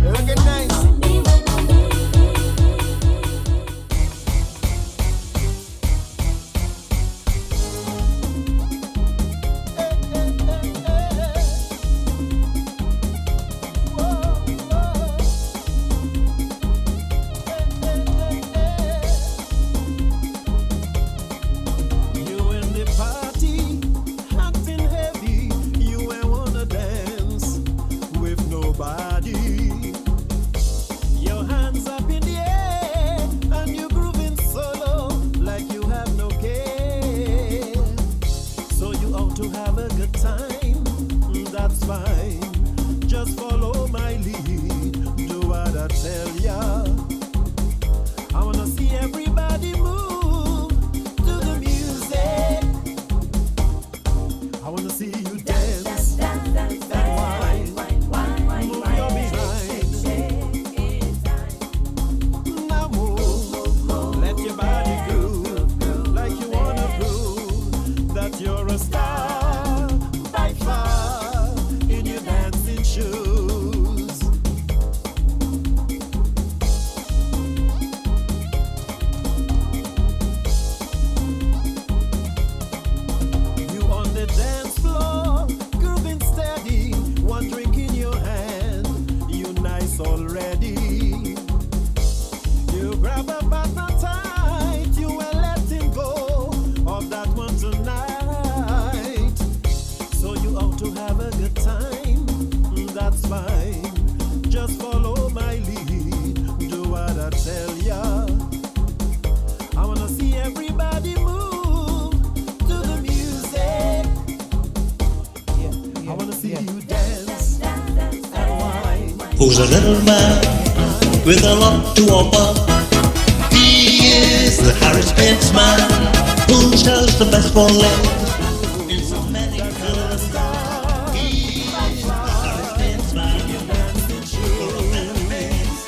Recognize. Who's a little man with a lot to offer? He is the Harris Benz man who sells the best for less in so many colors. He is the Harris Benz man for a better face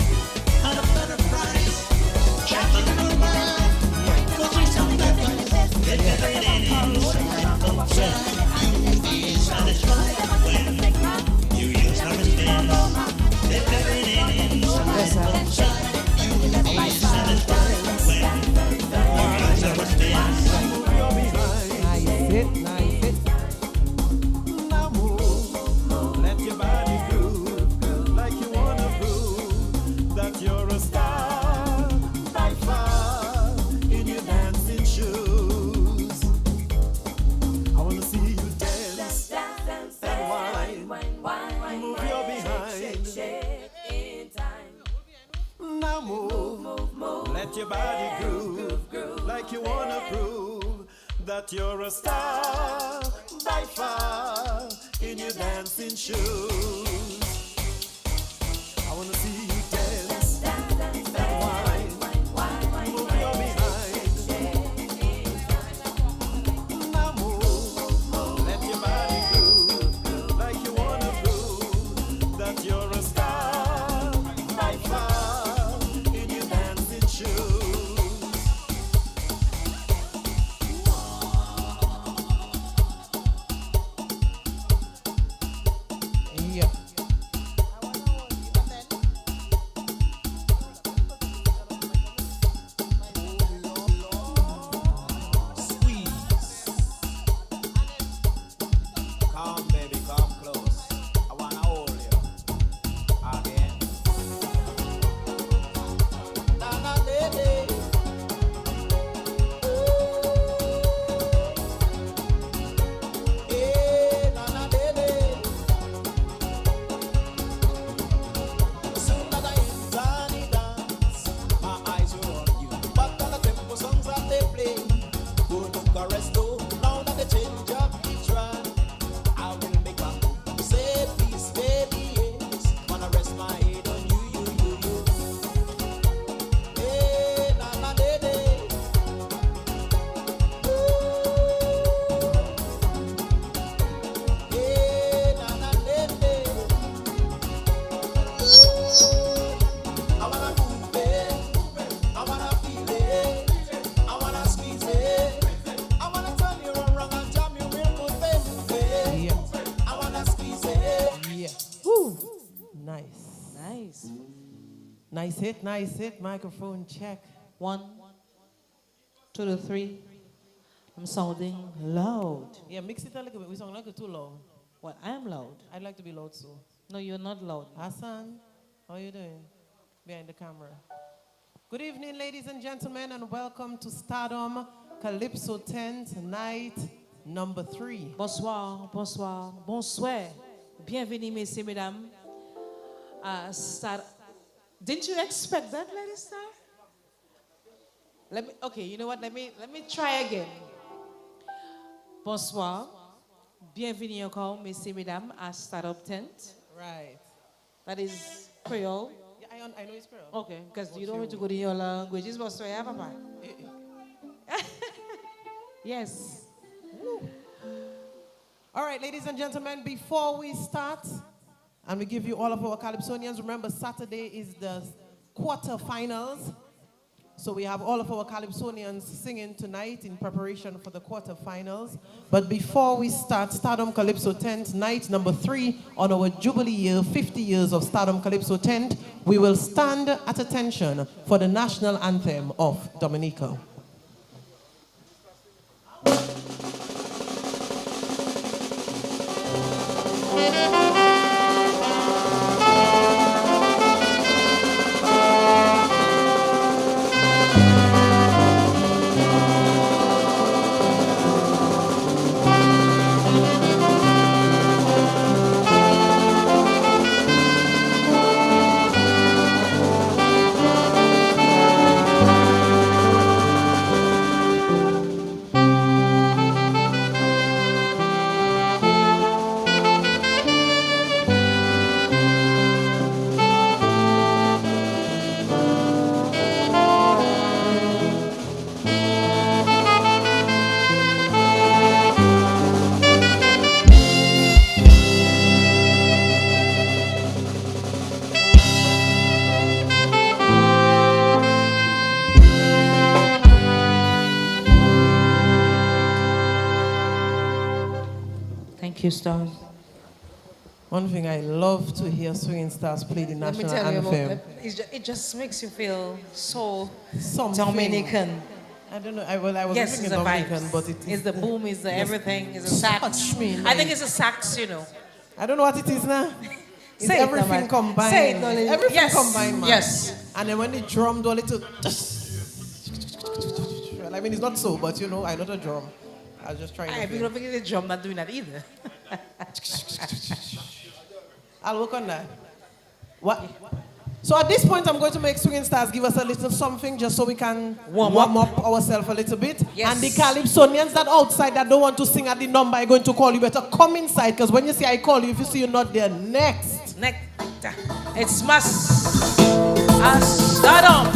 at a better price. Check the little man, what we sell that price. Get everything inside outside. You'll be satisfied when you use Harris Benz. You're a star by far in your dancing shoes. I wanna see you dance and wine, move your behind. Now move, let your body groove like you wanna prove that you're a star by far in your dancing shoes. Nice hit. Microphone check. 1, 2 to 3. I'm sounding loud. Yeah, mix it a little bit. We sound like too loud. Well, I am loud. I'd like to be loud too. No, you're not loud. Hassan, how are you doing? Behind the camera. Good evening, ladies and gentlemen, and welcome to Stardom Calypso 10th night number 3. Bonsoir. Bonsoir. Bienvenue, messieurs, mesdames. Didn't you expect that, Lady Star? Okay, you know what? Let me try again. Bonsoir. Bienvenue encore, messieurs, mesdames, à Stardom 10th. Right. That is Creole. Yeah, I know it's Creole. Okay, because you don't want to go to your language. It's bonsoir, yeah, papa? Yes. All right, ladies and gentlemen, before we start, and we give you all of our Calypsonians, remember Saturday is the quarterfinals. So we have all of our Calypsonians singing tonight in preparation for the quarterfinals. But before we start Stardom Calypso 10th, night number 3 on our Jubilee year, 50 years of Stardom Calypso 10th, we will stand at attention for the national anthem of Dominica. Thank you, Stars. One thing I love to hear swinging stars play the national anthem. It just makes you feel so Something. Dominican. I don't know. I was Yes, living it's in the Dominican, vibes. but It's the boom, it's the everything, it's the sax. touch me, I think it's a sax, you know. I don't know what it is now. It's Say it, everything Naman. combined. Say it, darling. Everything Yes. combined, man. Yes. And then when the drum do a little, well, I mean it's not so, but you know, I'm not a drum. I was just trying I to. don't think the drum not doing that either. I'll work on that. What? So at this point, I'm going to make Swinging Stars give us a little something just so we can warm up ourselves a little bit. Yes. And the Calypsonians that outside that don't want to sing at the number I'm going to call you, better come inside, because when you see I call you, if you see you're not there, next. It's must. Stardom.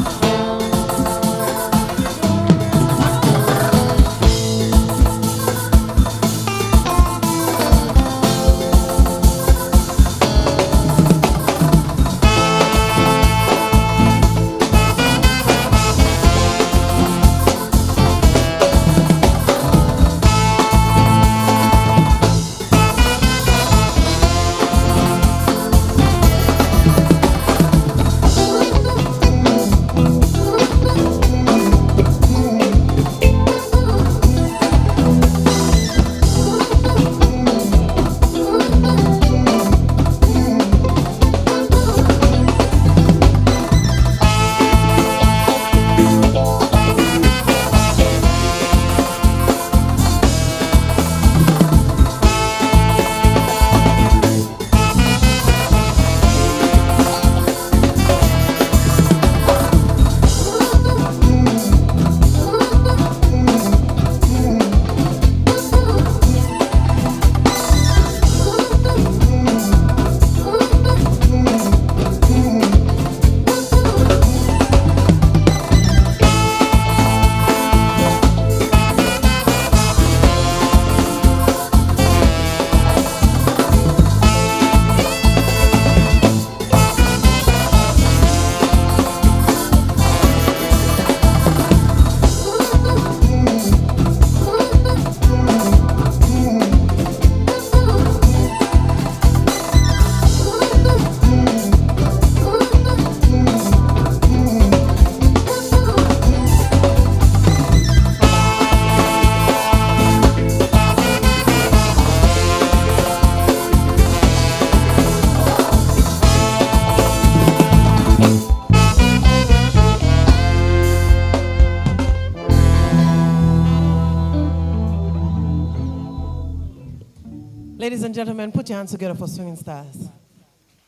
Ladies and gentlemen, put your hands together for Swinging Stars.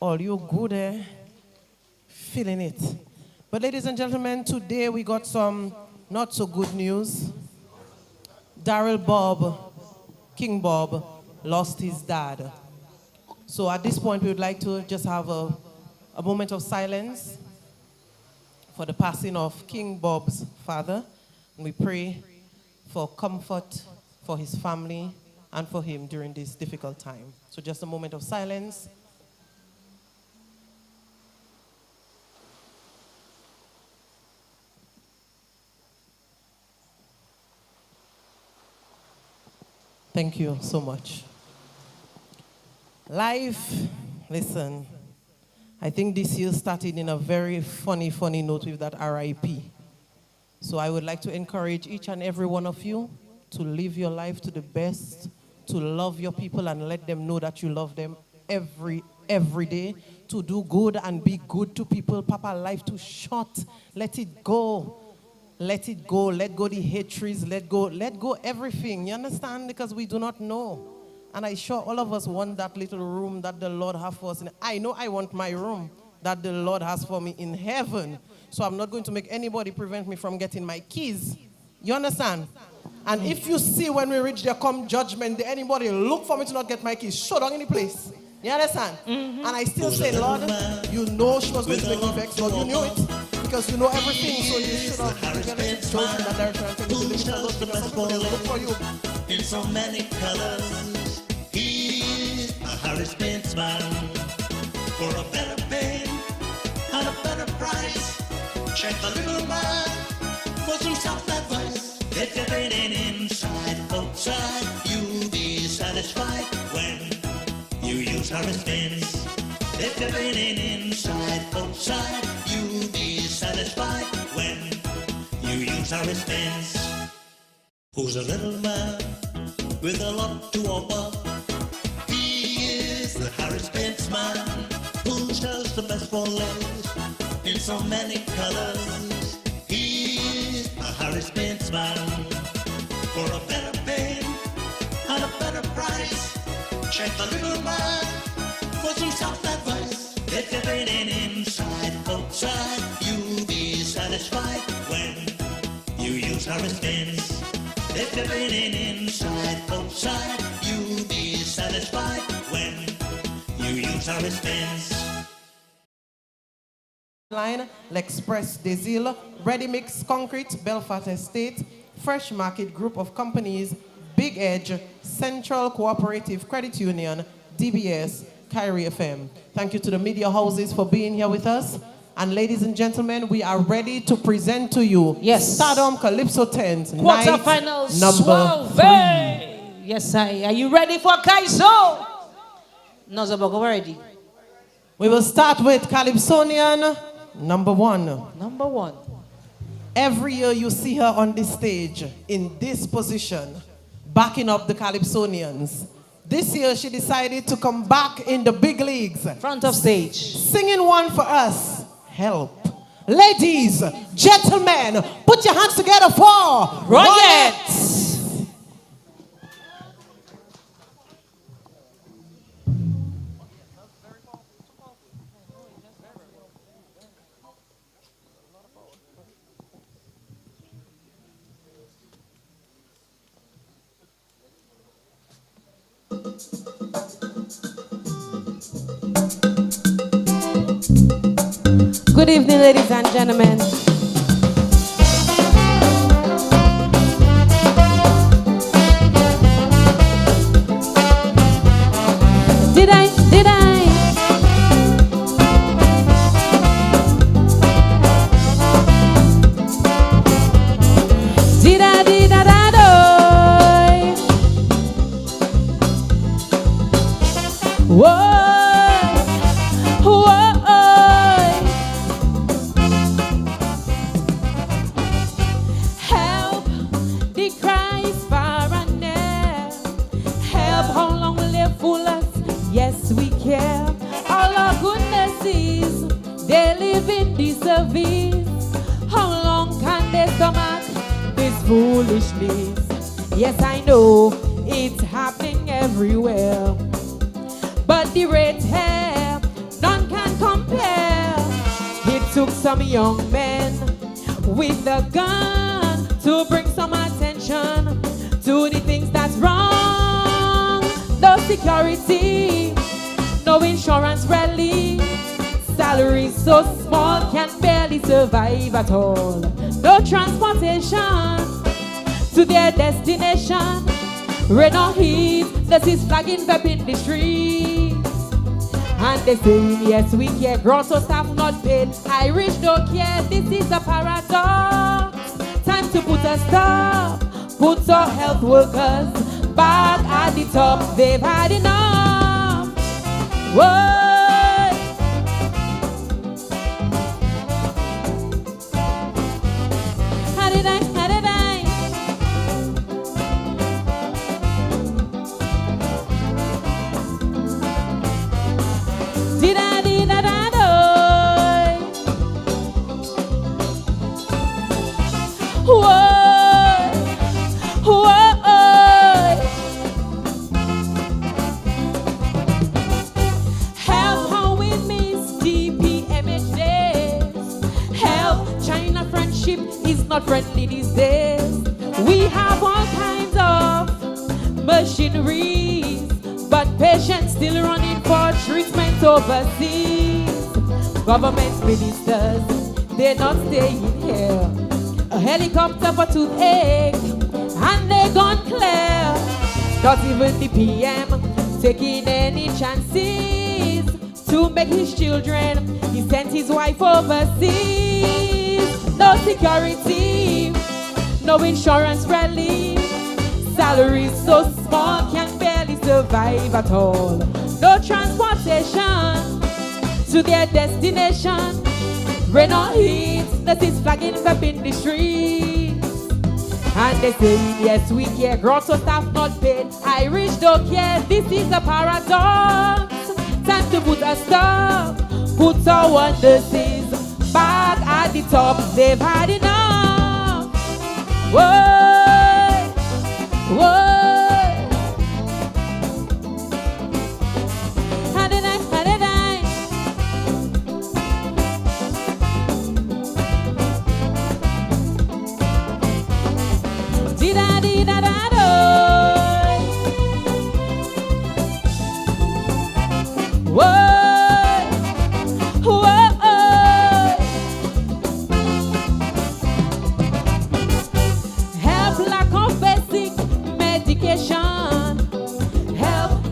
All you good there, feeling it. But ladies and gentlemen, today we got some not so good news. Daryl Bob, King Bob, lost his dad. So at this point, we would like to just have a moment of silence for the passing of King Bob's father. And we pray for comfort for his family and for him during this difficult time. So just a moment of silence. Thank you so much. Life, listen, I think this year started in a very funny note with that RIP. So I would like to encourage each and every one of you to live your life to the best, to love your people and let them know that you love them every day, to do good and be good to people. Papa, life too short. Let it go. Let it go. Let go the hatreds. Let go everything. You understand? Because we do not know. And I'm sure all of us want that little room that the Lord has for us. I know I want my room that the Lord has for me in heaven. So I'm not going to make anybody prevent me from getting my keys. You understand? And if you see when we reach there come judgment, did anybody look for me to not get my keys? Show down any place. You understand? Mm-hmm. And I still say, Lord, you know she was going to make me vex. Lord, you knew it. Because you know everything. So you should have chosen that direction and taken the because somebody will look for you. In so many colors, he's a Harris Benz man. For a better pay and a better price, check the little man for some self-advice. If you're waiting inside, outside, you'll be satisfied when you use Harris Benz. If you're waiting inside, outside, you'll be satisfied when you use Harris Benz. Who's a little man with a lot to offer? He is the Harris Benz man who sells the best for less in so many colors. He's a Harris Benz man for a better pay and a better price. Check the little man for some soft advice. If you're waiting inside, outside, you'll be satisfied when you use Harris Benz. If you're waiting inside, outside, you'll be satisfied when you use Harris Benz. Line, L'Express Desil, Ready Mix Concrete, Belfast Estate, Fresh Market Group of Companies, Big Edge, Central Cooperative Credit Union, DBS, Kyrie FM. Thank you to the media houses for being here with us. And ladies and gentlemen, we are ready to present to you Stardom Calypso 10's quarterfinals number 3. Yes, are you ready for Kaiso? Nozobogo, we're ready. We will start with Calypsonian number 1. Number 1. Every year you see her on this stage, in this position, backing up the Calypsonians. This year she decided to come back in the big leagues. Front of stage. Singing one for us. Help. Ladies, gentlemen, put your hands together for Royet. Good evening, ladies and gentlemen. Did I? Whoa. They live in disservice. How long can they stomach this foolishness? Yes, I know it's happening everywhere. the red hair, none can compare. It took some young men with a gun to bring some attention to the things that's wrong. No security, no insurance relief, salaries so small can barely survive at all. No transportation to their destination. Rain or heat, this is flagging up in the streets. And they say, yes, we care, gross or staff not paid. Irish don't care, this is a paradox. Time to put a stop, put our health workers back at the top. They've had enough. Whoa. Not friendly these days. We have all kinds of machineries, but patients still running for treatment overseas. Government ministers, they're not staying here. A helicopter for toothache, and they're gone clear. Not even the PM taking any chances to make his children. He sent his wife overseas. No security, no insurance relief, salaries so small can barely survive at all. No transportation to their destination. Rain or heat, this is flagging up in the streets. And they say, yes, we care, gross or staff not paid. Irish don't care, this is a paradox. Time to put a stop, put our wonders back at the top. They've had enough. Whoa, whoa. Had it, had it, did I, did I, whoa.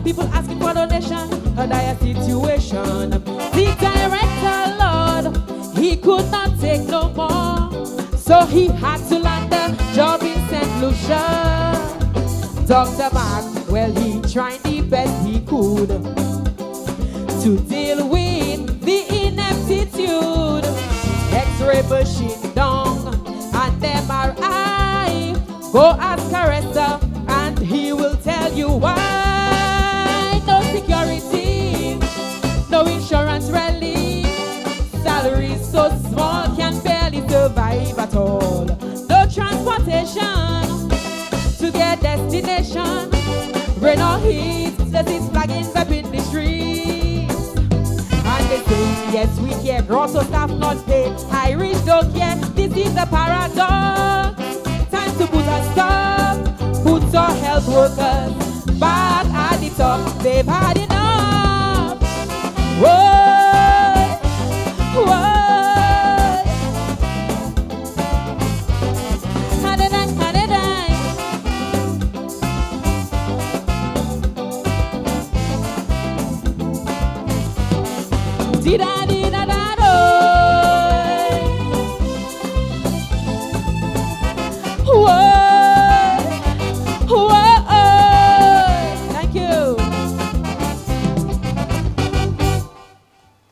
People asking for donation, a dire situation. The director, Lord, he could not take no more, so he had to land a job in St. Lucia. Dr. Mark, well, he tried the best he could to deal with the ineptitude. X-ray machine down and MRI. Go ask Caressa and he will tell you why. No security, no insurance relief, salaries so small can barely survive at all. No transportation to their destination. Rain or heat, this is flagging up in the streets. And they say, yes, we care, gross or staff not paid. Irish don't care, this is a paradox. Time to put a stop, put our health workers back at the top. They've had enough. Whoa, whoa. Had it, had it, did I, did I, whoa.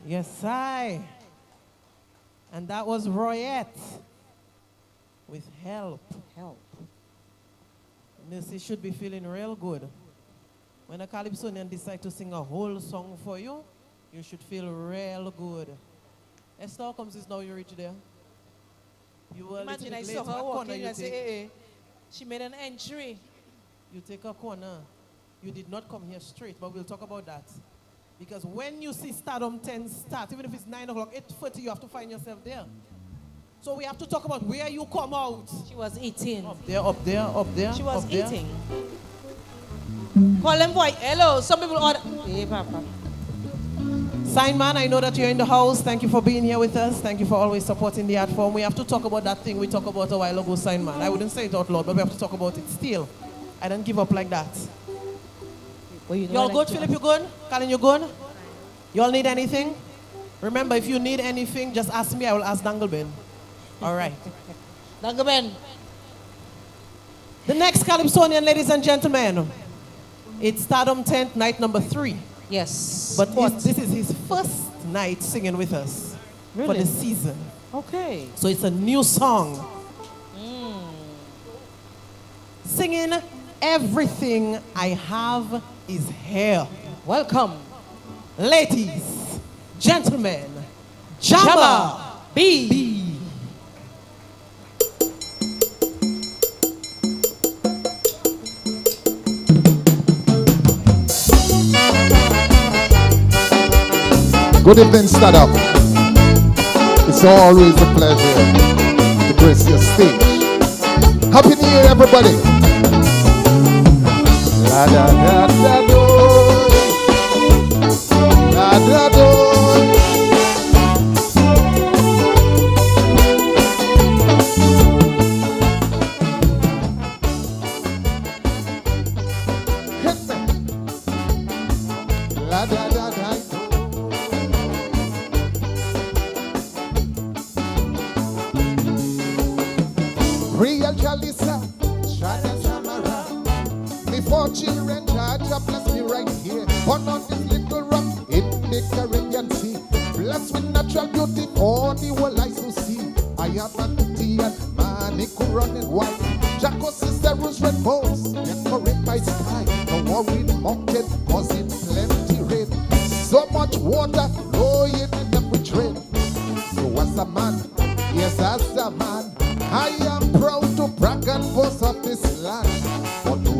Yes, I. And that was Royet with Help. Help. Missy should be feeling real good. When a Calypsonian decide to sing a whole song for you, you should feel real good. Esther comes is now you reach there. You were Imagine I saw her walking and say, hey, she made an entry. You take a corner. You did not come here straight, but we'll talk about that. Because when you see Stardom 10 start, even if it's 9 o'clock, 8:30, you have to find yourself there. So we have to talk about where you come out. She was eating. Up there, up there, up there. She was up there. eating. Call them boy. Hello. Some people order. Hey, Papa. Sign man, I know that you're in the house. Thank you for being here with us. Thank you for always supporting the art form. We have to talk about that thing we talked about a while ago, Sign man. I wouldn't say it out loud, but we have to talk about it still. I don't give up like that. Well, you know Y'all I like good, to- Philip? You good? Colin, you good? Y'all need anything? Remember, if you need anything, just ask me. I will ask Dangleben. All right. Dangleben. The next Calypsonian, ladies and gentlemen, it's Stardom 10th, night number 3. Yes. But What? this is his first night singing with us for Really? the season. Okay. So it's a new song. Singing Everything I Have Is Here. Welcome. Ladies, gentlemen, Jabba B. Good evening, Stardom. It's always a pleasure to grace your stage. Happy New Year, everybody. La da da da do. La da do. Hit me. La da da da do. Real Jalisa, Shada Samara. Before children, Jaja bless me right here. Born on this little rock in the Caribbean Sea. Blessed with natural beauty, all the world I to see. I am a Kuti and Maniku running white. Jacko sister Rose red bones, decorate by sky. No worry mountain, cause it plenty rain. So much water, flowing in every train. So as a man, yes as a man, I am proud to brag and boast of this land. But no.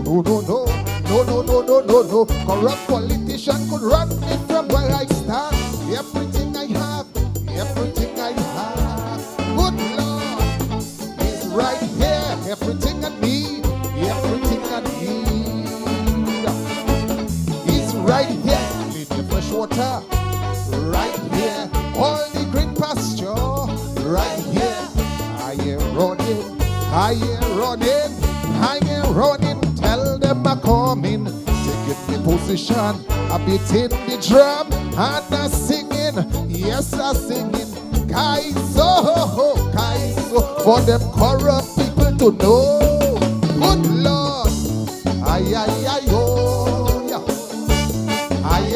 Corrupt politician could run me from where I stand. Everything I have, good Lord is right here. Everything I need, is right here. Need the fresh water, right here. All the green pasture, right here. I am running, tell them I'm coming. Taking the position, I beat in the drum, and I'm singing, yes I'm singing. Guys, for them corrupt people to know. Good Lord, ay, oh, yeah. Ay,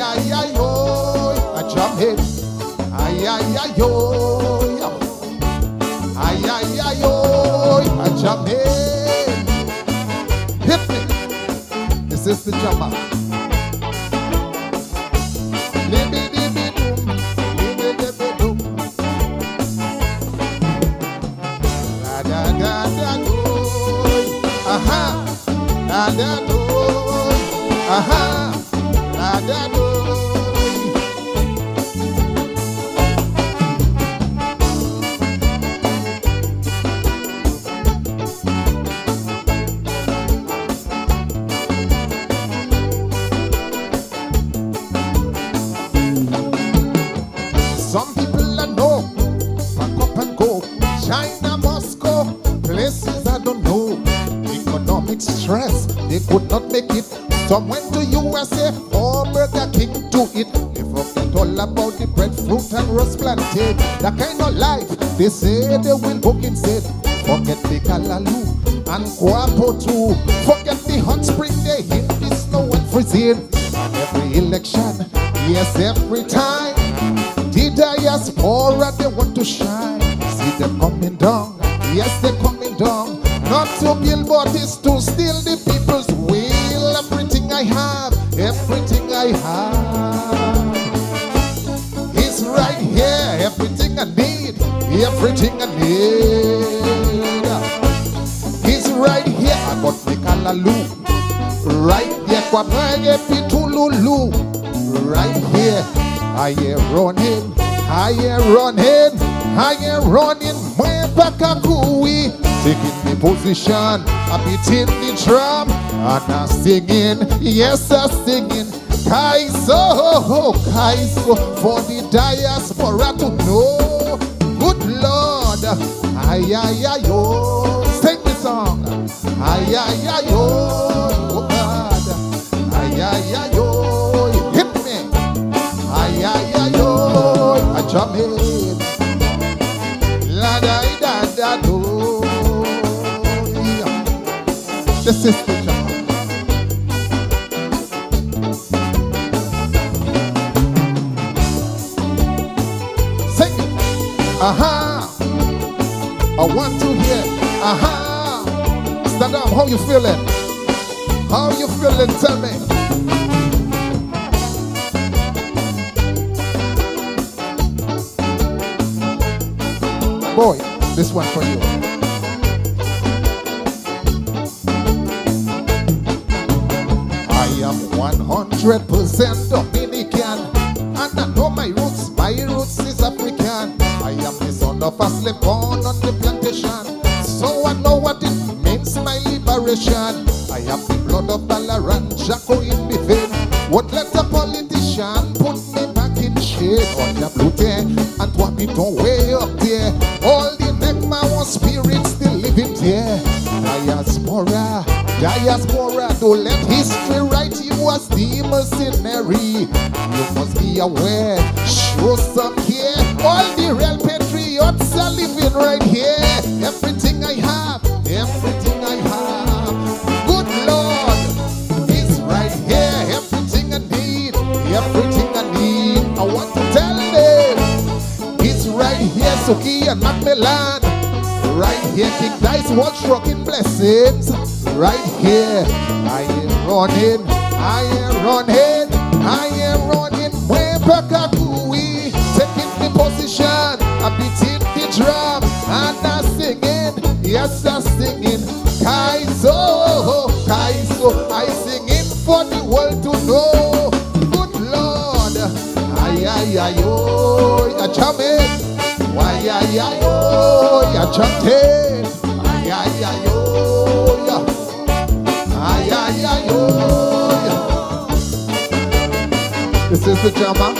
oh, I jump in. Ay, oh, yeah. Ay, oh, I jump in. Hit me. This is the jumper. Libby-dibby-doom, libby-dibby-doom. La-da-da-da-do. Aha, la-da-do. Aha, la-da-do. Some people I know, pack up and go. China, Moscow, places I don't know. Economic stress, they could not make it. Some went to USA for Burger King to eat. They forget all about the breadfruit and roast plantain. That kind of life, they say they will book instead. Forget the Kalaloo and Guapo too. Forget the hot spring day in the snow and freezing. And every election, yes, every time. The diaspora, they want to shine. See them coming down, yes, they're coming down. Not to build, but it's to steal the people's will. Everything I have is right here. Everything I need is right here. I got the Kalaloo right here. Kwabenge Pitululu right here. I am running, I am running, I am running. Way back a gooey, taking the position, I beating the drum, and I'm singing, yes, I'm singing. Kaiso, Kaiso, for the diaspora to know. Good Lord, ay, ay, ay, oh. Sing the song. Ay, ay, ay, oh, God. Ay, ay, ay, oh. Hit me. Ay, ay, ay, oh. I jump in. La, da, da, da, do. This is the jump. Aha! I want to hear. Aha! Stardom, how you feeling? How you feeling? Tell me. Boy, this one for you. I am 100% Dominican, and I know my roots. My roots is African. I am the son of a slave born on the plantation, so I know what it means, my liberation. I have the blood of Ballarat, Jacko in me vein. Won't let a politician put me back in shade. On the blue day, and what me don't way up there. All the Negma spirits still living there. Diaspora, diaspora, don't let history write you as the mercenary. You must be aware, show some care. All the real patriots are living right here. Everything I have, everything I have. Good Lord is right here. Everything I need, everything I need. I want to tell them it's right here. Suki and Macmillan, right here. King Dice, watch rocking blessings. Right here, I am running, I am running, I am running. Way back a gooey, taking the position, I beating the drum, and I'm singing, yes, I'm singing. Kaiso, Kaiso, I singing for the world to know. Good Lord, ay, ay, ay, oh, ya jamming, why, ay, ay, oh, ya chanting, ay, ay, ay, oh, ya. Ay, ay, ay, oh, yeah. This is the drama.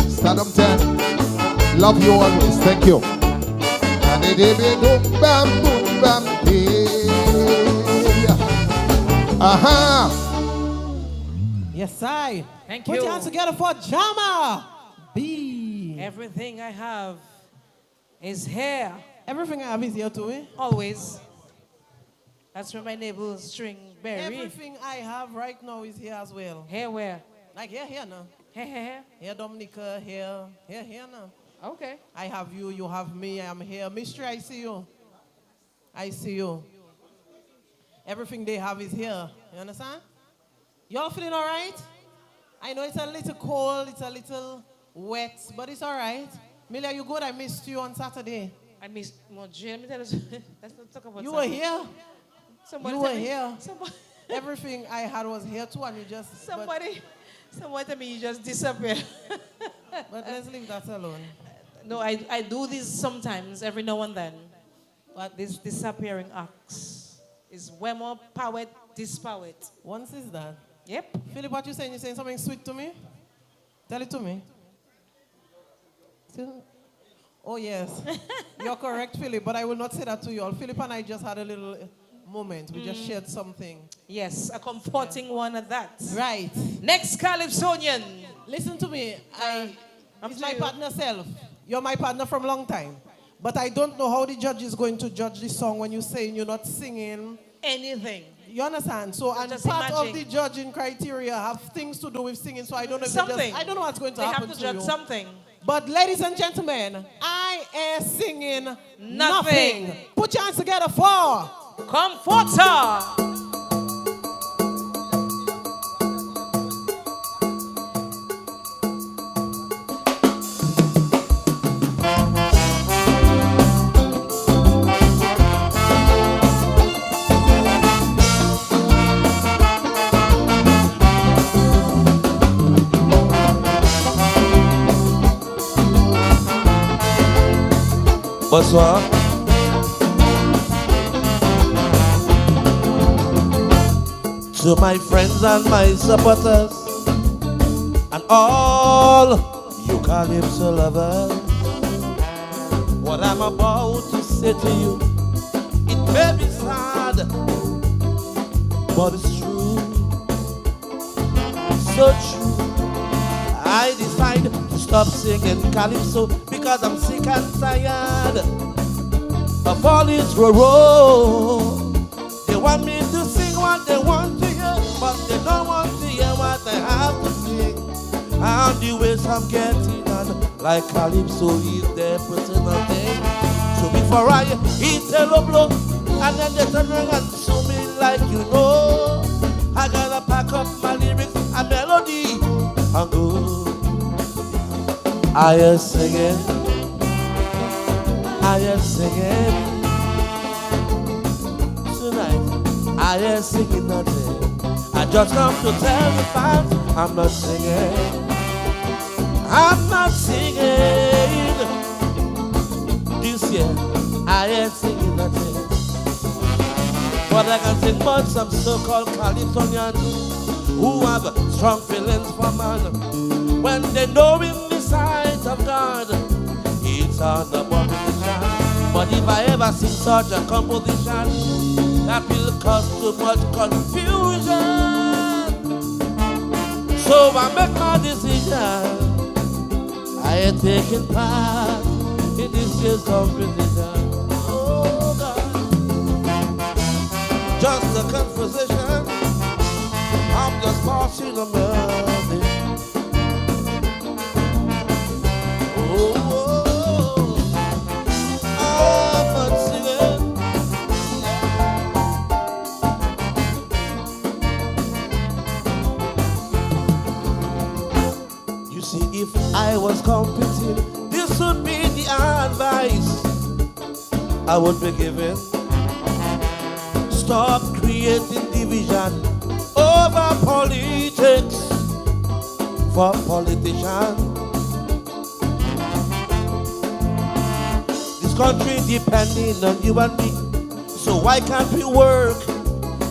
Stardom 10. Love you always. Thank you. And it be boom bam boom bam yeah. Aha. Yes, I. Thank Put you. your hands together for Jama B. Everything I have is here. Everything I have is here too, eh? Always. That's from my neighbor string berry. Everything I have right now is here as well. Here where? Like here now. Here. Here Dominica, here now. Okay. I have you, you have me, I am here. Mystery, I see you. I see you. Everything they have is here. You understand? Y'all feeling all right? I know it's a little cold, it's a little wet, but it's all right. Millie, are you good? I missed you on Saturday. I missed Marge. Let me tell you, let's not talk about You were here. Somebody You tell were me- here. Somebody, Everything I had was here too, and you just. somebody tell me you just disappeared. But let's leave that alone. No, I do this sometimes, every now and then. But this disappearing acts is way more poet, this poet. Once is that. Yep. Philip, what you saying? You saying something sweet to me? Tell it to me. Oh, yes. You're correct, Philip, but I will not say that to you all. Philip and I just had a little moment. We just shared something. Yes, a comforting one at that. Right. Next Calypsonian. Listen to me. Up It's to my you. partner self. You're my partner from a long time. But I don't know how the judge is going to judge this song when you're saying you're not singing. Anything. You understand? So, and Just part of imagine. the judging criteria have things to do with singing. So I don't know if Something. I don't know what's going to They happen have to judge you. something. But ladies and gentlemen, I am singing Nothing. Put your hands together for Comforter. Bonsoir. To my friends and my supporters and all you calypso lovers, what I'm about to say to you, it may be sad, but it's true, so true. I decided to stop singing calypso because I'm sick and tired of all this row. They want me to sing what they want to hear, but they don't want to hear what I have to sing. And the ways I'm getting on, like calypso is their personal thing. So before I hit a low blow, and then they turn around and sue me like you know, I gotta pack up my lyrics and melody and go. I am singing, I am singing. Tonight, I ain't singing nothing. I just come to tell the fans I'm not singing. I'm not singing. This year, I ain't singing nothing. But I can sing about some so-called Calypsonians who have strong feelings for man. When they know in the sight of God, it's an abomination. But if I ever sing such a composition, that will cause too much confusion. So I make my decision. I ain't taking part in this year's competition. Oh God, just a conversation. I'm just passing a melody. I'm not singing. You see, if I was competing, this would be the advice I would be giving. Stop creating division over politics for politicians. This country depending on you and me, so why can't we work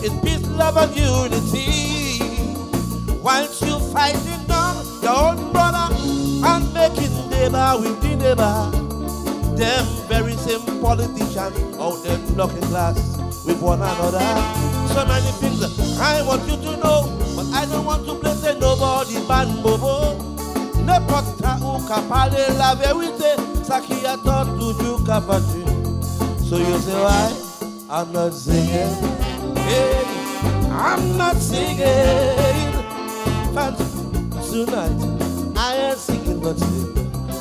in peace, love and unity? Whilst you fighting down your own brother and making neighbor with the neighbor, them very same politicians out there blocking glass with one another. So many things I want you to know, but I don't want to bless nobody ban bobo. N'importe où qu'a parlé la vérité, ça qui a tort toujours qu'a battu. So you say why I'm not singing? Hey, I'm not singing. But tonight I ain't singing nothing.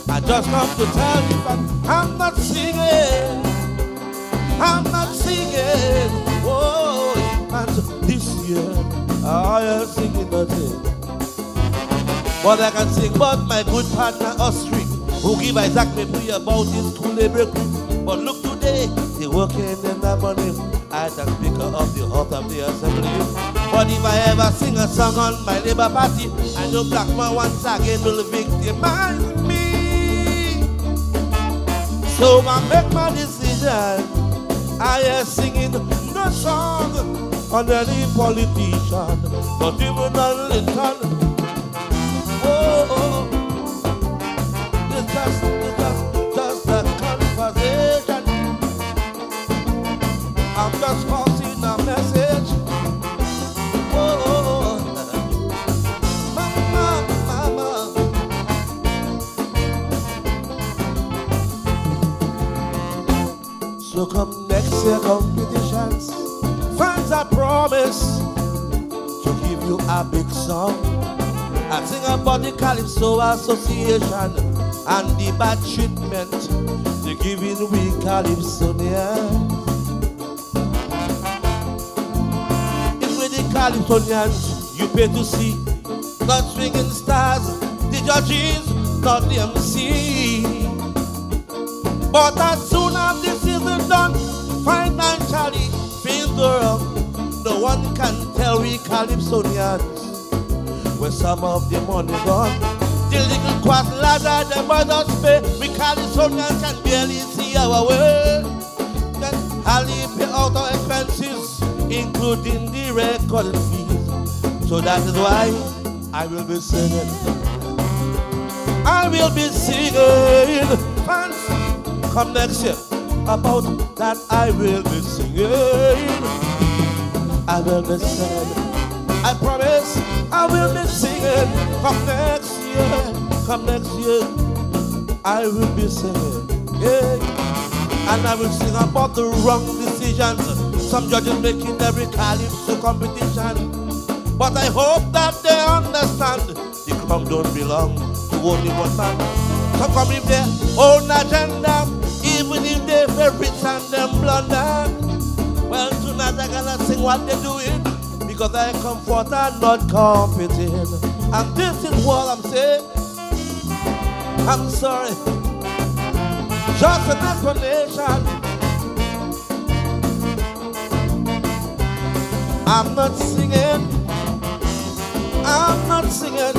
I just come to tell you that I'm not singing. I'm not singing. Oh, and this year I ain't singing nothing. But I can sing about my good partner Austria, who give Isaac Mepri about his school labor. But look today, they working in the money. I the speaker of the heart of the assembly. But if I ever sing a song on my labor party, I know black man once again will victimize me. So I make my decision. I am singing no song on any politician, not even on Lincoln. Oh, it's just a conversation. I'm just passing a message. Oh, mama. So come next year competitions, fans, I promise to give you a big song. I sing about the Calypso Association and the bad treatment they giving we Calypsonians. It's with the Calypsonians you pay to see, not swinging stars, the judges, not the MC. But as soon as this is done, financially, feel girl, no one can tell we Calypsonians where some of the money gone. The little was larger than Mother's Bay. We Californians can barely see our way. Then hardly pay out our expenses, including the record fees. So that is why I will be singing. I will be singing. Fans, come next year. About that I will be singing. I will be singing. I promise I will be singing. Come next year. Come next year. I will be singing. Yeah. And I will sing about the wrong decisions some judges making every calypso competition. But I hope that they understand the crown don't belong to only one man. Some come with their own agenda, even if they're very rich and them blunder. Well, tonight I gotta sing what they're doing, because I comfort and not competing. And this is what I'm saying. I'm sorry, just an explanation. I'm not singing. I'm not singing.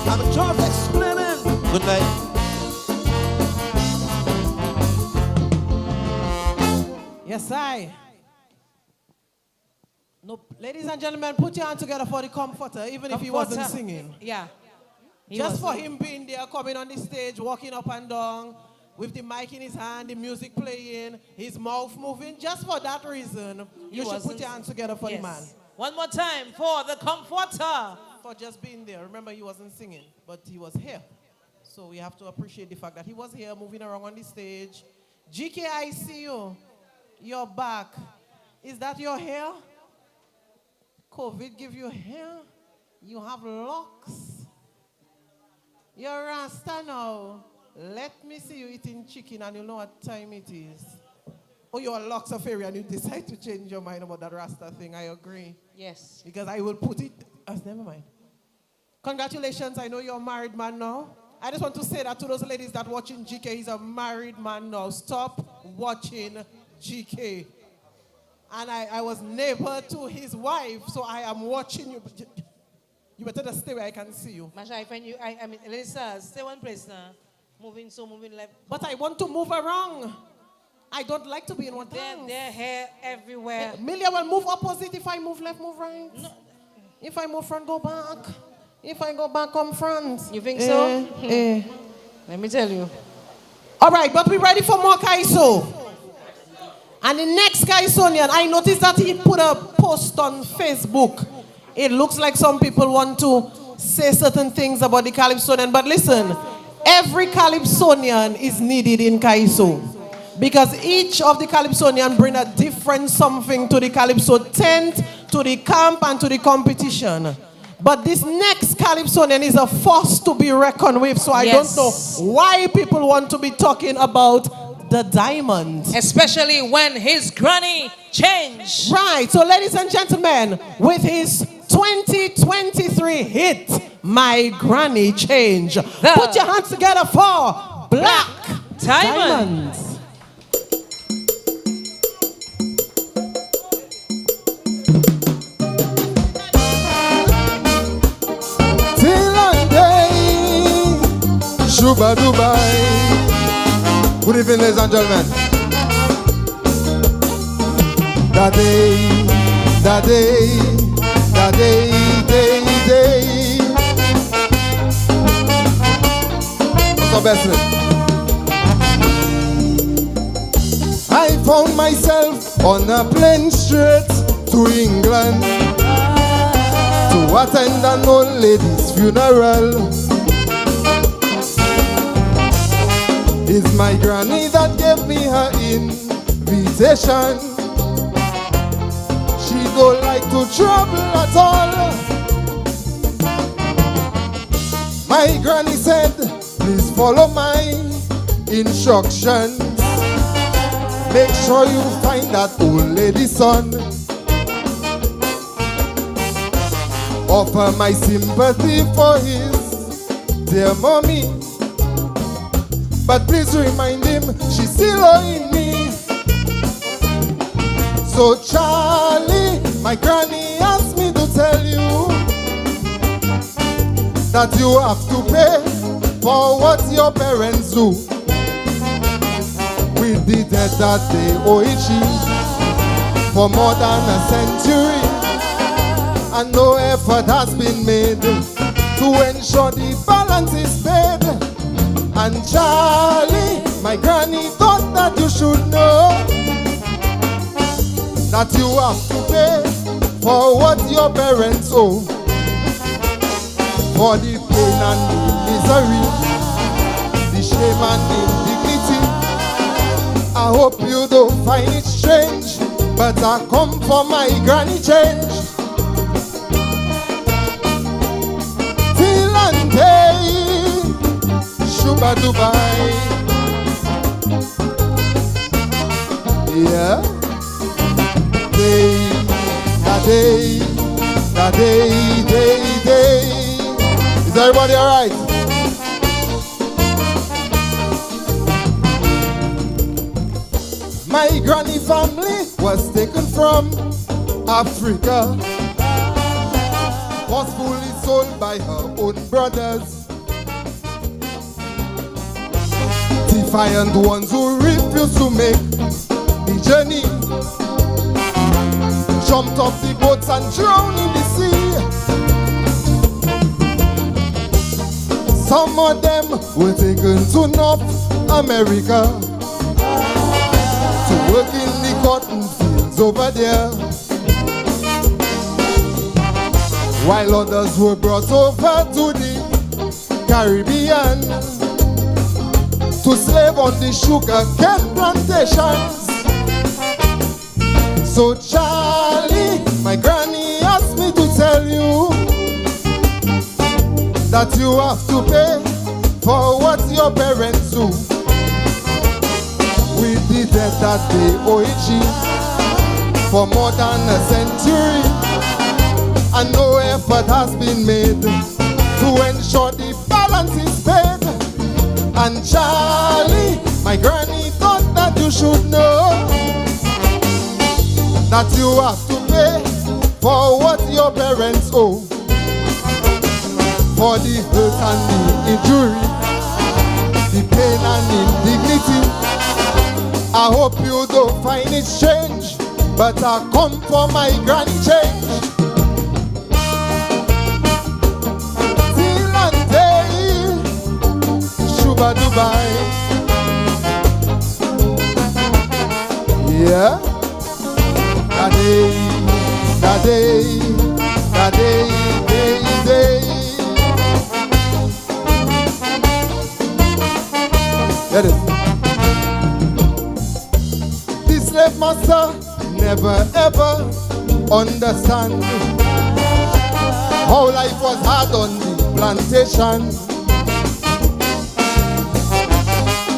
I'm just explaining. Good night. Yes, I. No, ladies and gentlemen, put your hands together for the comforter, even if he wasn't singing. Yeah. Just for him being there, coming on the stage, walking up and down, with the mic in his hand, the music playing, his mouth moving. Just for that reason, you should put your hands together for the man. One more time for the comforter. For just being there. Remember, he wasn't singing, but he was here. So we have to appreciate the fact that he was here, moving around on the stage. GK, I see you. You're back. Is that your hair? COVID give you hair? You have locks? You're Rasta now. Let me see you eating chicken and you'll know what time it is. Oh, you're locks of area and you decide to change your mind about that Rasta thing. I agree. Yes. Because I will put it as never mind. Congratulations, I know you're a married man now. I just want to say that to those ladies that watching GK, he's a married man now. Stop watching GK. And I was neighbor to his wife, so I am watching you. You better just stay where I can see you. Masha, I find you, I mean, Lisa, stay one place now. Moving left. But I want to move around. I don't like to be in one place. Their hair everywhere. Millia will move opposite. If I move left, move right. No. If I move front, go back. If I go back, come front. You think so? Let me tell you. All right, but we're ready for more Kaiso. And the next Kaisonian, I noticed that he put a post on Facebook. It looks like some people want to say certain things about the Calypsonian. But listen, every Calypsonian is needed in Kaiso. Because each of the Calypsonian bring a different something to the Calypso tent, to the camp, and to the competition. But this next Calypsonian is a force to be reckoned with. So I don't know why people want to be talking about the diamond. Especially when his granny changed. Right. So ladies and gentlemen, with his 2023 hit, My Granny Change. Put your hands together for Black Diamonds. Shuba Dubai. Good evening, ladies and gentlemen. That day. What's up, Bessie? I found myself on a plane straight to England to attend an old lady's funeral. It's my granny that gave me her invitation. She don't like to trouble at all. My granny said, please follow my instructions. Make sure you find that old lady's son. Offer my sympathy for his dear mommy. But please remind him, she's still owing me. So Charlie, my granny asked me to tell you that you have to pay for what your parents do. With the debt that they owe each for more than a century, and no effort has been made to ensure the balance is paid. And Charlie, my granny thought that you should know that you have to pay for what your parents owe, for the pain and the misery, the shame and indignity. I hope you don't find it strange, but I come for my granny change. Till and day, Shuba Dubai. Yeah. Day, da day. Is everybody alright? My granny family was taken from Africa, forcefully sold by her own brothers, defiant ones who refused to make the journey, jumped off the boats and drowned in the sea. Some of them were taken to North America to work in the cotton fields over there, while others were brought over to the Caribbean to slave on the sugar cane plantations. So Charlie, my granny asked me to tell you that you have to pay for what your parents do. With the debt that they owe each for more than a century, and no effort has been made to ensure the balance is paid. And Charlie, my granny thought that you should know that you have to pay for what your parents owe, for the hurt and the injury, the pain and indignity. I hope you don't find it strange, but I come for my granny change. Till and day, Shuba Dubai. Yeah. Da day. That is. The slave master never ever understand how life was hard on the plantation.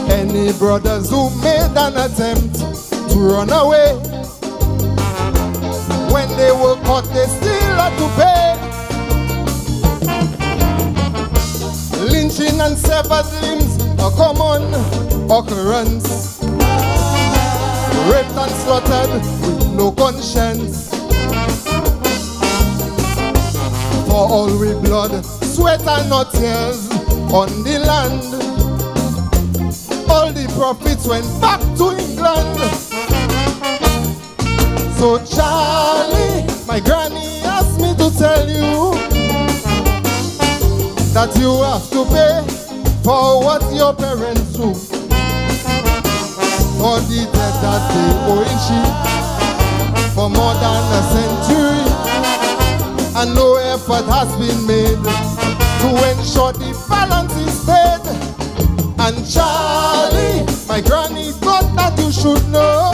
Any brothers who made an attempt to run away, when they were caught, they still had to pay. Lynching and severed limbs a common occurrence. Raped and slaughtered with no conscience. For all with blood, sweat and not tears on the land. All the profits went back to England. So Charlie, my granny asked me to tell you that you have to pay for what your parents do, for the debt that they owe each for more than a century, and no effort has been made to ensure the balance is paid. And Charlie, my granny thought that you should know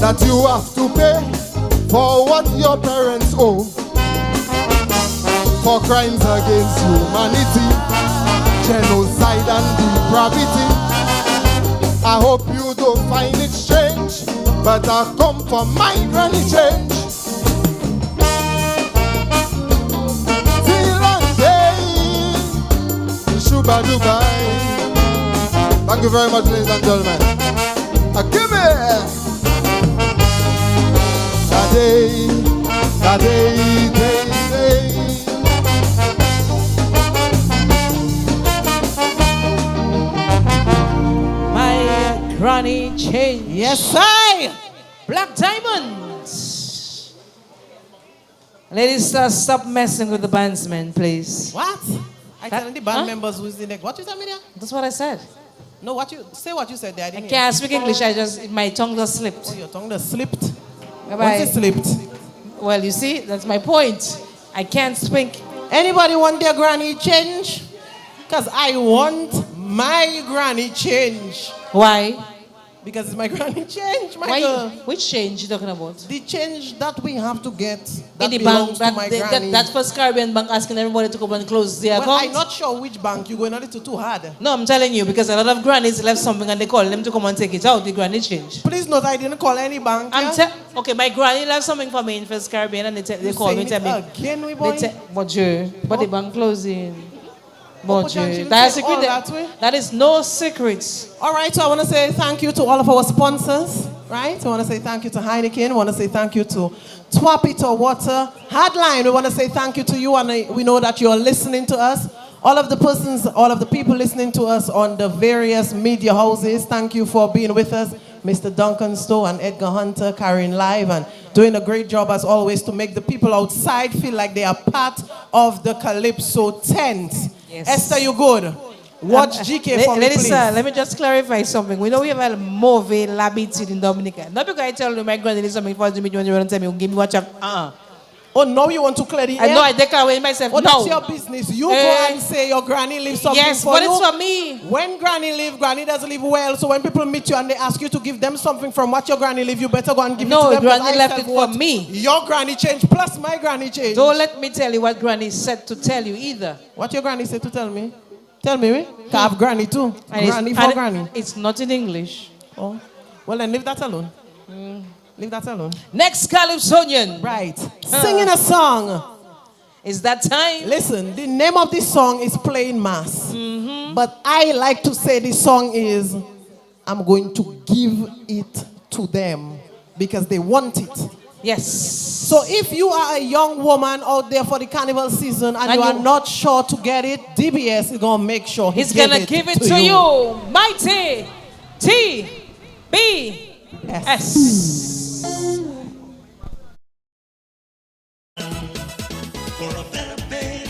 that you have to pay for what your parents owe, for crimes against humanity, genocide and depravity. I hope you don't find it strange, but I come for my granny change. Till and day, Shuba Dubai. Thank you very much, ladies and gentlemen. Give me da day. change. Yes, I. Black Diamonds. Ladies, stop messing with the bandsmen, please. What? I telling the band members who's the next. What you tell me there? That's what I said. No, what you said there. I I didn't can't speak English. My tongue just slipped. hear. Oh, your tongue just slipped. Bye-bye. What's it slipped? Well, you see, that's my point. I can't speak. Anybody want their granny change? Because I want my granny change. Why? Because it's my granny change, my Why? girl. Which change you talking about? The change that we have to get that In the belongs bank, to my granny. that's First Caribbean Bank asking everybody to come and close their Well, account. I'm not sure which bank. You're going a little too hard. No, I'm telling you, because a lot of grannies left something and they call them to come and take it out, the granny change. Please note I didn't call any bank. Okay, my granny left something for me in First Caribbean and they call me and tell me. Again, we boy. But the bank closing. But potentially that's say all secret. that way. That is no secrets. All right, so I want to say thank you to all of our sponsors, right? I want to say thank you to Heineken. I want to say thank you to Twapito Water. Hardline, we want to say thank you to you, and we know that you're listening to us. All of the people listening to us on the various media houses, thank you for being with us. Mr. Duncan Stowe and Edgar Hunter carrying live and doing a great job as always to make the people outside feel like they are part of the Calypso tent. Yes. Esther, you good? Watch GK for me, Ladies, please. let me just clarify something. We know we have a movie labited in Dominica. Not because I tell you my granddad is something for you when you want to tell me, give me watch up. Oh, no, you want to clear the air? I know I take away myself. Oh, no. that's your business. You go and say your granny lives something yes, for but you. it's for me. When granny doesn't live well, so when people meet you and they ask you to give them something from what your granny live, you better go and give it to them. No, granny left it for me. Your granny change plus my granny change. Don't let me tell you what granny said to tell you either. What your granny said to tell me? Tell me, we? I have granny too. Granny for granny. It's not in English. Oh, well then leave that alone. Leave that alone. Next Calypsonian. Right. Singing a song. Is that time? Listen, the name of this song is Playing Mass. But I like to say this song is, I'm going to give it to them because they want it. Yes. So if you are a young woman out there for the carnival season and you are not sure to get it, DBS is going to make sure he's going to give it to you. Mighty TBS. For a better pay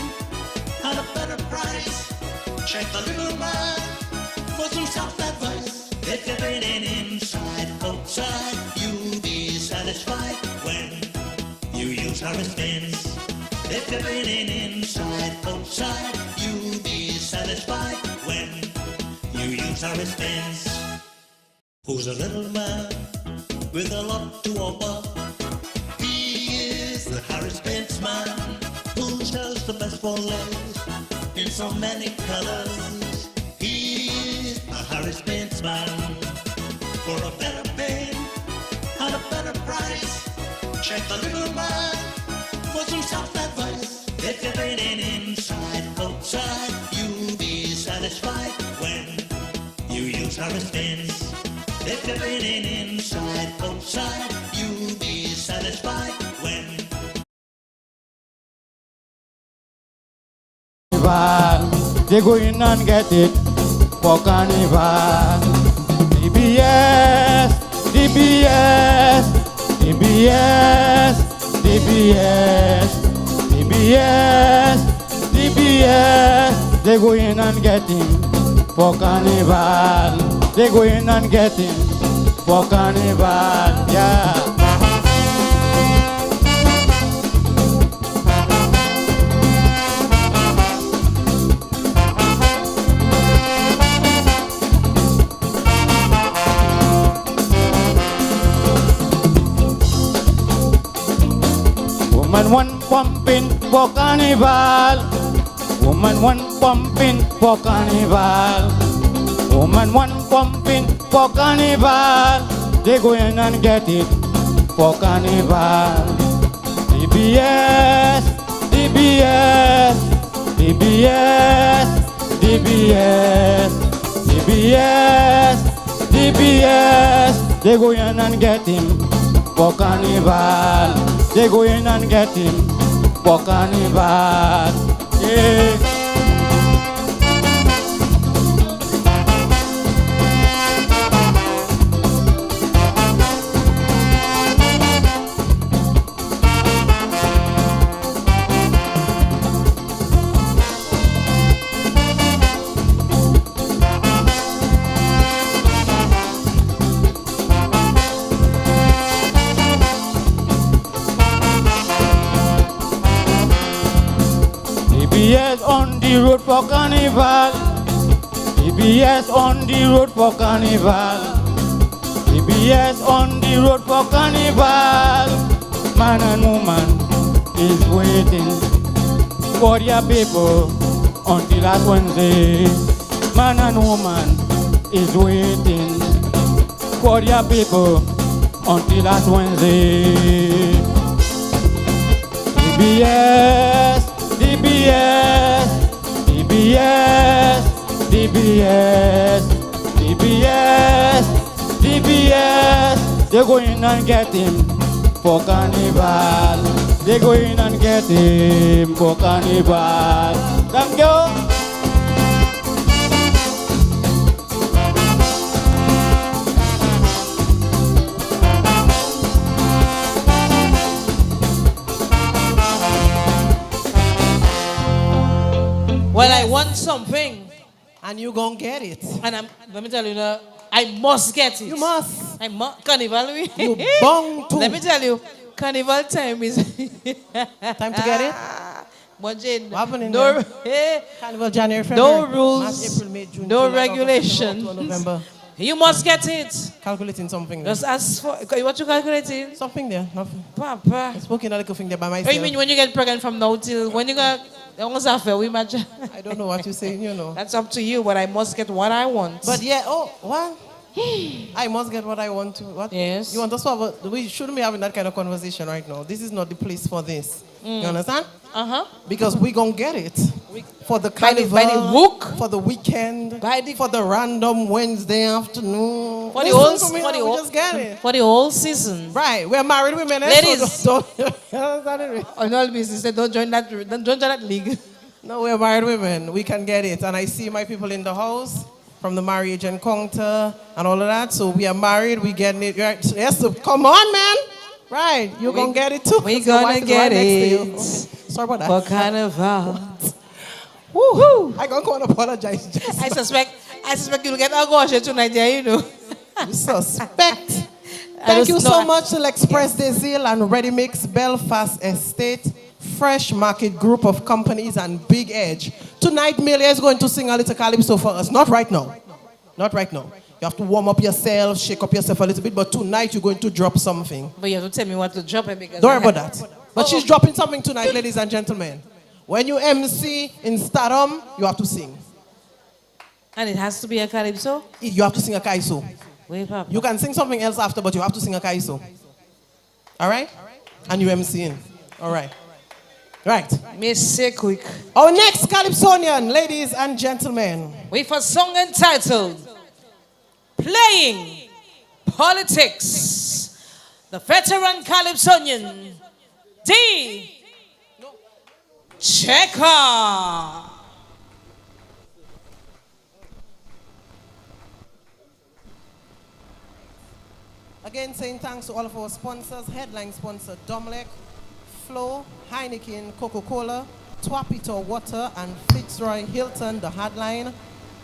and a better price, check the little man for some self-advice. If you're waiting inside, outside, you'll be satisfied when you use Harris Pins. If you're waiting inside, outside, you'll be satisfied when you use Harris Pins. Who's a little man with a lot to offer? He is the Harris Pence man, who sells the best for less in so many colors. He is a Harris Pence man. For a better pay and a better price, check the little man for some self-advice. If you're waiting inside, outside, you'll be satisfied when you use Harris Pence. If you're waiting inside, outside, you'll be satisfied when they go in and get it for carnival. DBS, DBS, DBS, DBS, DBS, DBS. They go in and get him for carnival. They go in and get him for carnival. Yeah. Woman one pumping for carnival. Woman one pumping for carnival. Woman one pumping for carnival. They go in and get it for carnival. DBS, DBS, DBS, DBS, DBS, DBS. They go in and get him for carnival. They go in and get him for carnival. Yeah. the road for carnival. TBS on the road for carnival. TBS on the road for carnival. Man and woman is waiting for their people until last Wednesday. Man and woman is waiting for their people until last Wednesday. DBS, DBS, DBS, DBS, DBS, DBS. They go in and get him for carnival. They go in and get him for carnival. Thank you. Well, I want something. And you gonna get it. And let me tell you now, I must get it. You must. I must. Carnival. You bong to. Let me tell you, carnival time is. Time to get it? Marge, What happened in no, there? Carnival, January, February. no rules, March, April, May, June, no July, August, regulations. September, October, November. You must get it. Calculating something there. Just ask for what you calculating? Something there. Nothing. Papa. I spoke in a little thing there by What myself. do you mean when you get pregnant from now till when you got almost after we imagine? I don't know what you're saying, you know. That's up to you, but I must get what I want. But yeah, oh, what? I must get what I want to. What? Yes. You want us to have we shouldn't be having that kind of conversation right now. This is not the place for this. You understand? Uh-huh. Because we gonna get it. For the By the carnival, hook. for the weekend, By the- for the random Wednesday afternoon. For the Listen whole, to me for now, the we whole, just get it. for the whole season. Right, we're married women. Ladies. So don't you understand it? On all business, don't join that league. No, we're married women. We can get it. And I see my people in the house from the marriage encounter and all of that. So we are married. We getting it. Right. So yes, so come on, man. Right. You're going to get it too. We Your gonna wife is get right next to you. it. Okay. Sorry about that. For carnival. Woo. I going to go and apologize. Just I suspect you'll get a goshe tonight, yeah, you know. suspect. I Thank just you know so I- much to Express Desil and Ready Mix, Belfast Estate, Fresh Market Group of Companies, and Big Edge. Tonight, Melia is going to sing a little calypso for us. Not right now. Not right now. You have to warm up yourself, shake up yourself a little bit, but tonight you're going to drop something. But you have to tell me what to drop it because Don't worry about that. But she's dropping something tonight, ladies and gentlemen. When you MC in Stardom, you have to sing. And it has to be a calypso? You have to sing a kaiso. Wait, Papa. You can sing something else after, but you have to sing a kaiso. All right? And you MCing. All right. Right. Me say quick. Our next calypsonian, ladies and gentlemen. With a song entitled Playing Politics. The veteran calypsonian, D. Checker. Again, saying thanks to all of our sponsors. Headline sponsor, Domlek, Flo, Heineken, Coca-Cola, Twapito Water, and Fitzroy Hilton, the Hardline,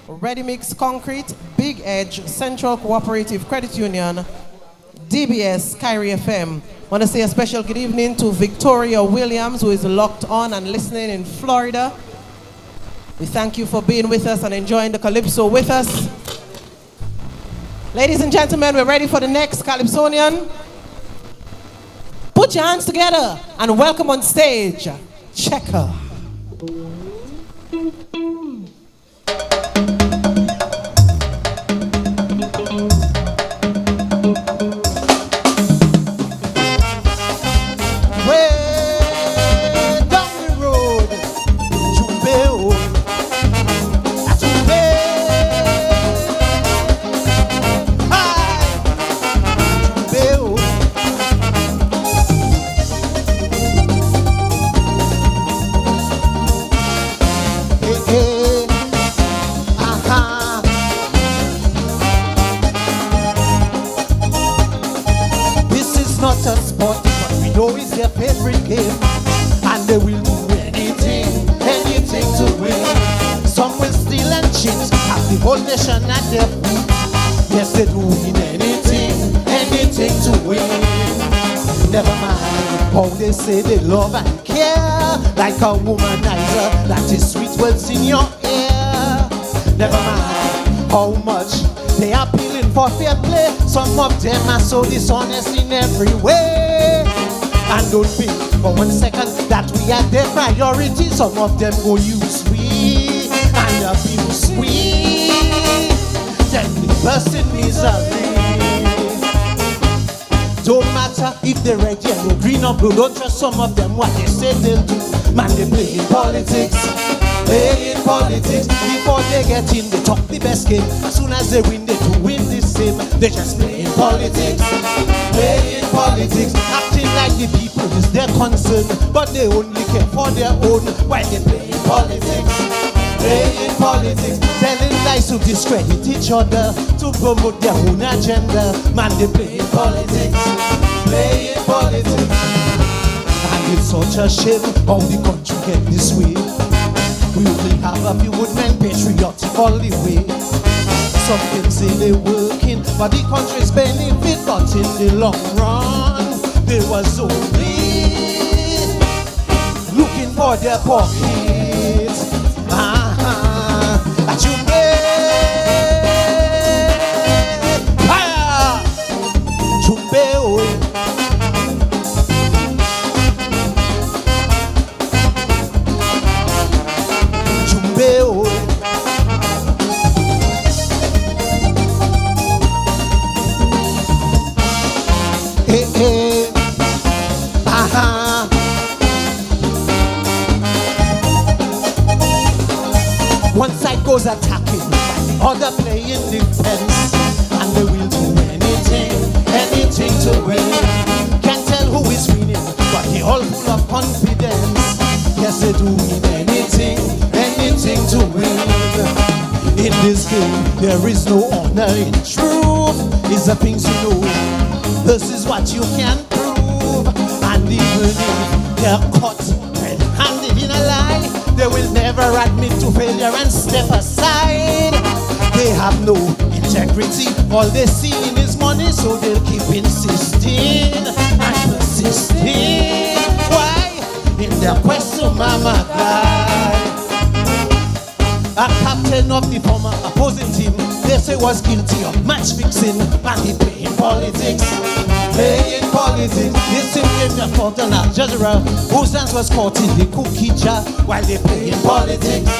Ready Mix Concrete, Big Edge, Central Cooperative Credit Union, DBS, Kyrie FM. I want to say a special good evening to Victoria Williams, who is locked on and listening in Florida. We thank you for being with us and enjoying the Calypso with us. Ladies and gentlemen, we're ready for the next Calypsonian. Put your hands together and welcome on stage, Checker. Way down the road, Jubeo, Jubeo, hi, Jubeo. Hey, hey, aha. This is not a sport, but we know it's their favorite game. And they will do anything, anything to win. Some will steal and cheat, have the whole nation at their feet. Yes, they're doing anything, anything to win. Never mind how they say they love and care, like a womanizer that is sweet words in your ear. Never mind how much they are appealing for fair play. Some of them are so dishonest in every way. And don't think for 1 second that we are their priority. Some of them go use we and abuse we. Then we burst in misery. Don't matter if they're red, yellow, green or blue. Don't trust some of them what they say they'll do. Man, they play in politics. Play in politics. Before they get in, they talk the best game. As soon as they win, they do win the same. They just play in politics. Play in politics. Acting like the people is their concern, but they only care for their own while they play in politics. Play in politics. Telling lies to discredit each other, to promote their own agenda. Man, they play in politics. Play in politics. And it's such a shame how the country get this way. We only have a few good men patriotic all the way. Some can say they're working, but the country's benefit. But in the long run, they was only looking for their pockets. Fire! Chumbe, oh. One side goes attacking, the other playing defense, and they will do anything to win. Can't tell who is winning, but they all full of confidence. Yes, they're doing anything to win. In this game, there is no honor in truth. It's the things you know. This is what you can prove. And even if they're caught red-handed in a lie, they will never admit to failure and step aside. They have no integrity. All they see is money, so they'll keep insisting and persisting. Why? In their quest to mama guy. A captain of the former opposing team, they say was guilty of match fixing, and he play in politics. Play in politics. This team gave their fault on Al-Jazeera, whose dance was caught in the cookie jar while they play in politics.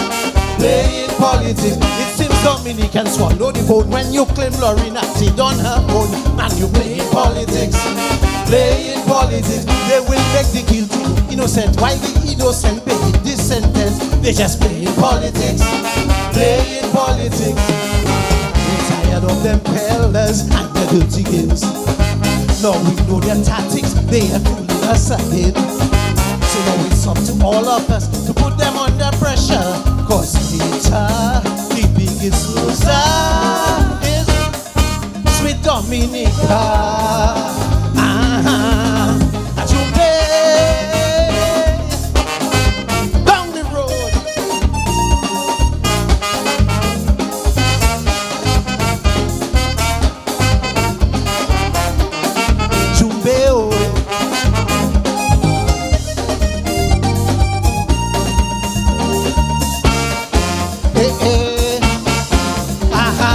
Play in politics. It seems Dominicans swallow the bone when you claim Lauren acted on her own, and you play in politics. Play in politics. They will make the guilty innocent while the innocent pay this sentence. They just play in politics. Play in politics. We're tired of them peddlers and their dirty games. Now we know their tactics, they are fooling us again. So now it's up to all of us to put them under pressure. Cause later, the biggest loser is Sweet Dominica. Down the road. Chumbeo. Hey, hey. Aha.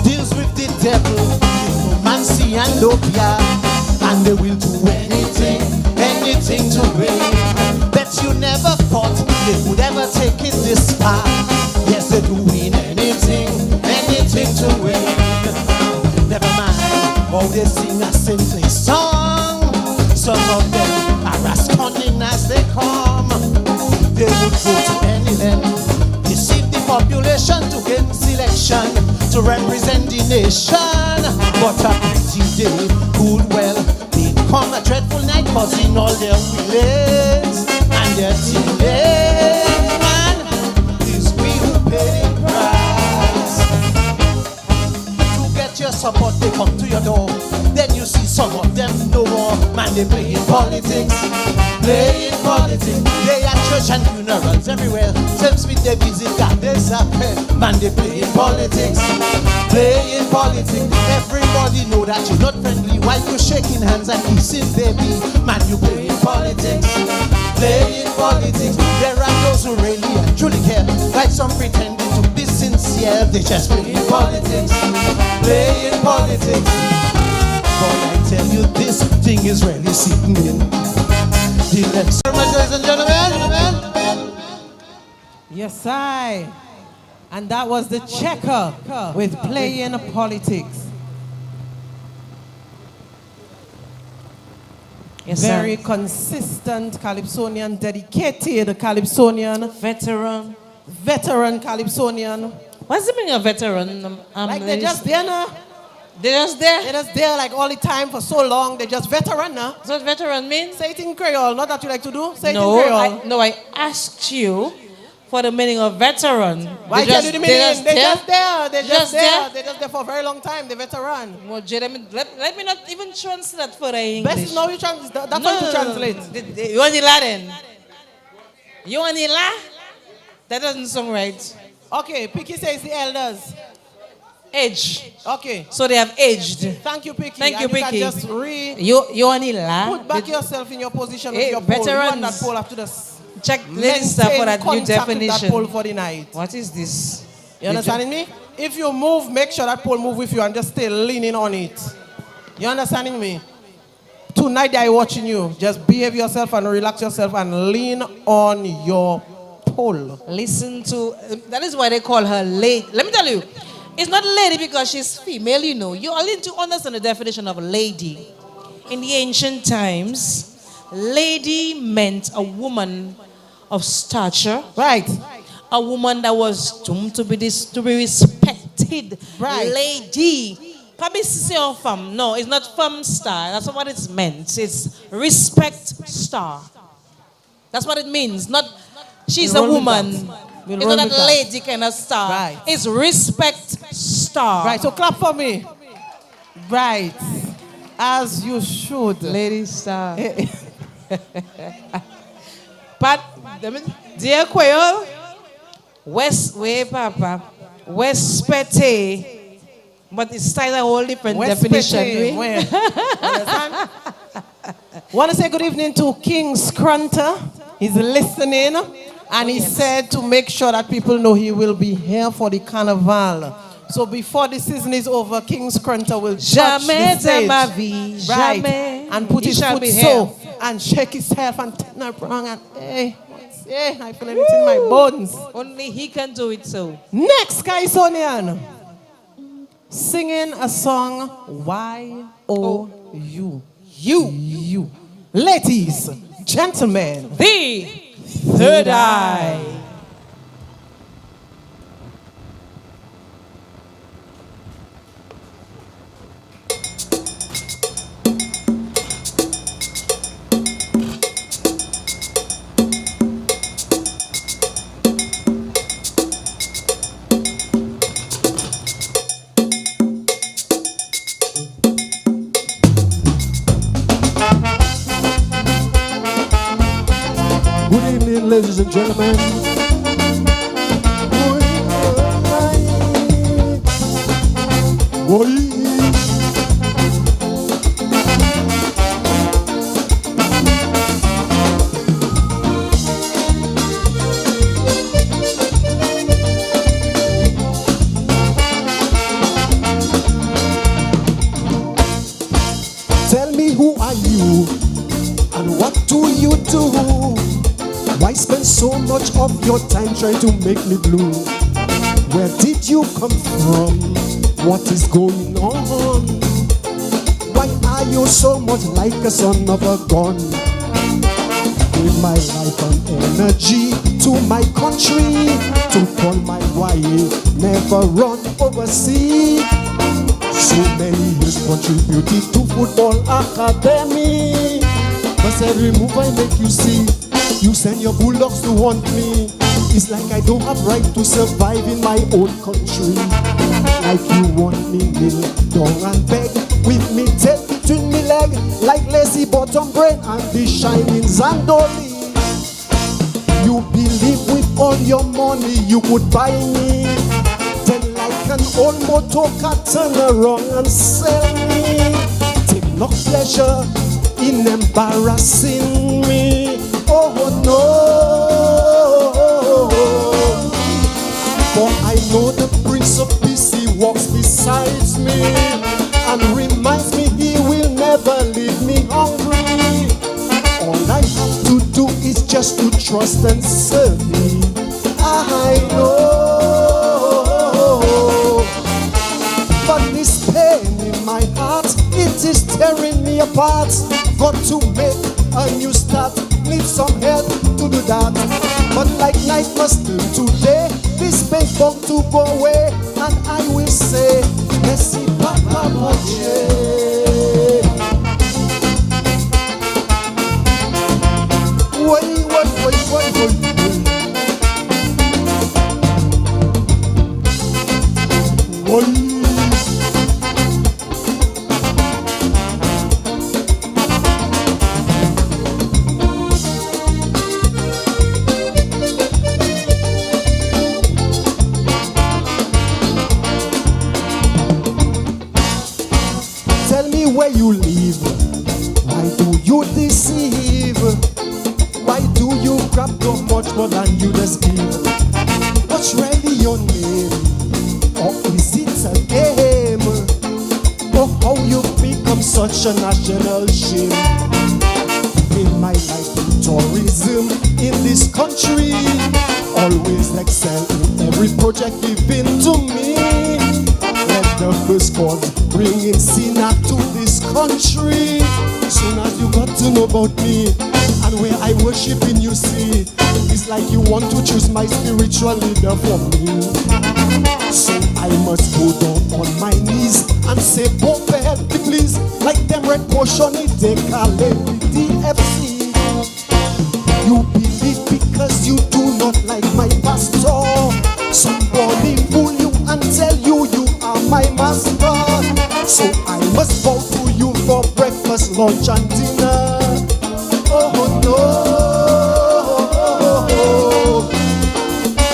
Deals with the devil, romancy and opium, and they will do anything to win. Bet you never thought they would ever take it this far. Yes, they're doing anything to win. Never mind, all they sing a simple song. Some of them are as cunning as they come. They would go to any length, deceive the population to gain selection, to represent the nation. But a pretty day could well become a dreadful night, causing all their willings and their delays. Man, it's we who pay the price. To get your support, they come to your door. Then you see some of them no more. Man, they play in politics. playing politics. They at church and funerals everywhere. Seems with their visit that disappear. Man, they playing politics. Playing politics. Everybody know that you're not friendly while you're shaking hands and kissing baby. Man, you playing politics. Playing politics. There are those who really and truly care. Like some pretending to be sincere. They just playing politics. Playing politics. But I tell you, this thing is really sinking in. The next, ladies and gentlemen. Yes, I. And that was the checker with playing politics. Yes, Very sir. consistent Calypsonian, dedicated Calypsonian, veteran Calypsonian. What's the meaning of veteran? Like they're just there now. They're just there? They're just there like all the time for so long. They're just veteran now. That's what veteran means? Say it in Creole. Not that you like to do. Say No, it in Creole. I asked you for the meaning of veteran. Why tell you the meaning? They're just there. They're just there. there? They're just there for a very long time. They're veteran. Well, Jay, let me not even translate for the English. Best now you translate. That's how you translate. You want the Latin? You want the La? That doesn't sound right. Okay, Picky says the elders. Age. Okay. So they have aged. Thank you, Picky. Thank you, And Picky. You can just read. You want the La? Put back yourself in your position Hey, with your pole. You want veterans. that pole after the Check Lisa for that new contact with that definition. pole for the night. What is this? You understanding me? If you move, make sure that pole move with you and just stay leaning on it. You understanding me? Tonight they are watching you. Just behave yourself and relax yourself and lean on your pole. Listen to, that is why they call her lady. Let me tell you, it's not lady because she's female, you know. You all need to understand the definition of a lady. In the ancient times, lady meant a woman of stature. Right. A woman that was doomed to be respected. Right. Lady. Probably say or femme. No, it's not femme star. That's not what it's meant. It's respect star. That's what it means. Not she's a woman. We'll It's roll not with that that. lady kind of star. Right. It's respect star. Right, so clap for me. Right. As you should. Lady star. But, dear Quayle, West Way Papa, West Pete, but it's still a whole different definition. Understand? Want to say good evening to King Scrunter. He's listening, and he said to make sure that people know he will be here for the carnival. So before the season is over, King Scrunter will touch the stage, ma vie, right, jamais. and put He his shall foot be so here. and shake himself and turn around and hey, I feel it in my bones. Only he can do it so. Next, Calypsonian, singing a song, Y-O-U. You. Ladies, gentlemen, The Third Eye. Good evening, ladies and gentlemen. Tell me, who are you and what do you do? Why spend so much of your time trying to make me blue? Where did you come from? What is going on? Why are you so much like a son of a gun? Give my life and energy to my country, to call my wife, never run overseas. So many years contributed to football academy. But every move I make you see, you send your bulldogs to hunt me. It's like I don't have right to survive in my own country. Like you want me kneel down and beg with me tail between me leg, like lazy bottom brain and the shining Zandoli. You believe with all your money you could buy me, then like an old motor car turn around and sell me. Take no pleasure in embarrassing me. Oh no, for I know the Prince of Peace, he walks beside me and reminds me he will never leave me hungry. All I have to do is just to trust and serve me. I know, but this pain in my heart, it is tearing me apart. Got to make a new start, need some help to do that. But like night must do today, this pain bound to go away, and I will say, Merci Papa Marge. Tell me where you live. Why do you deceive? Why do you grab so much more than you just give? What's really your name? Or is it a game? Oh, how you become such a national shame? In my life in tourism in this country, always excel in every project given to me. Let the first chords bring in Sina to this country. Soon as you got to know about me and where I worship in, you see, it's like you want to choose my spiritual leader for me. So I must go down on my knees and say, Pope help me please, like them red potion it they call it DFC. You believe because you do not like my pastor. Somebody fool you and tell you you are my master. So I must bow to you for breakfast, lunch and dinner. Oh no.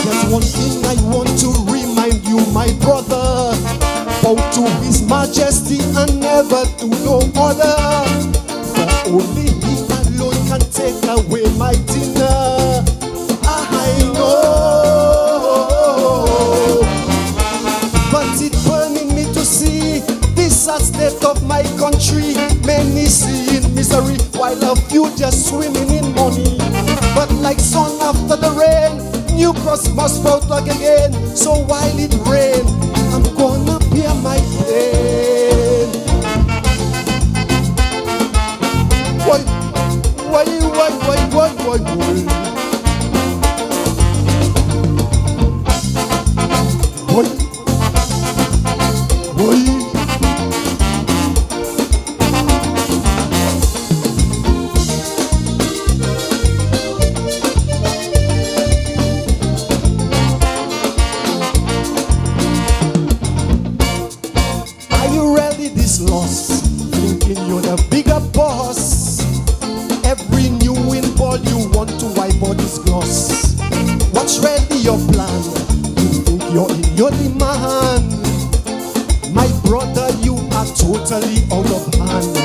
There's one thing I want to remind you, my brother. Bow to His Majesty and never to no other. For only He alone can take away my dinner. I know, but it's burning me to see this sad state of my country. Many see in misery while a few just swimming in money. But like sun after the rain, new cross must sprout again. So while it rain, I'm gonna bear my pain. Why? Are you ready this loss? Thinking you're the bigger boss. Every new win ball you want to wipe out this gloss. What's really your plan? You think you're in your demand? My brother, you are totally out of hand.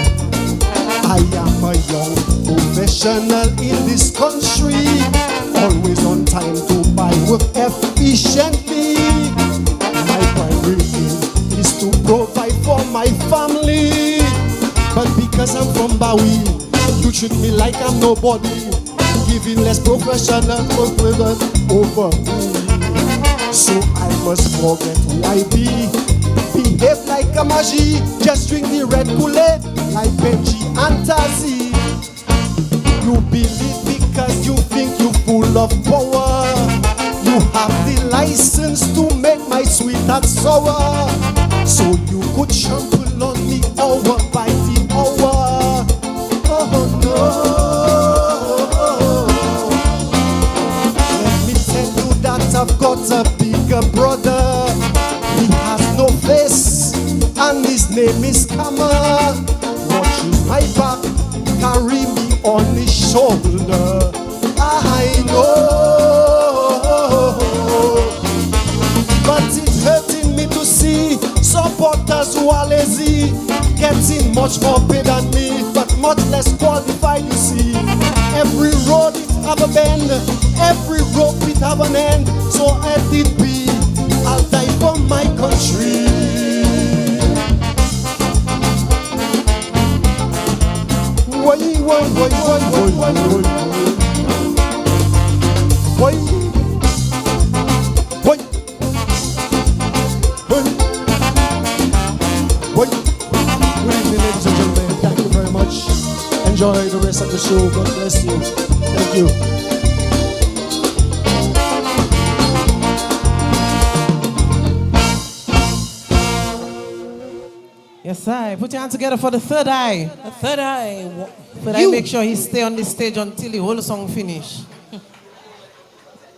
I am a young professional in this country, always on time to buy work efficiently. My primary aim is to provide for my family. But because I'm from Bowie, you treat me like I'm nobody, giving less professional over me. So I must forget who I be, behave like a magi, just drink the red Kool-Aid like Benji and Tazzy. You believe because you think you're full of power. You have the license to make my sweetheart sour. So you could trample on me hour by the hour. Oh no. Let me tell name is Kama. Watch my back, carry me on his shoulder. I know, but it's hurting me to see supporters who are lazy, getting much more pay than me, but much less qualified, you see. Every road it have a bend, every rope it have an end. So let it be, I'll die for my country. Why, why, why, why, why, why, why, why, why, why. Good evening, ladies and gentlemen. Thank you very much. Enjoy the rest of the show. God bless you. Thank you. Yes, sir. Put your hands together for the third eye. The third eye. Third eye, make sure he stay on the stage until the whole song finish.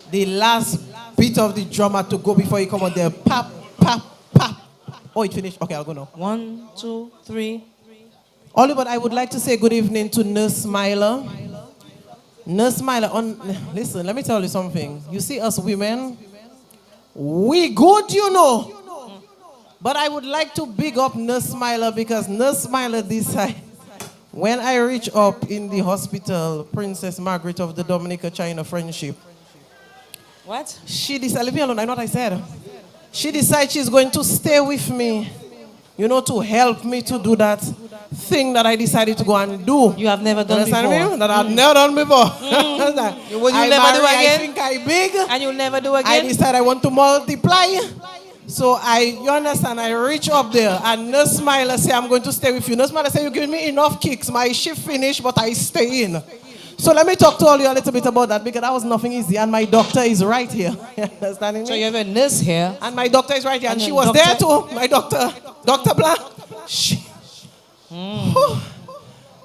The last beat of the drummer to go before he come out there. Pop, pop, pop. Oh, it finished. Okay, I'll go now. 1, 2, 3. Only, but I would like to say good evening to Nurse Smiler. Nurse Smiler, listen, let me tell you something. You see us women, we good, you know. But I would like to big up Nurse Smiler because Nurse Smiler decided, when I reach up in the hospital, Princess Margaret of the Dominica China Friendship. What? She decided, leave me alone, I know what I said. She decided she's going to stay with me, you know, to help me to do that thing that I decided to go and do. You have never done before. Me? That I've never done before. Will you never do again? I think I big. And you'll never do again? I decided I want to multiply. So you understand, I reach up there and Nurse Smiler say, I'm going to stay with you. Nurse Smiler say, you're giving me enough kicks. My shift finished, but I stay in. So let me talk to all you a little bit about that because that was nothing easy. And my doctor is right here. Understanding me? So you have a nurse here. And my doctor is right here. And she was there too. My doctor, Dr. Blanc.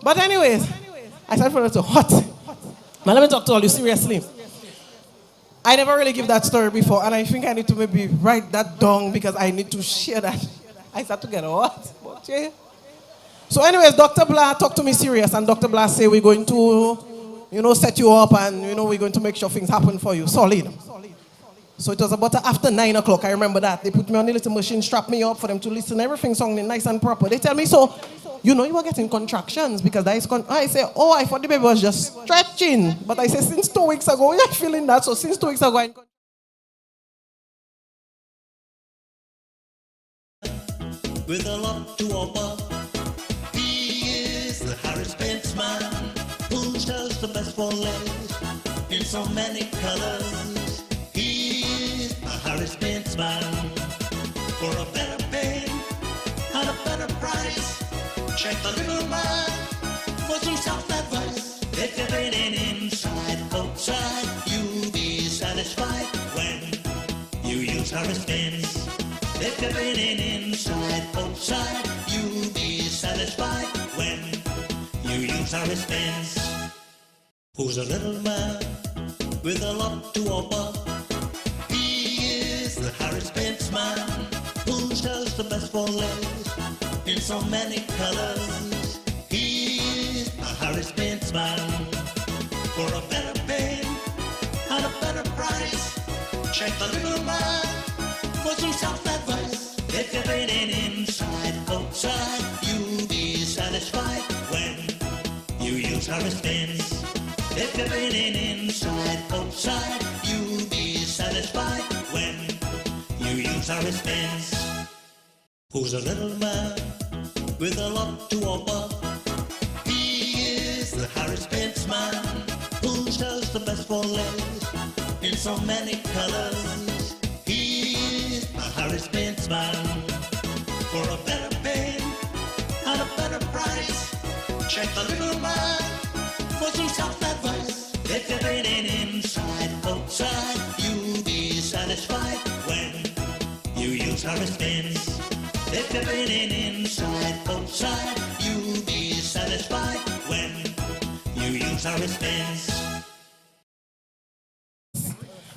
But anyways, I started for her to hot. Now let me talk to all you seriously. I never really give that story before, and I think I need to maybe write that down because I need to share that. I start to get what? But yeah. So anyways, Dr. Blah talked to me serious, and Dr. Blah say we're going to, you know, set you up, and you know we're going to make sure things happen for you. Solid. So it was about after 9 o'clock. I remember that they put me on the little machine, strapped me up for them to listen. Everything sounding nice and proper. They tell me so. You know, you were getting contractions because that is I say, oh, I thought the baby was just stretching. But I say, since 2 weeks ago, you're feeling that. So since 2 weeks ago, with a lot to offer. He is the Harris Benz man who sells the best for less in so many colors. He is a Harris Benz man for a better pay and a better price. Check the little man for some self-advice. If you're training inside, outside, you'll be satisfied when you use Harris Benz. If you're training inside, outside, you'll be satisfied when you use Harris Benz. Who's a little man with a lot to offer? He is the Harris Benz man who sells the best for less in so many colors. He is a Harris Benz man for a better pay and a better price. Check the little man for some self-advice. If you're training inside, outside, you'll be satisfied when you use Harris Benz. If you're training inside, outside, you'll be satisfied when you use Harris Benz. Who's a little man with a lot to offer? He is the Harris Benz man who sells the best for less in so many colors. He is a Harris Benz man for a better pay and a better price. Check the little man for some self-advice. If you're training inside, outside, you'll be satisfied when you use Harris Benz. If you're training inside, outside, you'll be satisfied when you use Harris Benz.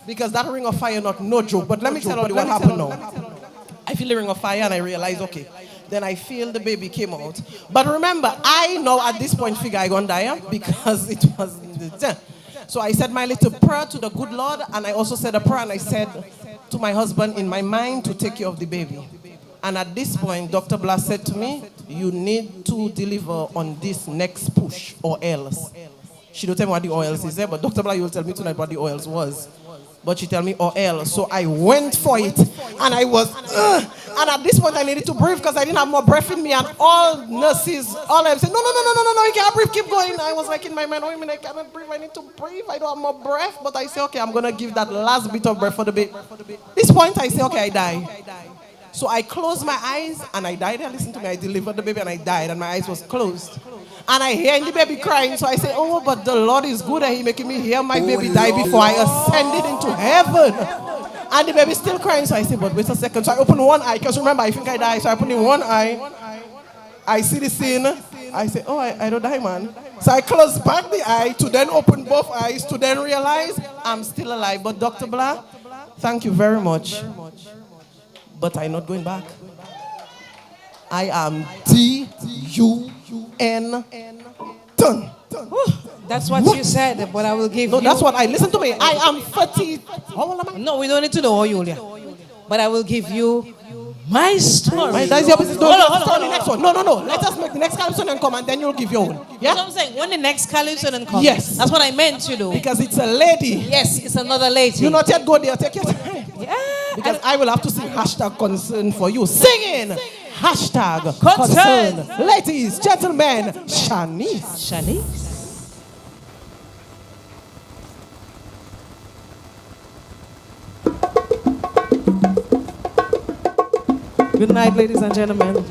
because that ring of fire not no joke. But let me tell you what happened now. I feel the ring of fire and I realize, okay, Then I feel the baby came out. But remember, I know at this point figure I gonna die because it was the. So I said my little prayer to the good Lord, and I also said a prayer, and I said to my husband in my mind to take care of the baby. And at this point, Dr. Blas said to me, you need to deliver on this next push or else. She don't tell me what the oils is there, but Dr. Blas, you will tell me tonight what the oils was. But she tell me or else. So I went for it, and I was, and at this point I needed to breathe because I didn't have more breath in me, and all nurses, all of them said, no, you can't breathe, keep going. I was like in my mind, wait a minute, I cannot breathe, I need to breathe, I don't have more breath. But I say, okay, I'm going to give that last bit of breath for the baby. This point I say, okay, I die. So I closed my eyes, and I died. Listen to me, I delivered the baby, and I died, and my eyes was closed. And I hear the baby crying, so I say, oh, but the Lord is good, and He making me hear my baby die before I ascended into heaven. And the baby still crying, so I say, but wait a second. So I open one eye, because remember, I think I die. So I open in one eye. I see the scene. I say, oh, I don't die, man. So I close back the eye to then open both eyes to then realize I'm still alive. But Dr. Blah, thank you very much. But I'm not going back. I am D-U-N done. That's what you said, but I will give you. No, that's what listen to me. I am 30. How old am I? No, we don't need to know, Julia. But I will give you my story. That's your business. Hold on. The next one. No. Let us make the next calypso and come, and then you'll give your own. Yeah? That's what I'm saying. When the next calypso and come. Yes. That's what I meant, you know. Because it's a lady. Yes, it's another lady. You not yet go there. Take your time. Yeah. Because I will have to sing hashtag concern for you. Singing. Hashtag concern. Ladies, gentlemen, Shanice. Good night, ladies and gentlemen.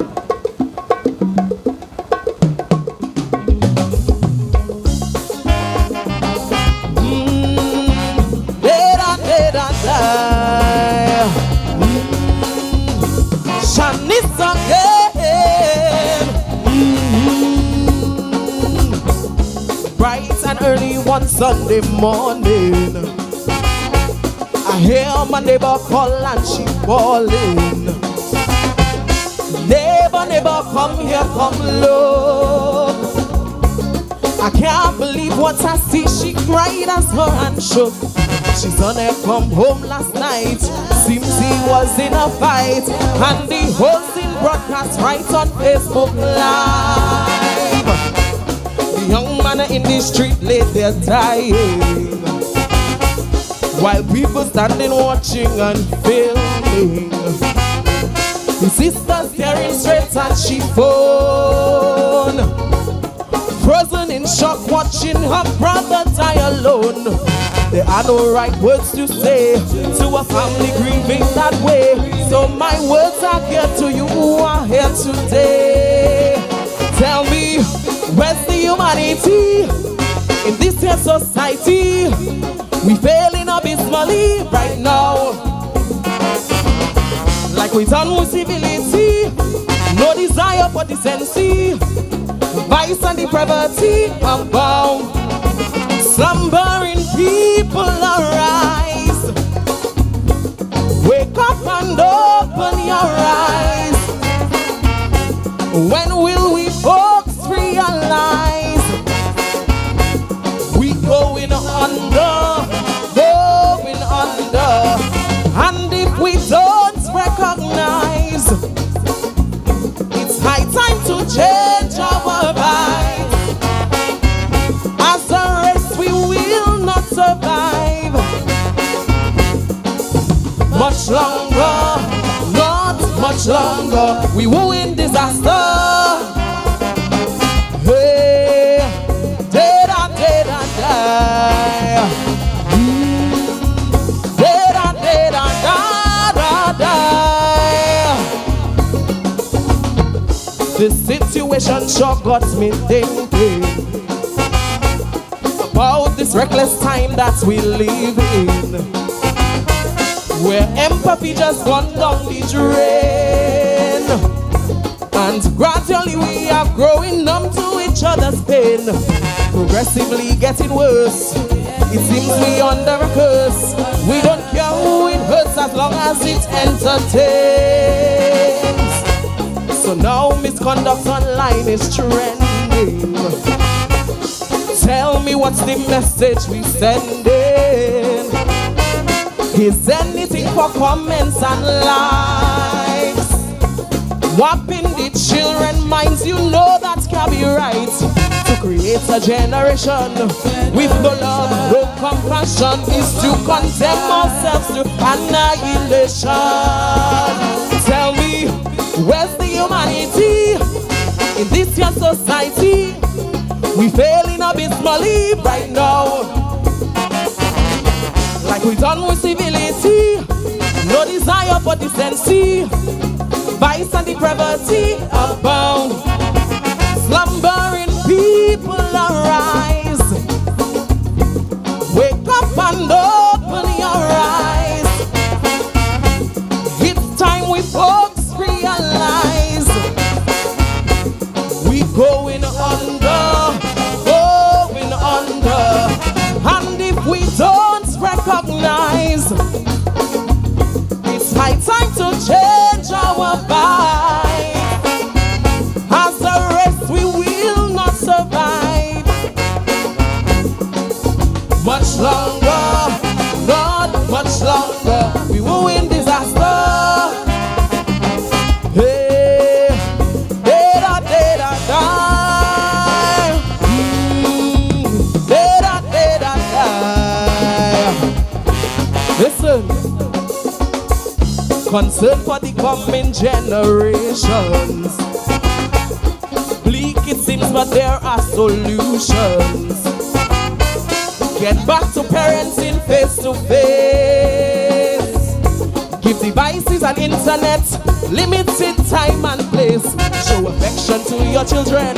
Shanice again. Bright and early one Sunday morning, I hear my neighbor call and she calling. Neighbor, come here, come look. I can't believe what I see. She cried as her hand shook. She son had come home last night. Seems he was in a fight, and the whole thing broadcast right on Facebook Live. The young man in the street lay there dying, while people standing watching and filming. The sister staring straight at she phone, frozen in shock, watching her brother die alone. There are no right words to say to a family grieving that way. So my words are here to you who are here today. Tell me, where's the humanity in this here society? We failing abysmally right now. Like we done with civility, no desire for decency, vice and depravity abound. Slumbering people arise, wake up and open your eyes. When will we folks realize we going under, and if we don't recognize, it's high time to change our minds. As a race we will not survive much longer, not much longer. We will in disaster. Hey, dead and die. Dead and die. This situation sure got me thinking about this reckless time that we live in, where empathy just gone down the drain, and gradually we are growing numb to each other's pain, progressively getting worse. It seems we under a curse. We don't care who it hurts as long as it entertains. So So now misconduct online is trending. Tell me what's the message we sending? Is anything for comments and likes? Whopping the children minds, you know that can be right. To create a generation with no love, no compassion is to condemn ourselves to annihilation. Tell me, where's the humanity in this young society? We failing abysmally right now. Like we done with civility, no desire for decency. Vice and depravity abound. Slumbering people arise. Wake up and open your eyes. It's time we folks realize we going under, going under. And if we don't recognize, it's high time to change our vibe. As a race we will not survive much longer, not much longer. We will win disaster. Hey, da da da da. Da da da. Listen. Concern for the coming generations. Bleak it seems, but there are solutions. Get back to parenting face to face. Give devices and internet limited time and place. Show affection to your children.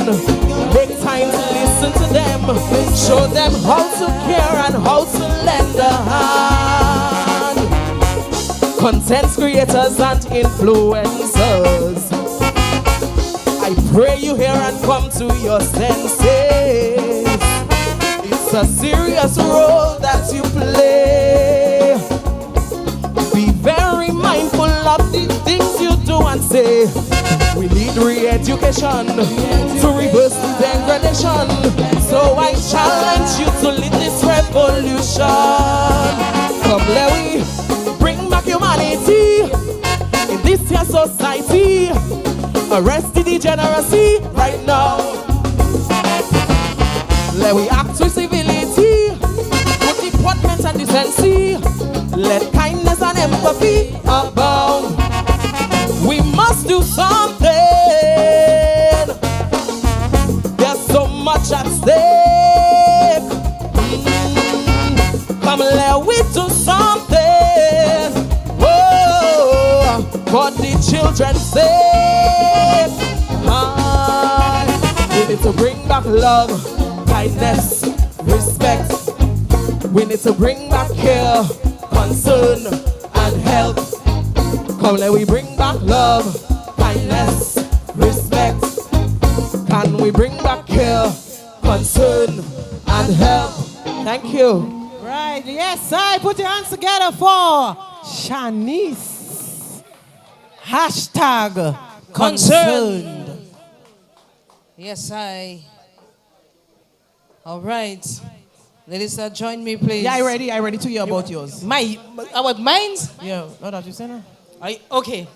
Take time to listen to them. Show them how to care and how to lend a hand. Content creators and influencers, I pray you hear and come to your senses. It's a serious role that you play. Be very mindful of the things you do and say. We need re-education to reverse the degradation. So I challenge you to lead this revolution. Come, let we bring back humanity in this here society. Arrest the degeneracy right now. Let we act with civility, with deportment and decency. Let kindness and empathy abound. We must do something. There's so much at stake. Come, let we do something. Whoa, for the children's sake. We need to bring back love, kindness, respect. We need to bring back care, concern, and help. Come, let we bring back love, kindness, respect. Can we bring back care, concern, and help? Thank you. Right, yes, I put your hands together for Shanice. Hashtag concerned. Yes, I. All right. Ladies, join me, please. Yeah, I ready to hear about yours. About mines? Yeah, no, that you say now. Okay.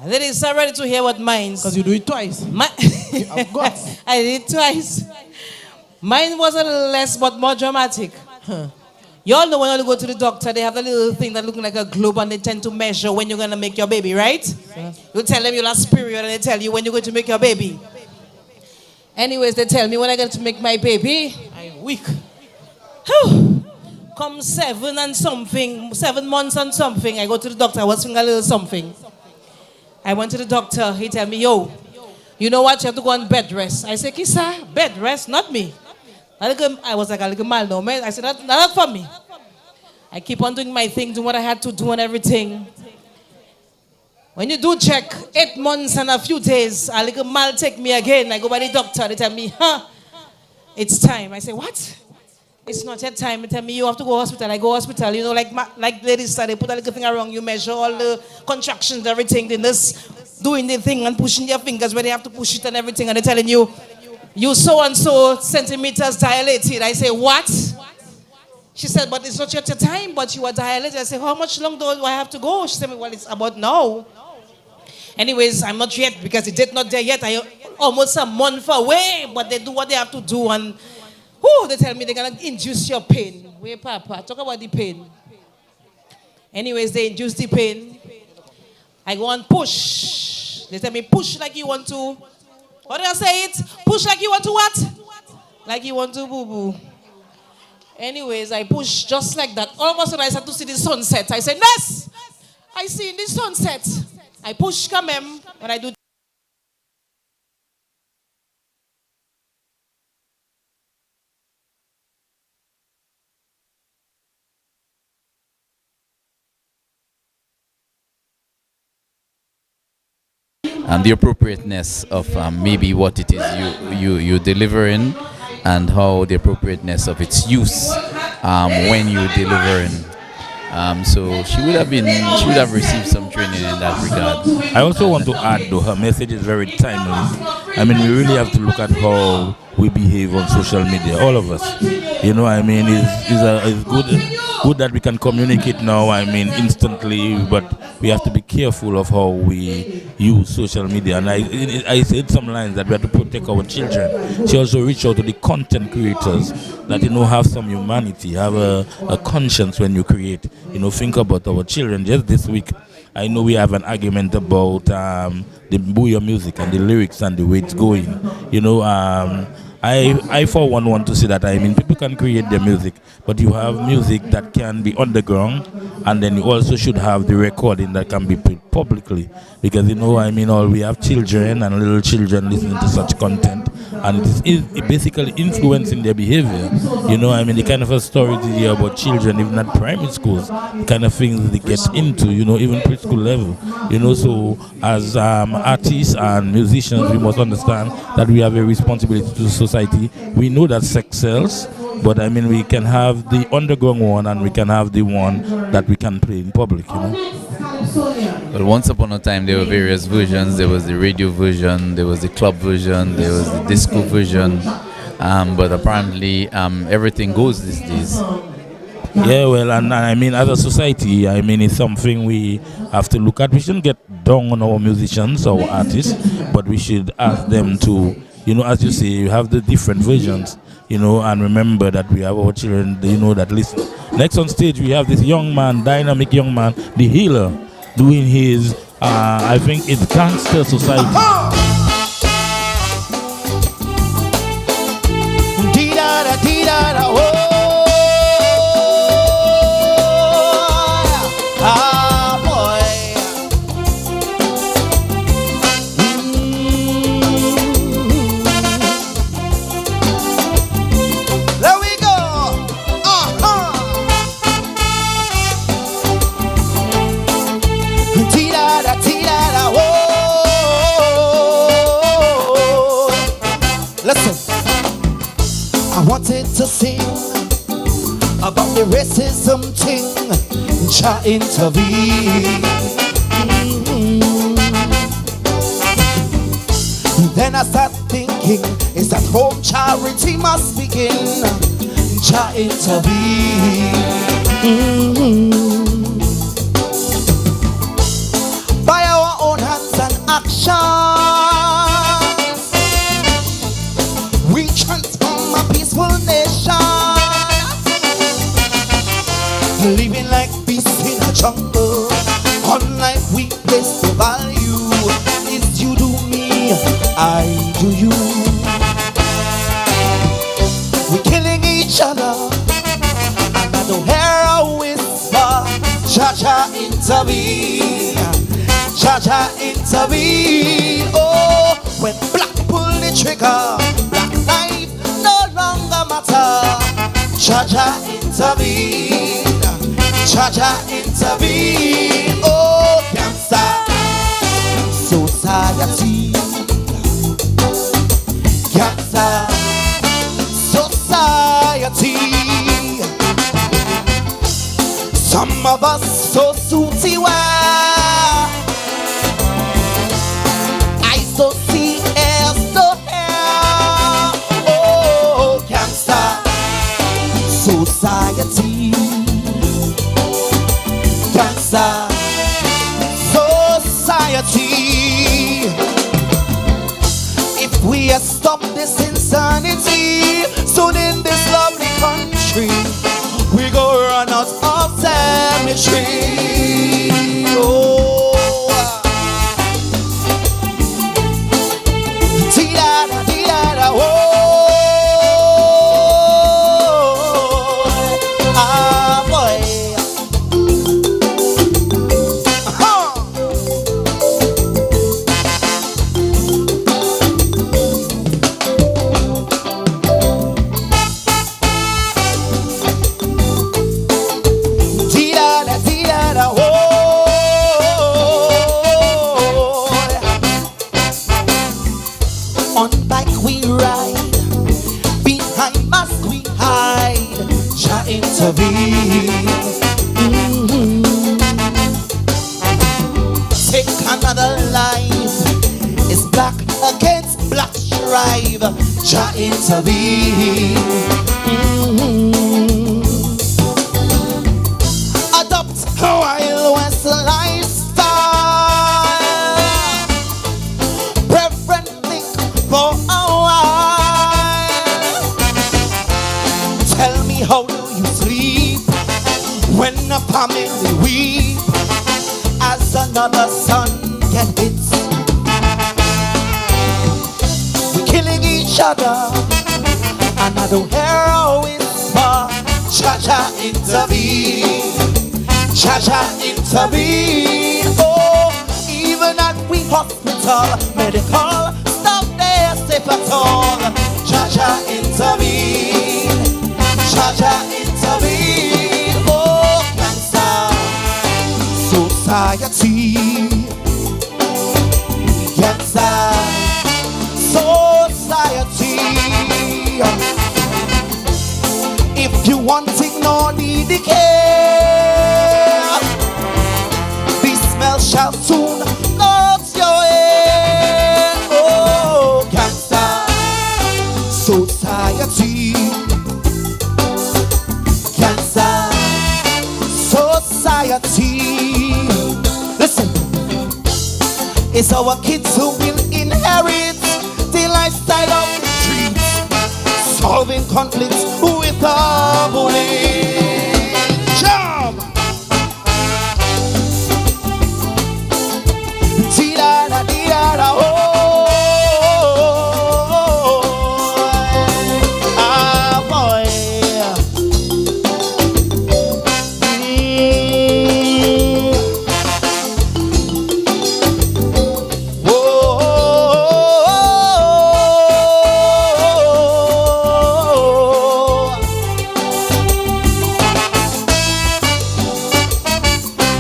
Ladies, are ready to hear what mines? Because you do it twice. Of course. I did it twice. Mine was a little less, but more dramatic. You all know when you go to the doctor, they have a little thing that looks like a globe and they tend to measure when you're going to make your baby, right? Yeah. You tell them your last period and they tell you when you're going to make your baby. Anyways, they tell me when I get to make my baby, I'm weak. Come 7 months and something, I go to the doctor, I was feeling a little something. I went to the doctor, he tell me, yo, you know what, you have to go on bed rest. I said, Kisa, bed rest, not me. I was like a little mal, no, man. I said, not for me. I keep on doing my thing, doing what I had to do and everything. When you do check, 8 months and a few days, a little mal take me again. I go by the doctor, they tell me, it's time. I say, what? It's not yet time. They tell me, you have to go hospital. I go hospital. You know, like ladies, they put a little thing around you, measure all the contractions, everything. The nurse doing the thing and pushing their fingers where they have to push it and everything, and they're telling you, you so and so centimeters dilated. I say, what? She said, but it's not yet your time, but you are dilated. I said, how much long do I have to go? She said, well, it's about now. Anyways, I'm not yet because it did not there yet. I almost a month away, but they do what they have to do, and they tell me they're gonna induce your pain. Wait, Papa, talk about the pain. Anyways, they induce the pain. I go and push. They tell me push like you want to. What did I say it? Push like you want to what? Like you want to boo-boo. Anyways, I push just like that. All of a sudden, I start to see the sunset. I say, Ness! I see the sunset. I push Kamem when I do. And the appropriateness of maybe what it is you delivering, and how the appropriateness of its use when you delivering. So she would have received some training in that regard. I also want to add, though, her message is very timely. I mean, we really have to look at how we behave on social media, all of us. You know, I mean, it's good that we can communicate now, I mean, instantly, but we have to be careful of how we use social media. And I said some lines that we have to protect our children. She also reached out to the content creators that, you know, have some humanity, have a conscience when you create. You know, think about our children. Just this week, I know we have an argument about the Booyah music and the lyrics and the way it's going. You know, I for one want to say that, I mean, people can create their music, but you have music that can be underground, and then you also should have the recording that can be played publicly, because, you know, I mean, we have children and little children listening to such content, and it basically influencing their behavior. You know, I mean, the kind of a story to hear about children, even at primary schools, the kind of things they get into, you know, even preschool level. You know, so as artists and musicians, we must understand that we have a responsibility to society. We know that sex sells, but I mean, we can have the underground one and we can have the one that we can play in public, you know. Well, once upon a time, there were various versions. There was the radio version, there was the club version, there was the disco version, but apparently everything goes these days. Yeah, well, and I mean, as a society, I mean, it's something we have to look at. We shouldn't get down on our musicians, our artists, but we should ask them to, you know, as you say, you have the different versions, you know, and remember that we have our children, you know, that listen. Next on stage, we have this young man, dynamic young man, the healer, doing his, I think it's Gangster Society. Dee-da-da, dee-da-da, oh. Wanted to sing about the racism thing, Jah intervene. Then I start thinking, is that home charity must begin, Jah intervene. By our own hands and actions, we transform a peaceful nation, living like beasts in a jungle. Unlike we place the value, is you do me, I do you. We're killing each other, and I don't hear a whisper. Jah Jah intervene, Jah Jah intervene. Oh, when black pull the trigger, black life no longer matter. Jah Jah intervene, Jah Jah intervene. Oh, cancer society, cancer society. Some of us so suity well, society. Cancer society. If we stop this insanity, soon in this lovely country, we go run out of cemetery. Oh, dee-da-da, dee-da-da, oh, ah, boy. Dee-da-da, dee-da-da, oh. On bike we ride, behind mask we hide. Jah intervene. Take another life. It's black against black strive. Jah intervene. Adopt a Wild West lifestyle. Reverend think for a while. Tell me, how do you sleep when a family weep as another son get hit? We're killing each other, and I don't hear a whisper. Cha-cha intervene. Cha-cha intervene. Oh, even at we hospital, medical stop there safe at all. Cha-cha intervene. Cha-cha intervene. Oh, cancer society. Cancer society. If you want to ignore the decay, the smell shall soon knock your head. Oh, cancer society. Cancer society. Listen, it's our kids who will inherit the lifestyle of the streets, solving conflicts with a bullet. Jump! Dee-da-da, dee-da-da, oh, ah, boy.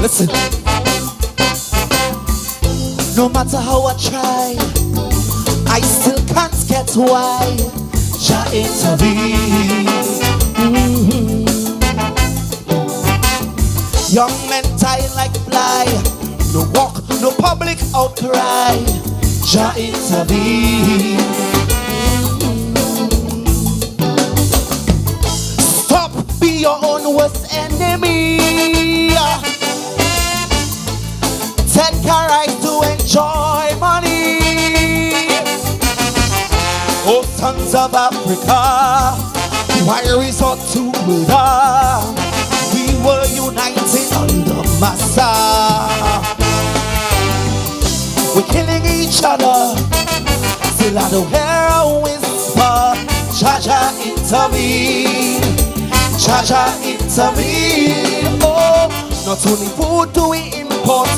Listen, no matter how I try, I still can't get why Jah intervene. Young men die like fly, no walk, no public outcry. Jah intervene. Stop, be your own worst enemy. Take a right to enjoy money. Oh, sons of Africa, why resort to murder? We were united under Massa. We're killing each other, still I don't hear a whisper. Cha-cha intervene. Cha-cha intervene. Oh, not only food do we import,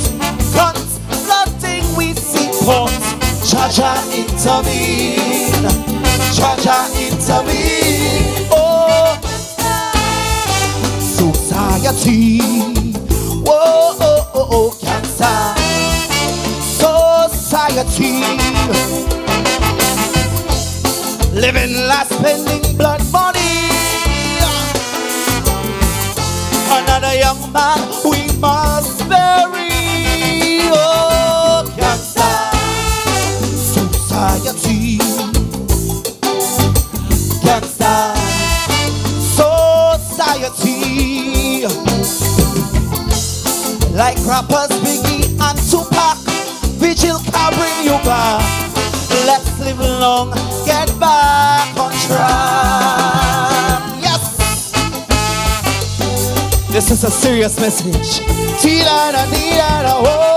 guns, flooding we support. Cha-cha intervene. Cha-cha intervene. Oh, society. Whoa, oh, oh, oh, cancer society. Living life, spending blood money. Another young man we must bury. Oh, cancer society. Cancer society. Like rappers Biggie and Tupac, Vigil can bring you back. Let's live long, get back on track. Yes! This is a serious message. Tee-da-da, dee-da-da, oh.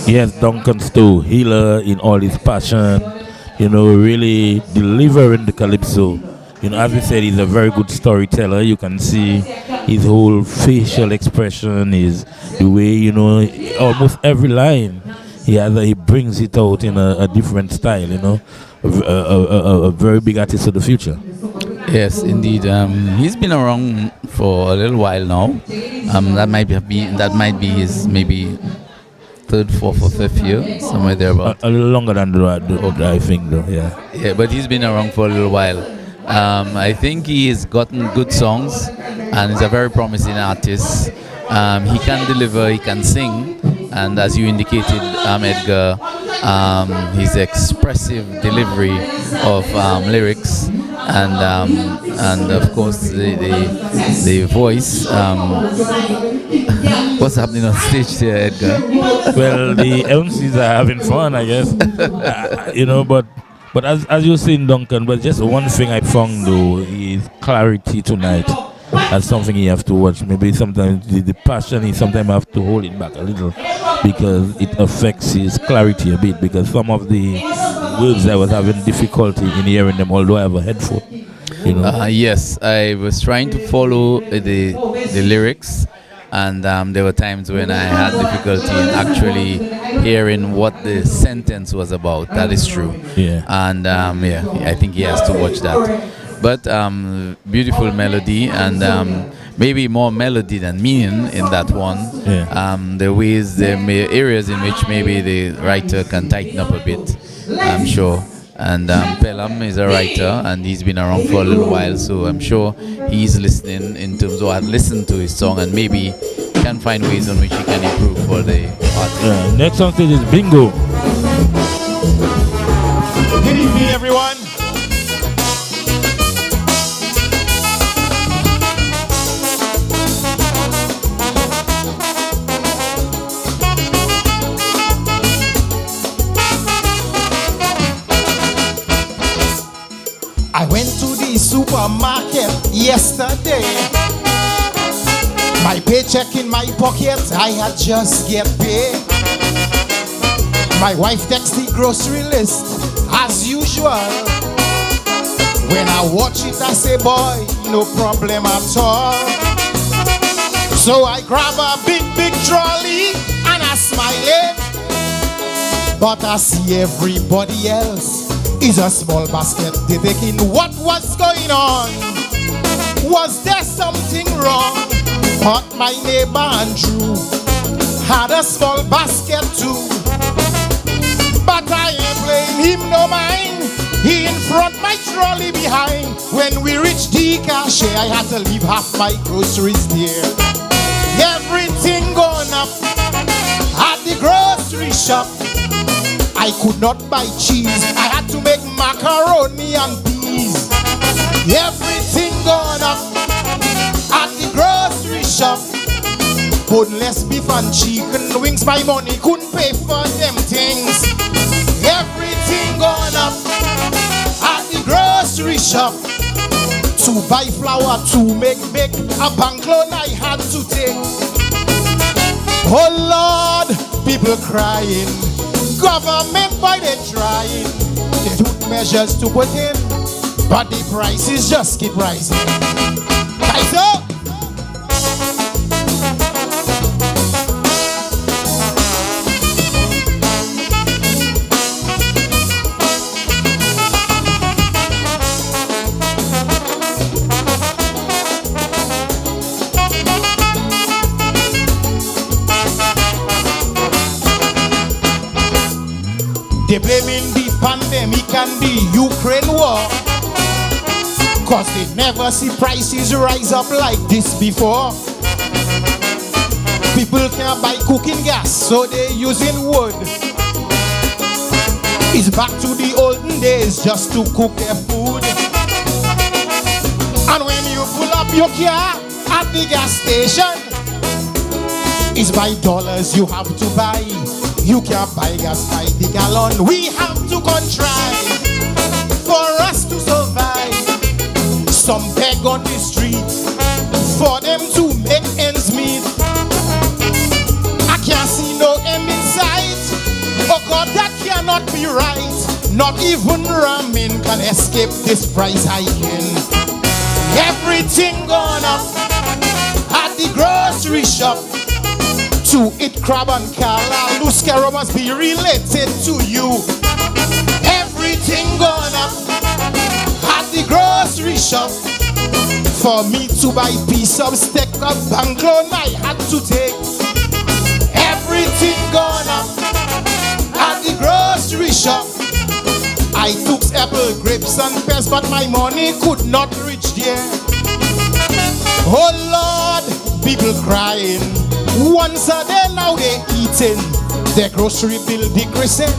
Yes, Duncan Stowe, healer in all his passion, you know, really delivering the calypso. You know, as we said, he's a very good storyteller. You can see his whole facial expression, the way, you know, almost every line he brings it out in a different style, you know, a very big artist of the future. Yes, indeed. He's been around for a little while now. That might be his maybe third, fourth, or fifth year, somewhere there about. A little longer than I think, though. Yeah. Yeah, but he's been around for a little while. I think he has gotten good songs, and he's a very promising artist. He can deliver, he can sing, and as you indicated, Edgar, his expressive delivery of lyrics and of course the voice. What's happening on stage here, Edgar? Well, the MCs are having fun, I guess. You know, but as you're saying, Duncan, but just one thing I found though is clarity tonight. That's something you have to watch. Maybe sometimes the passion, he sometimes have to hold it back a little because it affects his clarity a bit. Because some of the words I was having difficulty in hearing them, although I have a headphone. You know? Yes, I was trying to follow the lyrics, and there were times when I had difficulty in actually hearing what the sentence was about. That is true. Yeah. And I think he has to watch that. But beautiful melody, and maybe more melody than meaning in that one. Yeah. There may areas in which maybe the writer can tighten up a bit, I'm sure. And Pelham is a writer, and he's been around for a little while, so I'm sure he's listening in terms of, I'd listened to his song and maybe can find ways on which he can improve for the artist. Next on stage is Bingo. Good evening, everyone. I went to the supermarket yesterday. My paycheck in my pocket, I had just get paid. My wife texts the grocery list as usual. When I watch it, I say, boy, no problem at all. So I grab a big trolley and I smile. But I see everybody else is a small basket. They taking what was going on. Was there something wrong? But my neighbor Andrew had a small basket too. But I ain't blame him no mind. He in front, my trolley behind. When we reached the cashier, I had to leave half my groceries there. Everything gone up at the grocery shop. I could not buy cheese, I had to make macaroni and peas. Everything gone up at the grocery shop. Boneless beef and chicken wings, my money couldn't pay for them things. Everything gone up at the grocery shop. To buy flour, to make a bank loan I had to take. Oh Lord, people crying. Government by they trying. They took measures to put in, but the prices just keep rising. Guys up! They blaming the pandemic and the Ukraine war, cause they never see prices rise up like this before. People can't buy cooking gas, so they're using wood. It's back to the olden days just to cook their food. And when you pull up your car at the gas station, it's by dollars you have to buy. You can't buy gas by the gallon. We have to contrive for us to survive. Some beg on the street for them to make ends meet. I can't see no end in sight. Oh God, that cannot be right. Not even ramen can escape this price hiking. Everything gone up at the grocery shop. To eat crab and cala, Luscious must be related to you. Everything gone up at the grocery shop. For me to buy piece of steak of banglow, I had to take. Everything gone up at the grocery shop. I took apple, grapes and pears, but my money could not reach there. Oh Lord, people crying. Once a day now they eating. Their grocery bill decreasing,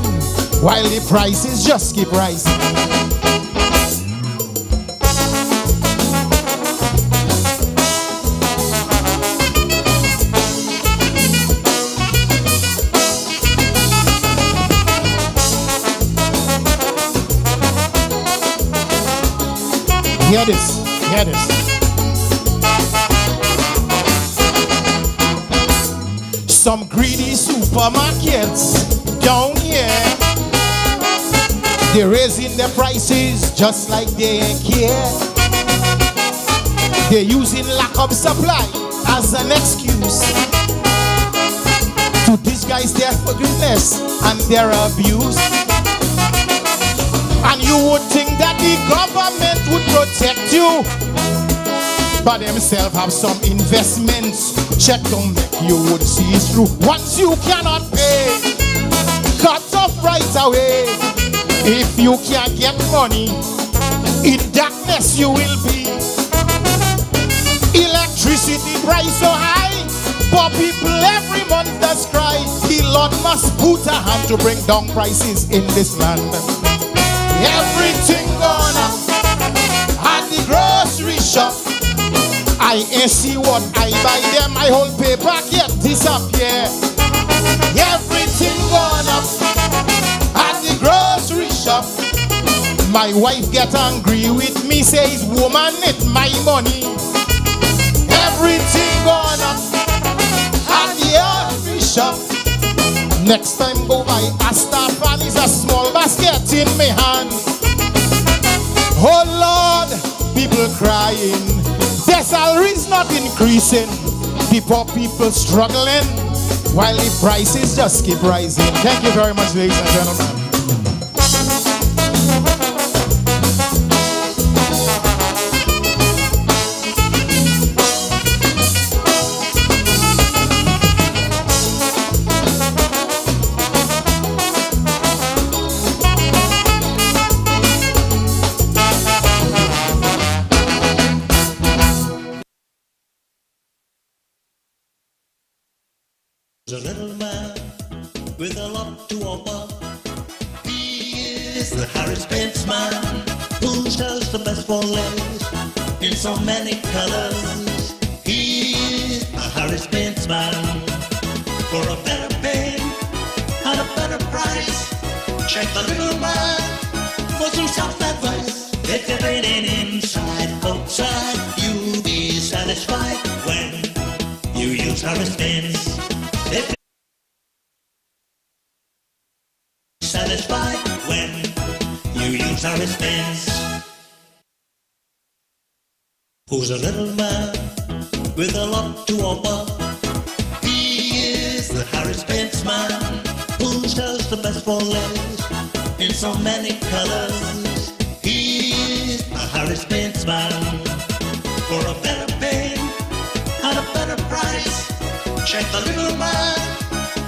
while the prices just keep rising. Hear this, hear this. Some greedy supermarkets down here, they're raising their prices just like they ain't care. They're using lack of supply as an excuse to disguise their forgiveness and their abuse. And you would think that the government would protect you, but themselves have some investments. Check don't make you would see it's true. Once you cannot pay, cut off right away. If you can't get money, in darkness you will be. Electricity price so high, poor people every month does cry. The Lord must put a hand to bring down prices in this land. Everything gone up at the grocery shop. I ain't see what I buy there, my whole paper get disappear. Everything gone up at the grocery shop. My wife get angry with me, says, woman, it's my money. Everything gone up at the grocery shop. Next time go buy a staff and it's a small basket in my hand. Oh Lord, people crying. Their salary's not increasing. The poor people struggling, while the prices just keep rising. Thank you very much, ladies and gentlemen. There's a little man with a lot to offer. He is the Harris Benz man, who sells the best for less in so many colors. He is a Harris Benz man for a better pay and a better price. Check the little man for some soft advice. If you're waiting inside, outside, you'll be satisfied when you use Harris Benz. Satisfied when you use Harris Benz. Who's a little man with a lot to offer? He is the Harris Benz man, who sells the best for less in so many colors. He is a Harris Benz man for a better pay and a better price. Check the little man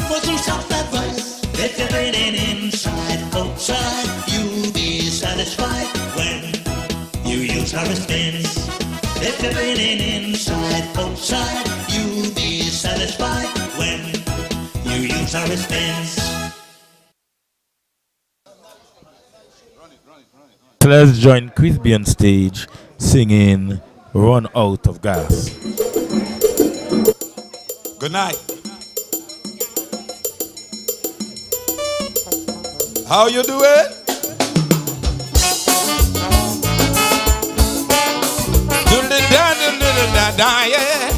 for some soft advice. If you're waiting inside, outside, you'll be satisfied when you use Harris Benz. If you're raining inside, outside, you'll be satisfied when you use Harris Benz. So let's join Crispy on stage singing Run Out of Gas. Good night. How you doing? Yeah.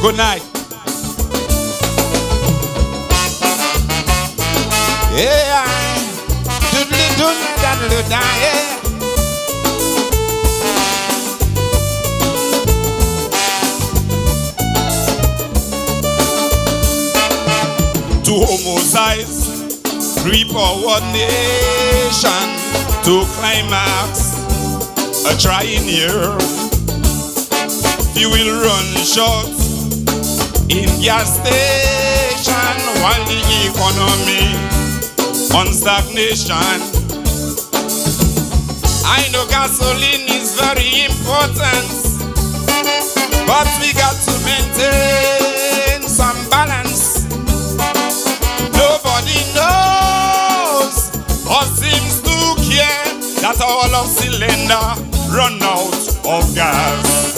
Good night. Yeah. Yeah. To homicides, three power nation, to climax, a trying year. Fuel run short in gas station while the economy on stagnation. I know gasoline is very important, but we got to maintain some balance. Nobody knows or seems to care that all of cylinder run out of gas.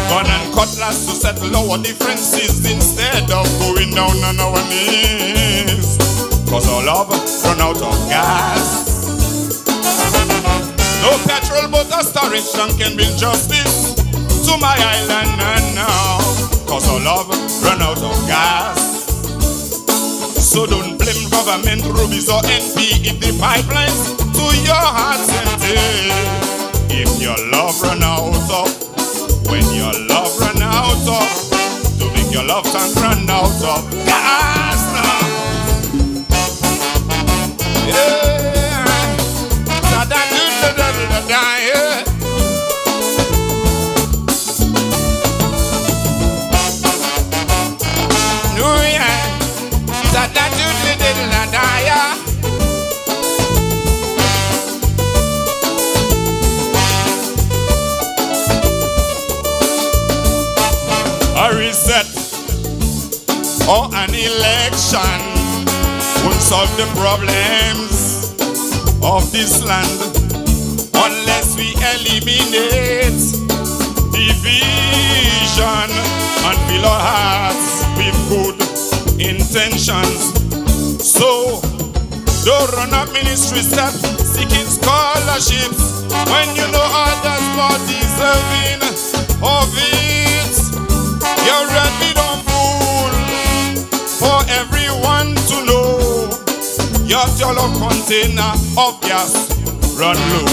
Gun and cutlass to settle our differences instead of going down on our knees. Cause our love run out of gas. No petrol but a storage tank can bring justice to my island and now. Cause our love run out of gas. So don't blame government, rubies or NP if the pipelines to your heart's empty. If your love run out of, when your love run out of, to make your love tank run out of gas now. Yeah. Yeah. No, yeah. A reset or an election won't solve the problems of this land unless we eliminate division and fill our hearts with good intentions. So don't run up ministry step seeking scholarships when you know others more deserving of it. You're ready, don't fool, for everyone to know your jollof container of gas run low.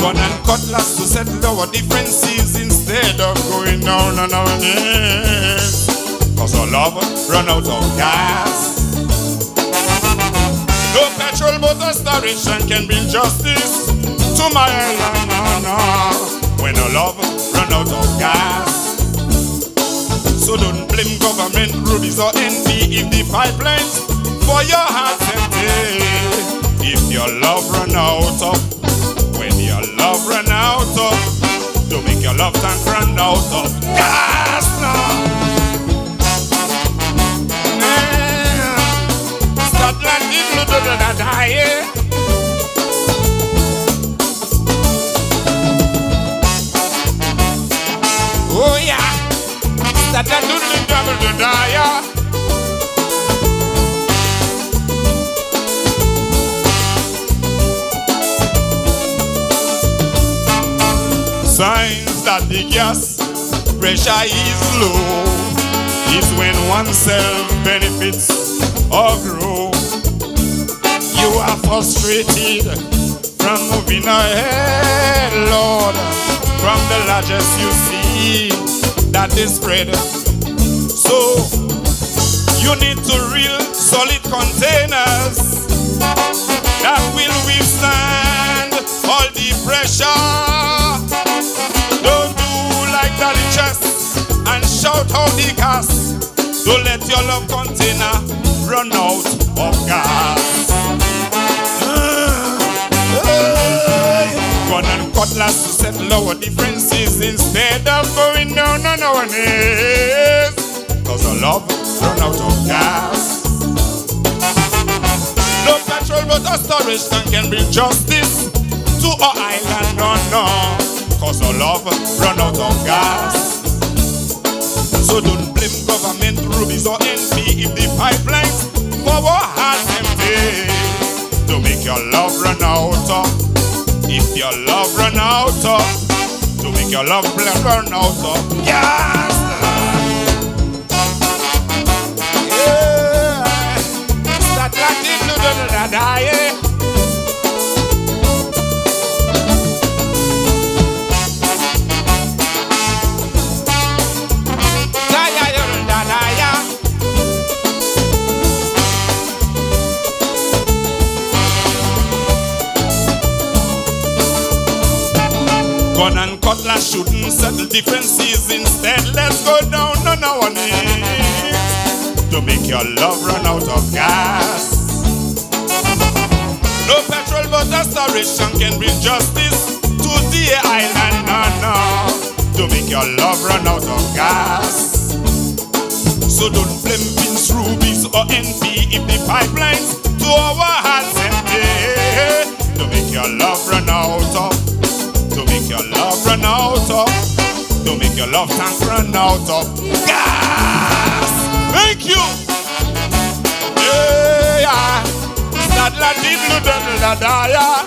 Gun and cutlass to settle our differences instead of going down on our knees. Cause our love run out of gas. No petrol but a storage tank can bring justice to my island, no. When our love run out of gas. So don't blame government, rubies or NP if the pipelines for your heart's empty. If your love run out of, when your love run out of, don't make your love tank run out of gas now. Start like this, oh yeah, that I do the double to die. Signs that the gas pressure is low is when oneself benefits or grow. You are frustrated from moving ahead, Lord, from the largest you see that is spread. So you need to real solid containers that will withstand all the pressure. Don't do like that in chest and shout out the gas. Don't let your love container run out of gas. Gun and cutlass to settle our differences instead of going down on our knees. Cause our love run out of gas. No petrol but a storage tank can bring justice to our island, no. Cause our love run out of gas. So don't blame government, rubies or NP if the pipelines for our hearts empty. Don't make your love run out of. If your love run out of. Don't make your love run out of gas. Yeah. Start like this, yeah. Gun and cutlass shouldn't settle differences. Instead, let's go down on our knees to make your love run out of gas. No petrol but a storage tank can bring justice to the island, no. To make your love run out of gas. So don't blame Vince, Rubies or NP if the pipelines to our hearts empty. To make your love run out of. To make your love run out of. To make your love tank run out of gas. Thank you. Yeah. Start la di blue da da ya.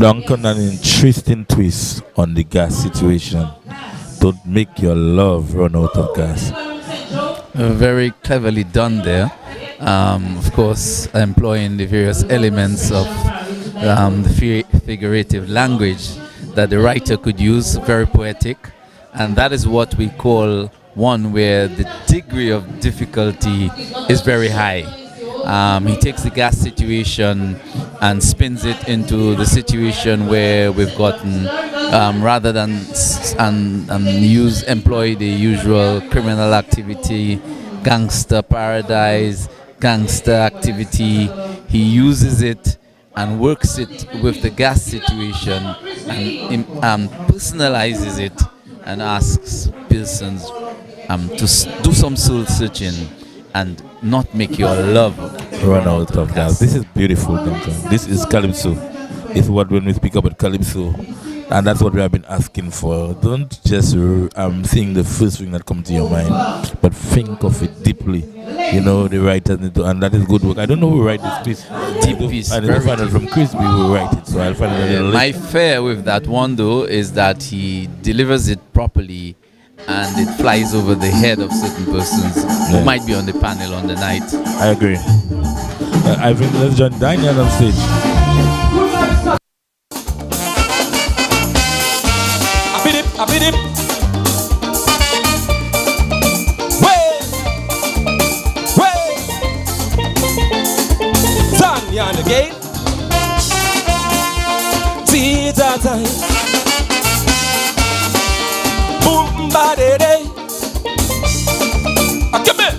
Duncan, an interesting twist on the gas situation. Don't make your love run out of gas. Very cleverly done there. Of course, employing the various elements of the figurative language that the writer could use, very poetic. And that is what we call one where the degree of difficulty is very high. He takes the gas situation and spins it into the situation where we've gotten, rather than employ the usual criminal activity, gangster paradise, gangster activity. He uses it and works it with the gas situation and personalizes it and asks persons to do some soul searching and not make your love run out of gas. This is beautiful, Duncan. This is Calypso. It's what when we speak about Calypso, and that's what we have been asking for. Don't just think the first thing that comes to your mind, but think of it deeply. You know, the writers need to, and that is good work. I don't know who write this piece. Deep piece. I didn't find it from Crispy who write it, so I'll find it. My fear with that one though is that he delivers it properly and it flies over the head of certain persons who might be on the panel on the night. I agree. I think let's join Daniel on stage. A bit it. Way. Tanya again. Tita time. Boom ba de de. Come here.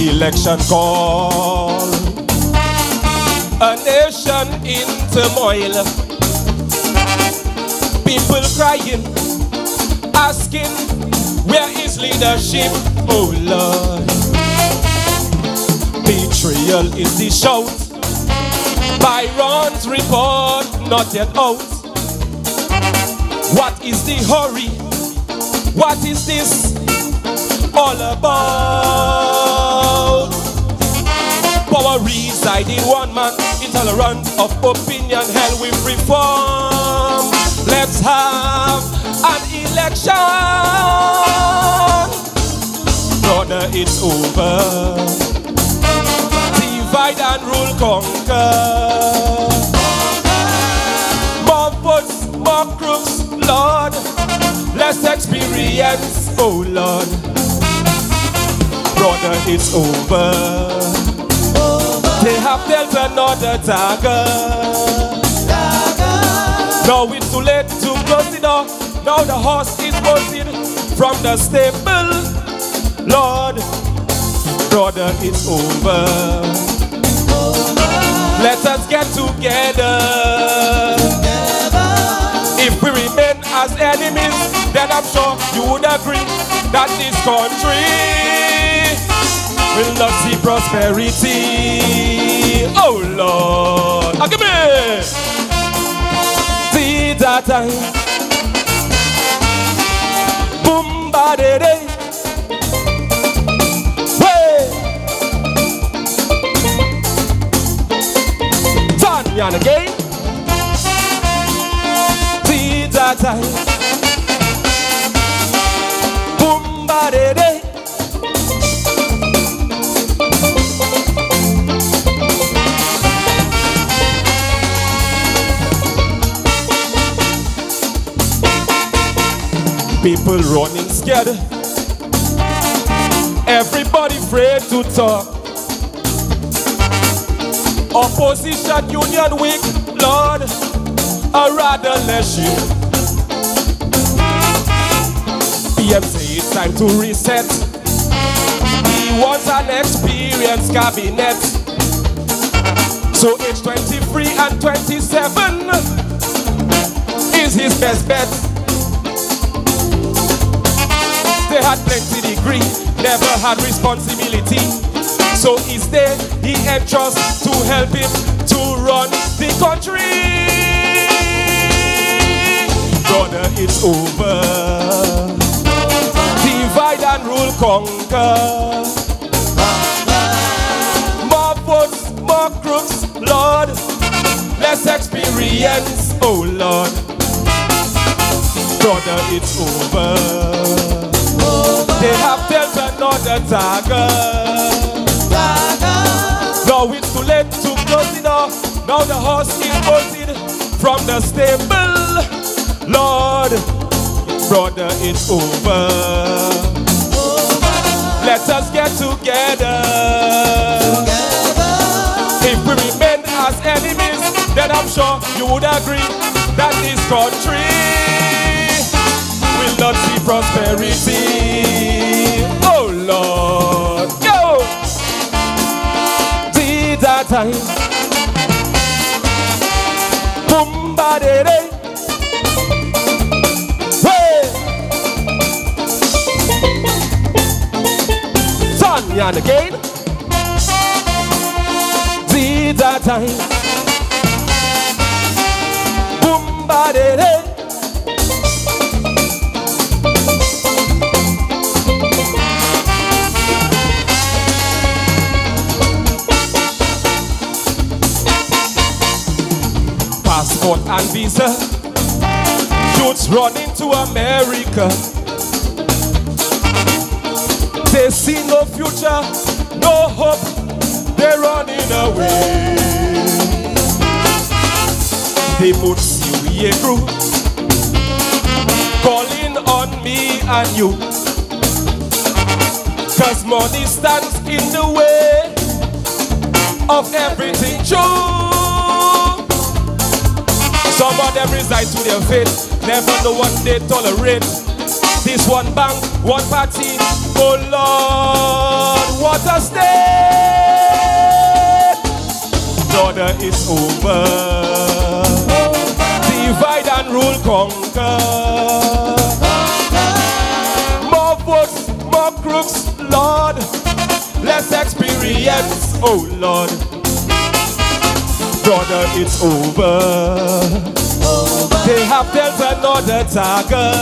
Election call, a nation in turmoil, people crying, asking, where is leadership? Oh Lord, betrayal is the shout, Byron's report not yet out. What is the hurry? What is this all about? Power reside in one man, intolerant of opinion, hell with reform. Let's have an election. Brother, it's over. Divide and rule, conquer. More votes, more crooks, Lord. Less experience, oh Lord. Brother, it's over. They have dealt another dagger. Now it's too late to close the door. Now the horse is bolted from the stable. Lord, brother, it's over. Let us get together. If we remain as enemies, then I'm sure you would agree that this country will not see prosperity. Oh Lord, give me. See that time. Boom, ba de de. Hey. Turn me on again. See that time. Boom, ba de de. People running scared. Everybody afraid to talk. Opposition union weak, Lord, I'd rather less you. PM say it's time to reset. He wants an experienced cabinet. So age 23 and 27 is his best bet. They had plenty degree, never had responsibility. So instead, he entrusts to help him to run the country. Brother, it's over. Divide and rule, conquer. More votes, more crooks, Lord. Less experience, oh Lord. Brother, it's over. They have dealt another dagger. Now it's too late to close the door. Now the horse is bolted from the stable. Lord, brother, it's over. Let us get together. If we remain as enemies, then I'm sure you would agree that this country will not see prosperity. Oh Lord, go! Did that time? Boom, ba de de. Hey! Turn me on again. Did that time? Boom, ba de de. Passport and visa, youths running to America. They see no future, no hope, they're running away. They would see we a group calling on me and you, 'cause money stands in the way of everything true. Some of them reside to their fate, never know what they tolerate. This one bank, one party, oh Lord, what a state! Brother, it's over. Divide and rule, conquer. More votes, more crooks, Lord. Less experience, oh Lord. Brother, it's over. They have dealt another dagger.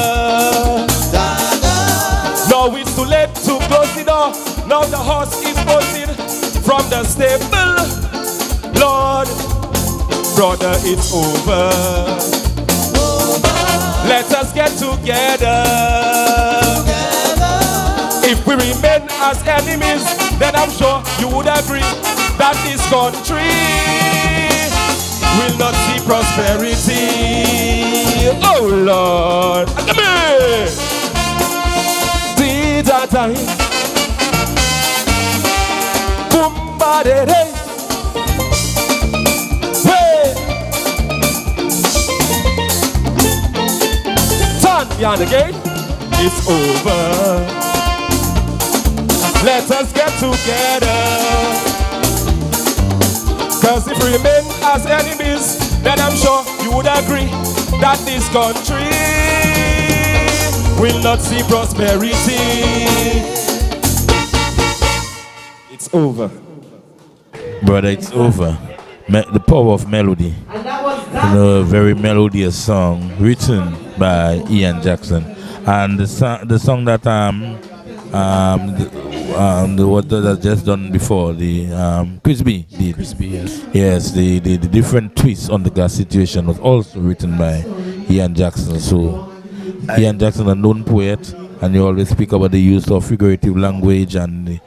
Now it's too late to close the door. Now the horse is bolted from the stable. Lord, brother, it's over. Let us get together. If we remain as enemies, then I'm sure you would agree that this country will not see prosperity. Oh Lord, come here. Did that time? Boomba de day. Beyond the gate, it's over. Let us get together. Cause if we remain as enemies, then I'm sure you would agree that this country will not see prosperity. It's over. Brother, it's over. The power of melody. You know, a very melodious song written by Ian Jackson, and the song that what that just done before, the Crispy did. Crispy, yes. Yes, the different twists on the gas situation was also written by Ian Jackson. So Ian Jackson, a known poet, and you always speak about the use of figurative language and the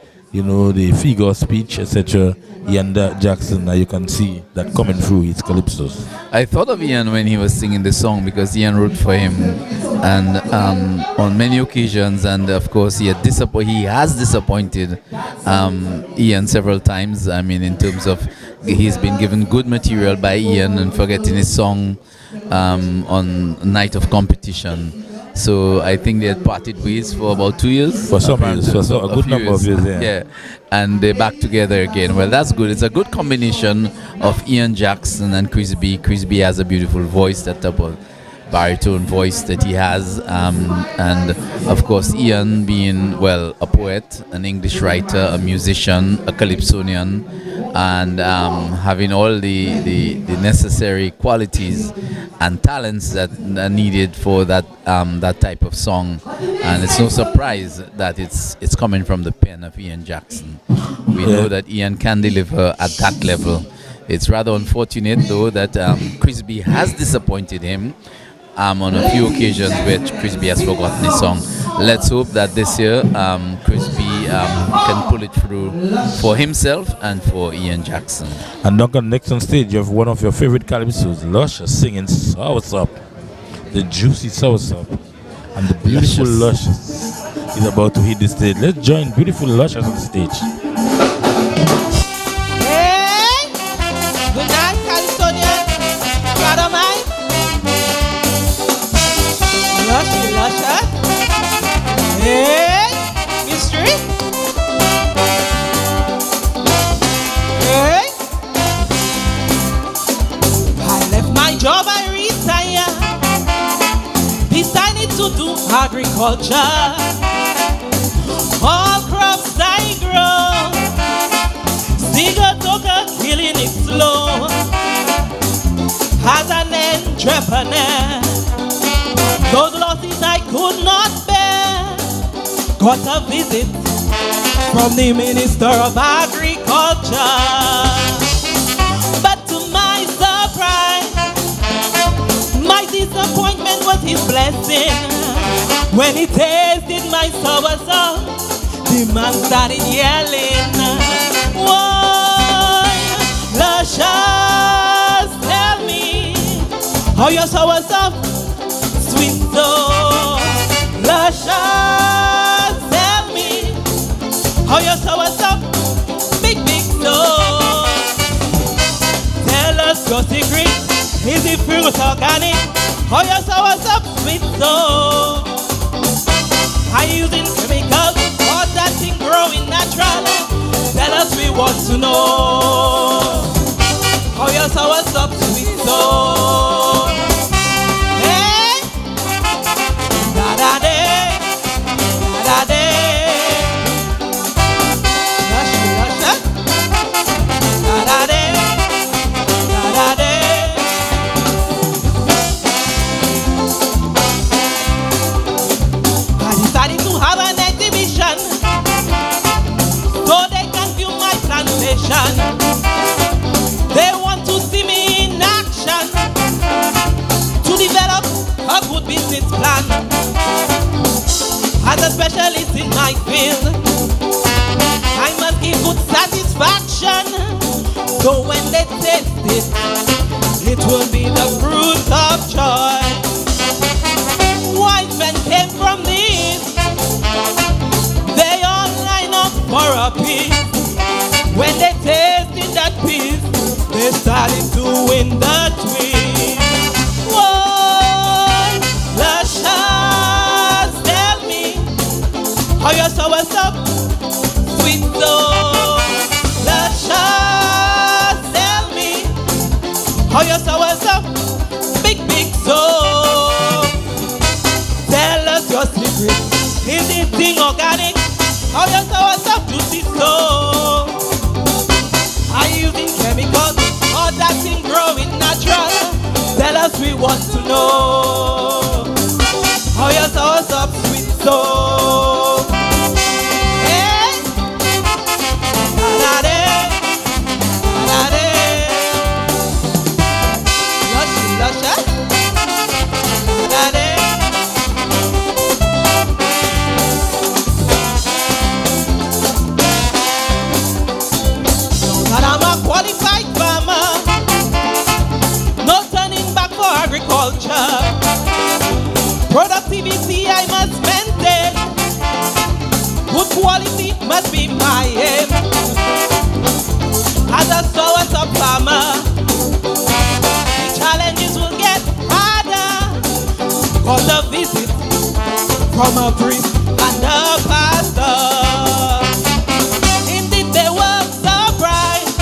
figure of speech, etc. Ian Jackson, you can see that coming through his calypsos. I thought of Ian when he was singing the song because Ian wrote for him, and on many occasions, and of course he has disappointed Ian several times. I mean, in terms of he's been given good material by Ian and forgetting his song on Night of Competition. So I think they had parted ways for about 2 years. For some years, for a good number of years, yeah. And they're back together again. Well, that's good. It's a good combination of Ian Jackson and Chris B. Chris B has a beautiful voice, that type of baritone voice that he has. And of course, Ian being, well, a poet, an English writer, a musician, a calypsonian, and having all the necessary qualities and talents that are needed for that type of song. And it's no surprise that it's coming from the pen of Ian Jackson. We know that Ian can deliver at that level. It's rather unfortunate, though, that Chris B has disappointed him on a few occasions where Chris B has forgotten his song. Let's hope that this year Chris B can pull it through for himself and for Ian Jackson. And Duncan, next on stage, you have one of your favorite calypsos, Luscious, singing Soursop, the juicy Soursop, and the beautiful Luscious is about to hit the stage. Let's join beautiful Luscious on stage. Hey, good night, California. Proud of mine. Luscious. Hey, mystery. Hey, I left my job, I retired. Decided to do agriculture. All crops I grow. Toga killing it slow. As an entrepreneur, those losses I could not bear. Got a visit from the Minister of Agriculture. But to my surprise, my disappointment was his blessing. When he tasted my soursop, the man started yelling, "Why, Luscious, tell me how your soursop sweet so. Luscious, tell me how your soursop big so. Tell us your secret, is it fruit organic? How your soursop sweet so. Are you using chemicals or that thing growing natural? Tell us, we want to know how your soursop sweet so. Hey, da da day, da da day, Luscious, da da day, da da day. I decided to have an exhibition so they can view my plantation. They want to see me in action to develop a good business plan. As a specialist in my field, food satisfaction. So when they taste it, it will be the fruit of joy. Wise men came from the east, they all line up for a piece. When they tasted that piece, they started to win the twist. Whoa, Luscious, tell me how your sour's up, sweet soul. Luscious, tell me how your sour's up, big, big soul. Tell us your secret, is this thing organic? How your sour's up, juicy soul. Are you using chemicals or that thing growing natural? Tell us, we want to know. How your sour's up, sweet soul. Hey, da-da-da, da-da-da. Luscious, luscious, da-da-da. That I'm a qualified farmer, no turning back for agriculture. Productivity I must maintain, good quality must be my aim. As a source farmer, the challenges will get harder, cause the visit from a priest and a pastor. Indeed they were surprised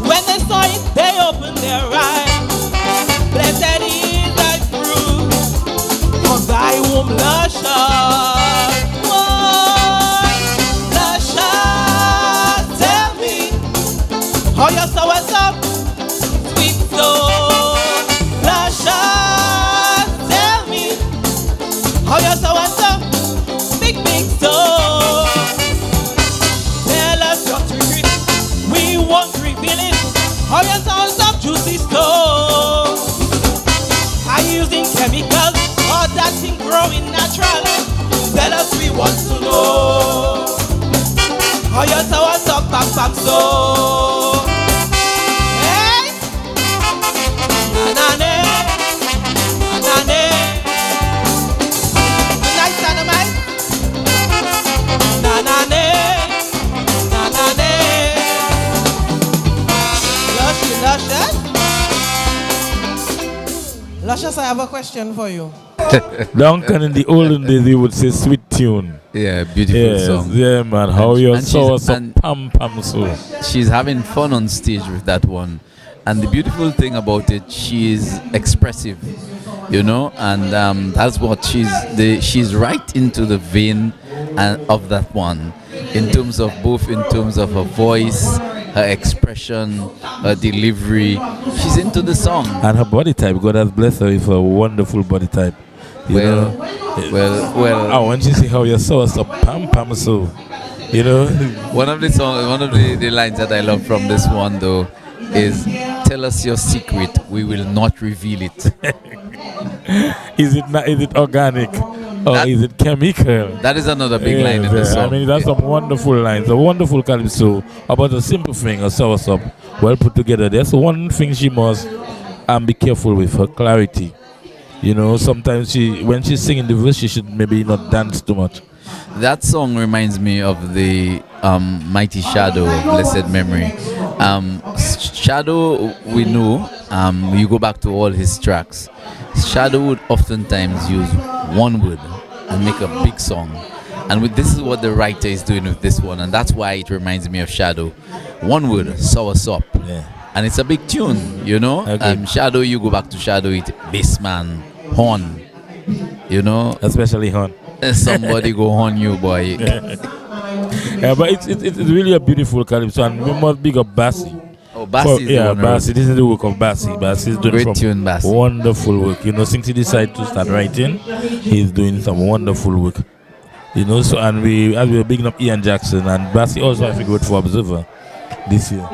when they saw it, they opened their eyes. Blessed is thy fruit of thy womb, Luscious. Why, Luscious, tell me how your sour's up, sweet soul. Luscious, tell me how your sour's up, big, big soul. Tell us your secret, we won't reveal it. How your sour's up, juicy soul. Are you using chemicals or that thing growing natural? Tell us, we want to know. How your sour's up, bam, bam, soul. Hey, na-na-na, na-na-na. Good night, Dynamite. Na-na-na, na-na-na. Luscious, Luscious. Luscious, I have a question for you. Duncan, in the olden days, he would say sweet tune. Yeah, beautiful song. Yeah, man. How your and sour's up, and pam, pam, so. she's having fun on stage with that one. And the beautiful thing about it, she is expressive, you know, and that's what she's right into the vein of that one, in terms of her voice, her expression, her delivery. She's into the song. And her body type, God has blessed her with a wonderful body type. Well, I want you to see how your sour's up, pam, pam, so. You know? One of the lines that I love from this one, though, is, tell us your secret, we will not reveal it. Is it organic or is it chemical? That is another big line in the song. I mean, that's some wonderful lines. A wonderful calypso about a simple thing, a soursop, well put together. There's one thing she must be careful with, her clarity. You know, sometimes when she's singing the verse, she should maybe not dance too much. That song reminds me of the Mighty Shadow of blessed memory. Shadow, we know, you go back to all his tracks. Shadow would oftentimes use one word and make a big song. And this is what the writer is doing with this one, and that's why it reminds me of Shadow. One word, soursop. Yeah. And it's a big tune, you know. Okay. Shadow, you go back to Shadow, it bassman, horn, you know. Especially horn. Somebody go horn you, boy. Yeah, but it's really a beautiful calypso, and we must big up Bassi. Oh, Bassi. Bassi. This is the work of Bassi. Bassi is doing great tune, Bassi. Wonderful work. You know, since he decided to start writing, he's doing some wonderful work. You know, so and as we were bigging up Ian Jackson, and Bassi also I figured for Observer this year.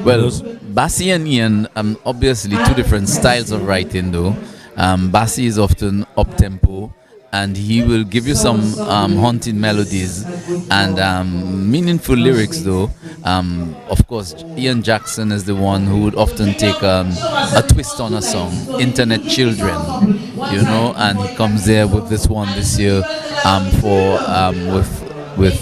Well, Bassi and Ian, obviously two different styles of writing though. Bassi is often up tempo, and he will give you some haunting melodies and meaningful lyrics though. Of course, Ian Jackson is the one who would often take a twist on a song, Internet Children, you know, and he comes there with this one this year with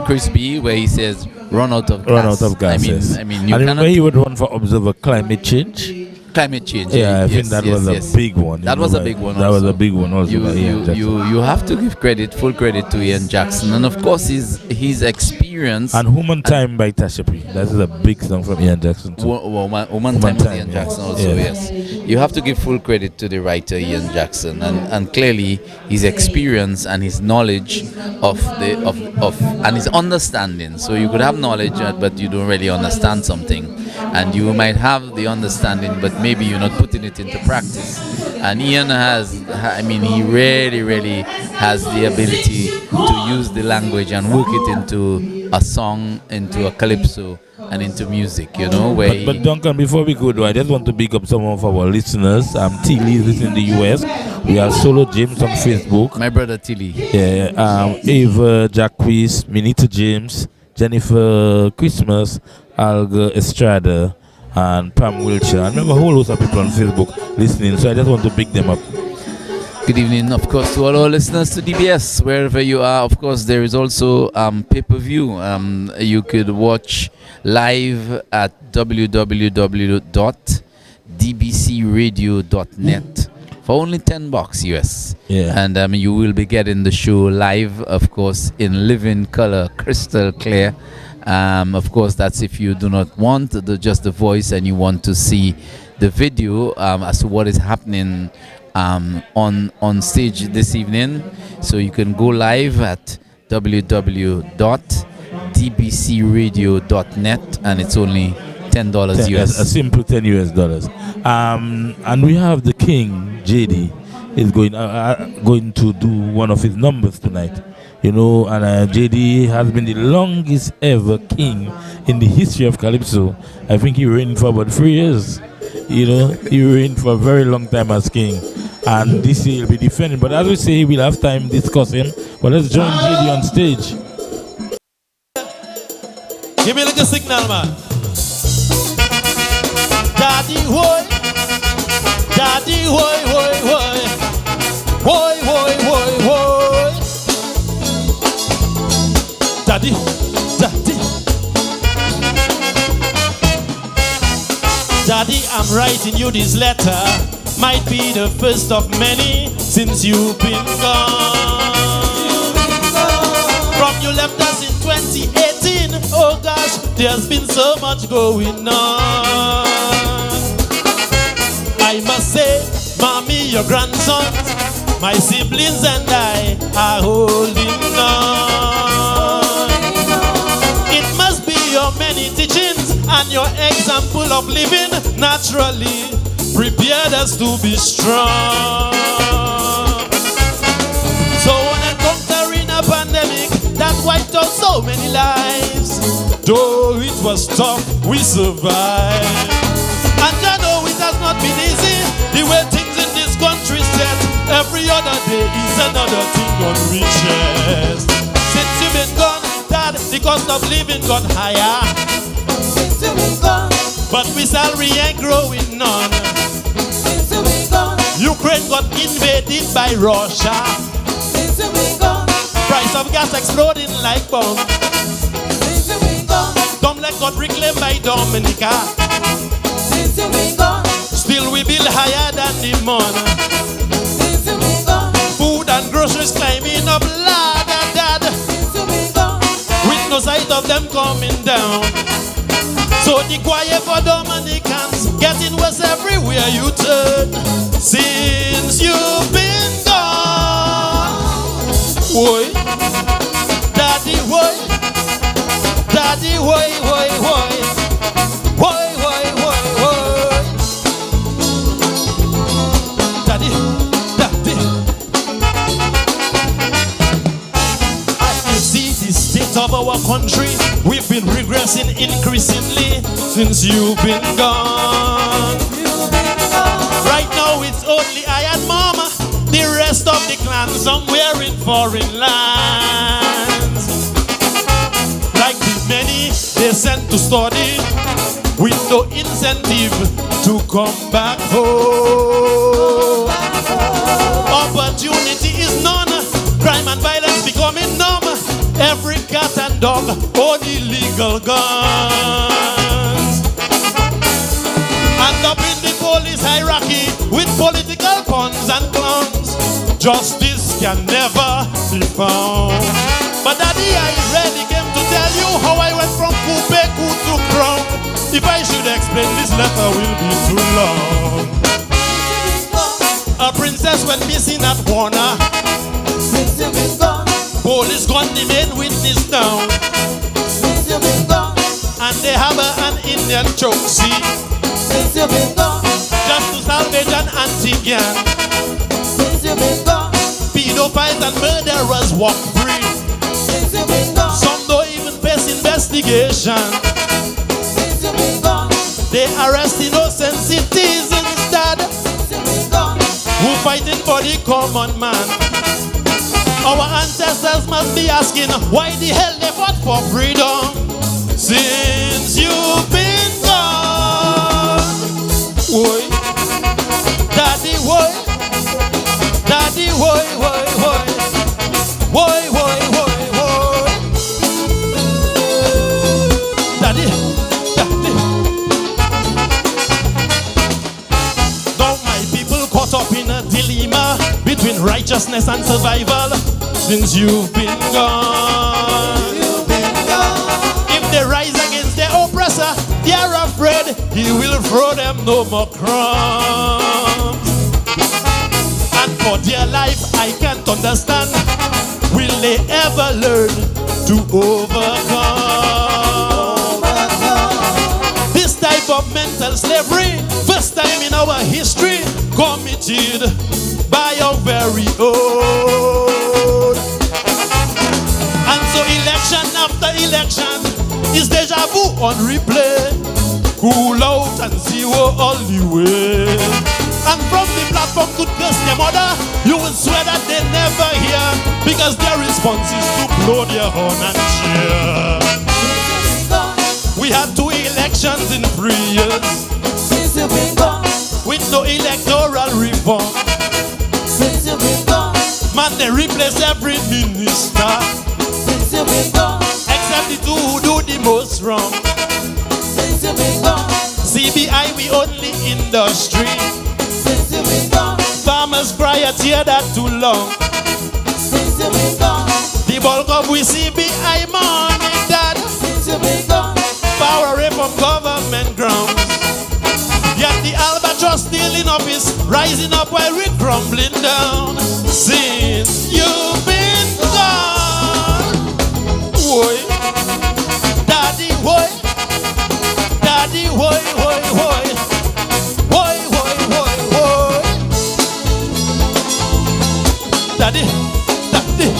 Chris B, where he says run out of gas. Run out of gas. I mean you and cannot. he would run for observer climate change. Climate change. Yeah, I think that was a big one. That was a big one. That was a big one also. You have to give full credit to Ian Jackson, and of course his experience. And Human Time by Tasha P. That is a big song from Ian Jackson too. Woman Time by Ian Jackson also. Yes, you have to give full credit to the writer Ian Jackson, and clearly his experience and his knowledge of and his understanding. So you could have knowledge, but you don't really understand something, and you might have the understanding, but maybe you're not putting it into practice. And Ian he really has the ability to use the language and work it into a song, into a calypso, and into music, you know. But Duncan, before we go though, I just want to big up some of our listeners. Tilly is in the US. We have Solo James on Facebook. My brother Tilly. Yeah. Ava Jacques, Minita James, Jennifer Christmas, Alga Estrada, and Pam Wiltshire. I remember a whole lot of people on Facebook listening, so I just want to big them up. Good evening, of course, to all our listeners to DBS, wherever you are. Of course, there is also pay-per-view. You could watch live at www.dbcradio.net for only $10 US. Yeah. And you will be getting the show live, of course, in living color, crystal clear. Of course, that's if you do not want just the voice and you want to see the video as to what is happening on stage this evening. So you can go live at www.dbcradio.net and it's only $10 US. A simple $10 US. And we have the King, JD, is going to do one of his numbers tonight. You know, and JD has been the longest ever king in the history of Calypso. I think he reigned for about 3 years. You know, he reigned for a very long time as king. And this year he'll be defending. But as we say, we'll have time discussing. But let's join JD on stage. Give me like a signal, man. Daddy, hoy. Daddy, hoy, hoy, hoy. Hoy, hoy, hoy, hoy. Daddy, daddy. Daddy, I'm writing you this letter. Might be the first of many since you've been gone. From you left us in 2018. Oh gosh, there's been so much going on. I must say, mommy, your grandsons, my siblings and I are holding on. It must be your many teachings and your example of living naturally prepared us to be strong. So on encountering a pandemic that wiped out so many lives, though it was tough, we survived. And I know it has not been easy, the way things in this country set. Every other day is another thing on riches. Since you've been gone, Dad, the cost of living got higher. Since you've been gone, but we salary ain't growing none. Since you've been gone, Ukraine got invaded by Russia. Since you've been gone, price of gas exploding like bomb. Since you've been gone, Domlek got reclaimed by Dominica. Since you've been gone, still we bill higher than the money. Since you've been gone, food and groceries climbing up ladder, dad. Since you've been gone, with no sight of them coming down. So the quiet for Dominicans getting worse everywhere you turn. Since you've been gone, boy, daddy, boy, daddy, boy, boy, boy, boy, boy, boy, boy, daddy, daddy. As you see the state of our country, we've been regressing increasingly since you've been gone. Right now it's only I and Mama rest of the clan somewhere in foreign lands. Like the many they sent to study with no incentive to come back home. Opportunity is none, crime and violence becoming numb. Every cat and dog own illegal guns. And up in the police hierarchy with political puns and clowns, justice can never be found. But daddy, I really came to tell you how I went from coupe to crown. If I should explain, this letter will be too long. A princess went missing at Warner. Police gun the main witness down. And they have an Indian choke, see? Just to salvage an antique gang. Pedophiles and murderers walk free. Some don't even face investigation. They arrest innocent citizens instead, who fighting for the common man. Our ancestors must be asking why the hell they fought for freedom since you've been gone. Oi, daddy, oi, daddy, oi, oi, oi, oi, oi, oi, oi, daddy, daddy. Now my people caught up in a dilemma between righteousness and survival. Since you've been gone, if they rise against their oppressor, they are afraid he will throw them no more crumbs. And for their life, I can't understand, will they ever learn to overcome this type of mental slavery? First time in our history committed by our very own. And so election after election is deja vu on replay. Cool out and zero all the way. And from the platform to curse their mother, you will swear that they never hear, because their response is to blow their horn and cheer. We had 2 elections in 3 years with no electoral reform. Man, they replace every minister except the 2 who do the most wrong. CBI, we only industry. Farmers cry a tear that too long. The bulk of we CBI money that power away from government grounds. Yet the albatross still in office, rising up while we're crumbling down. Since you've been gone, boy, daddy, boy, daddy, boy, boy, boy, boy, boy, boy, boy, daddy, daddy.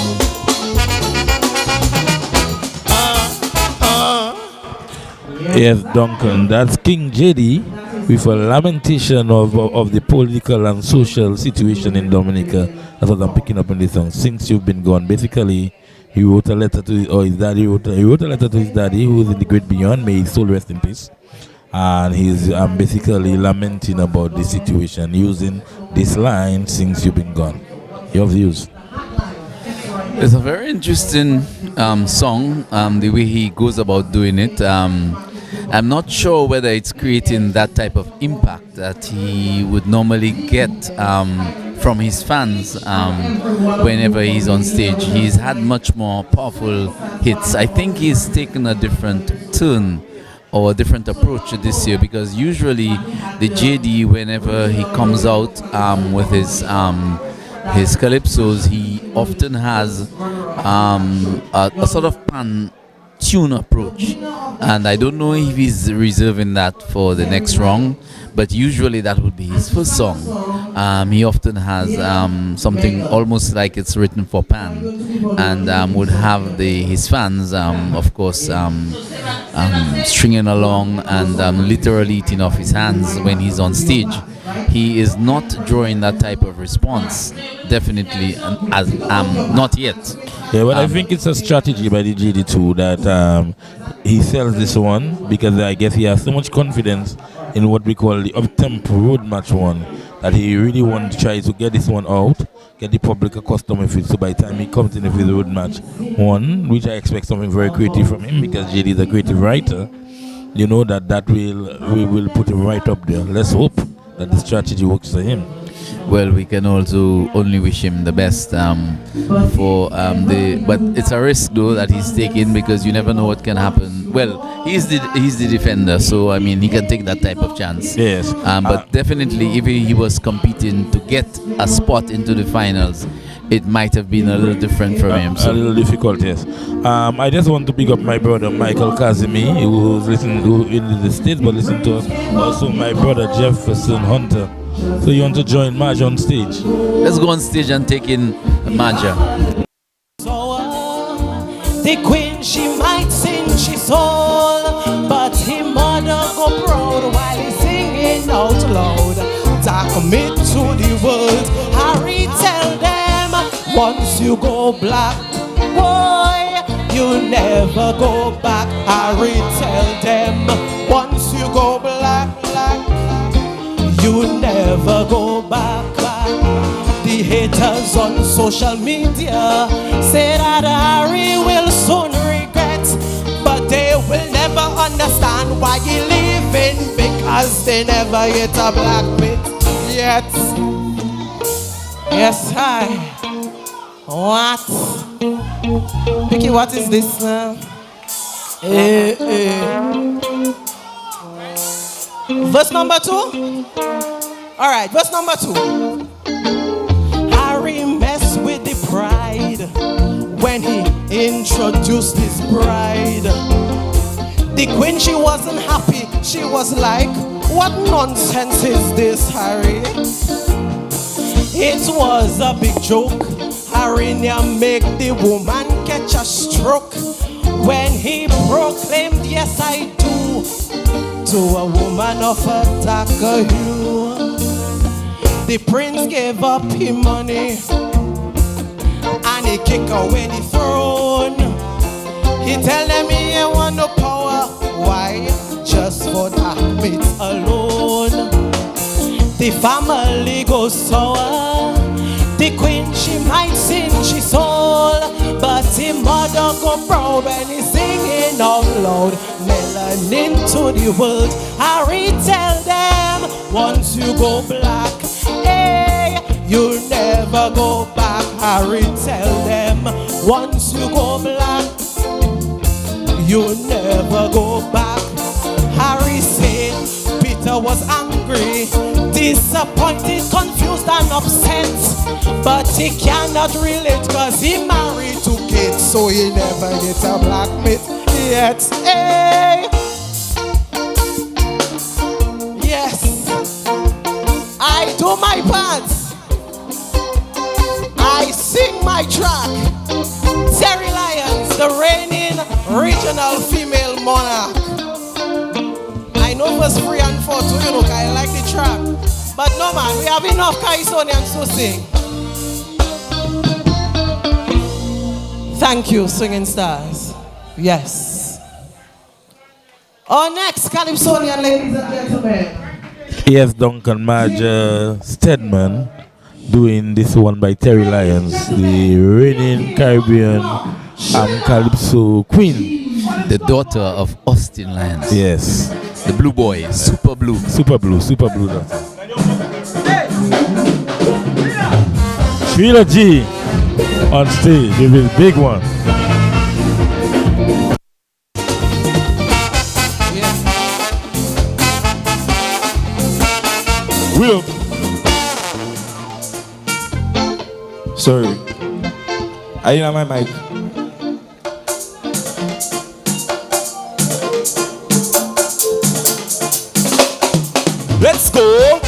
Yes, Duncan, that's King JD with a lamentation of the political and social situation in Dominica. That's what I'm picking up in this song. Since you've been gone, basically, he wrote a letter to his daddy. He wrote a letter to his daddy, who is in the great beyond. May his soul rest in peace. And he's basically lamenting about the situation using this line, "Since you've been gone." Your views? It's a very interesting song, the way he goes about doing it. I'm not sure whether it's creating that type of impact that he would normally get from his fans whenever he's on stage. He's had much more powerful hits. I think he's taken a different turn or a different approach this year, because usually the JD, whenever he comes out with his calypsos, he often has a sort of pan-tune approach, and I don't know if he's reserving that for the next round, but usually that would be his first song. He often has something almost like it's written for pan, and would have his fans, of course, stringing along and literally eating off his hands when he's on stage. he is not drawing that type of response. Definitely, as not yet. Yeah, but I think it's a strategy by the GD2 that he sells this one because I guess he has so much confidence in what we call the up-tempo road match one that he really wants to try to get this one out, get the public accustomed with it. So by the time he comes in with the road match one, which I expect something very creative from him because JD is a creative writer, you know that we will put him right up there. Let's hope that the strategy works for him. Well, we can also only wish him the best for but it's a risk though that he's taking because you never know what can happen. Well, he's the defender, so I mean he can take that type of chance. Yes. But definitely, if he was competing to get a spot into the finals, it might have been a little different for him. So. A little difficult, yes. I just want to pick up my brother Michael Kazimi, who's who in the States but listen to us. Also, my brother Jefferson Hunter. So you want to join Marge on stage? Let's go on stage and take in Marge. The queen, she might sing, she's all, but him mother go proud while he's singing out loud. Take me to the world, Harry tell them, once you go black, boy, you never go back. Harry tell them, once you go black, you never go back. The haters on social media say that Harry will soon regret, but they will never understand why he living because they never hit a black bit yet. Yes, hi. What? Vicky, what is this now? Verse number 2? Alright, verse number 2. Harry messed with the pride when he introduced his bride. The queen, she wasn't happy. She was like, what nonsense is this, Harry? It was a big joke. Harry near make the woman catch a stroke when he proclaimed, yes I do, to a woman of a darker hue. The prince gave up his money and he kicked away the throne. He tell them he ain't want no power. Why? Just for that bit alone. The family goes sour. The queen, she might sing, she's all, but the mother go proud when he's singing out loud. Melanin to the world, Harry tell them, once you go black, hey, you'll never go back. Harry tell them, once you go black, you'll never go back. Harry said, Peter was angry, disappointed, confused and upset, but he cannot relate cause he married 2 kids, so he never gets a black mate yet. Hey. Yes, I do my part. I sing my track. Terry Lyons, the reigning regional female monarch. I know it was 3 and 4 too, you know, I like the track. But no man, we have enough Kaisonians to sing. Thank you, singing stars. Yes. Our next Calypsonian, ladies and gentlemen. Yes, Duncan Marge Stedman doing this one by Terry Lyons, the reigning Caribbean Calypso queen. The daughter of Austin Lyons. Yes. The blue boy, super blue. Super blue. Sheila G on stage with his big one. Will. Sorry. Are you on my mic? Let's go.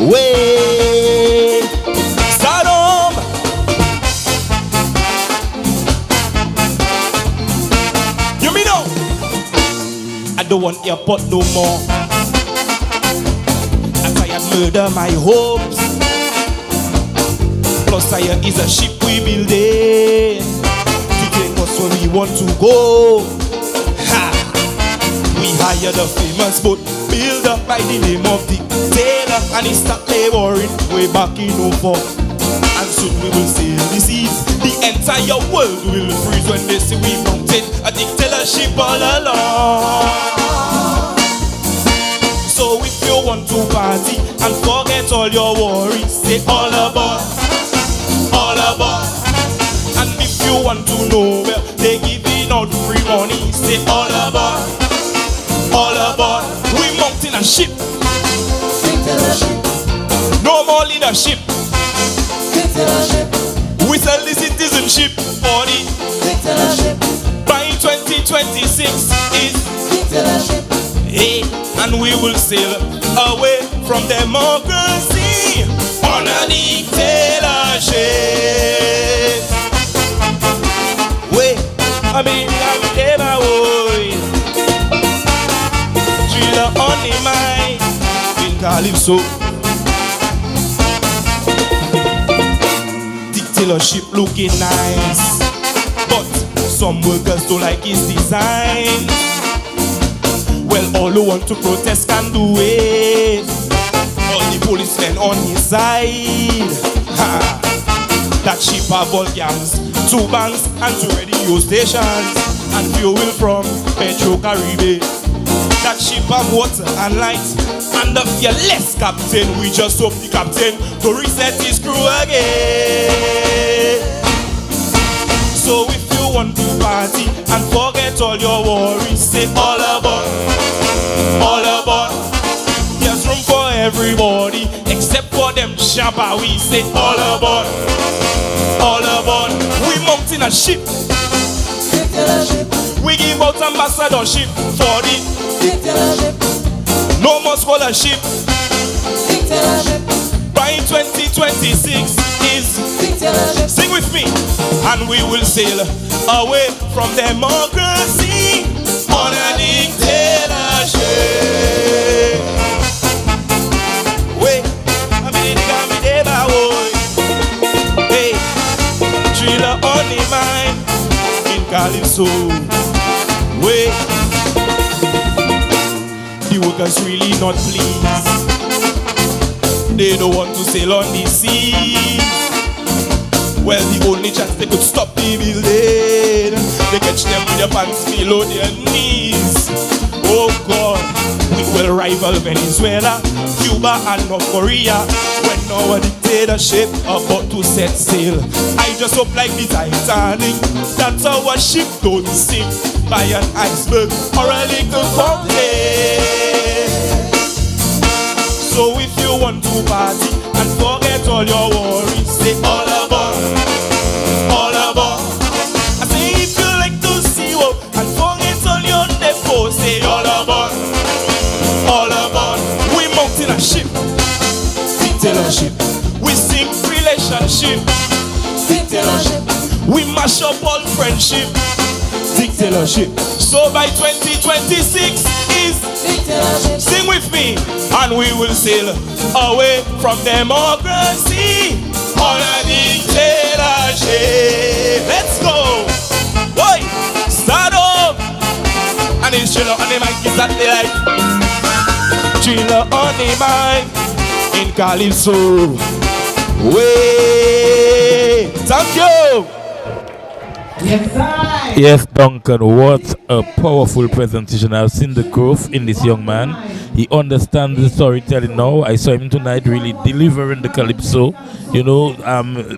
Way. Stardom. You me know. I don't want your pot no more. murder my hopes. Plus fire is a ship we building to take us where we want to go. Ha! We hired a famous boat builder by the name of Dick Taylor, and he started laboring way back in 04. And soon we will sail the seas. The entire world will freeze when they see we mounted a Dick Taylor ship all along. So if you want to party and forget all your worries, say all aboard, all aboard. And if you want to know where they giving out free money, say all aboard, all aboard. We mountain a ship, no more leadership. We sell the citizenship for the by 2026 is hey, and we will sail away from democracy on a dictatorship. Wait, I mean, I'm never worried. Thriller on the mind in Calypso. Dictatorship looking nice, but some workers don't like his design. Well, all who want to protest can do it. All the policemen on his side. Ha. That ship have all gangs, 2 banks and 2 radio stations, and fuel from Petro Caribe. That ship have water and light, and the fearless captain. We just hope the captain to reset his crew again. So if you want to party and forget all your worries, say all aboard, all aboard. There's room for everybody except for them shabba. We say all aboard, all aboard. We mount in a ship, we give out ambassadorship for the no more scholarship. By 2026 is sing with me, and we will sail away from democracy on a dictatorship. Wait, I mean, they got me there, boy. Hey, thriller on the mind in Calypso. Wait, the workers really not pleased. They don't want to sail on the sea. Well, the only chance they could stop the building, they catch them with their pants below their knees. Oh God, we will rival Venezuela, Cuba and North Korea when our dictatorship about to set sail. I just hope like the Titanic that our ship don't sink by an iceberg or a little fountain. So if you want to party and forget all your worries, say all aboard, all aboard. I say if you like to see what and forget all your depots, say all aboard, all aboard. We mount in a ship, dictatorship. We sing relationship, dictatorship. We mash up all friendship, dictatorship. So by 2026 is dictatorship. Sing with me, and we will sail away from democracy on a dictatorship. Let's go. Boy, Stardom. And it's Thriller on the mic, is that the life? Thriller on the mic in Calypso. Wait, thank you. Yes, Duncan, what a powerful presentation. I've seen the growth in this young man. He understands the storytelling now. I saw him tonight really delivering the Calypso. You know,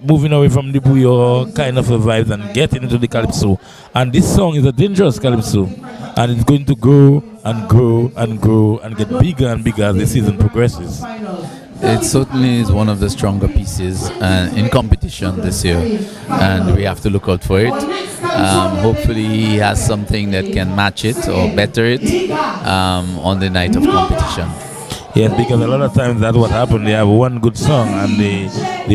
moving away from the Bouillon kind of a vibe and getting into the Calypso. And this song is a dangerous Calypso. And it's going to grow and grow and grow and get bigger and bigger as the season progresses. It certainly is one of the stronger pieces in competition this year, and we have to look out for it. Hopefully he has something that can match it or better it on the night of competition. Yes, because a lot of times that's what happens. They have one good song and they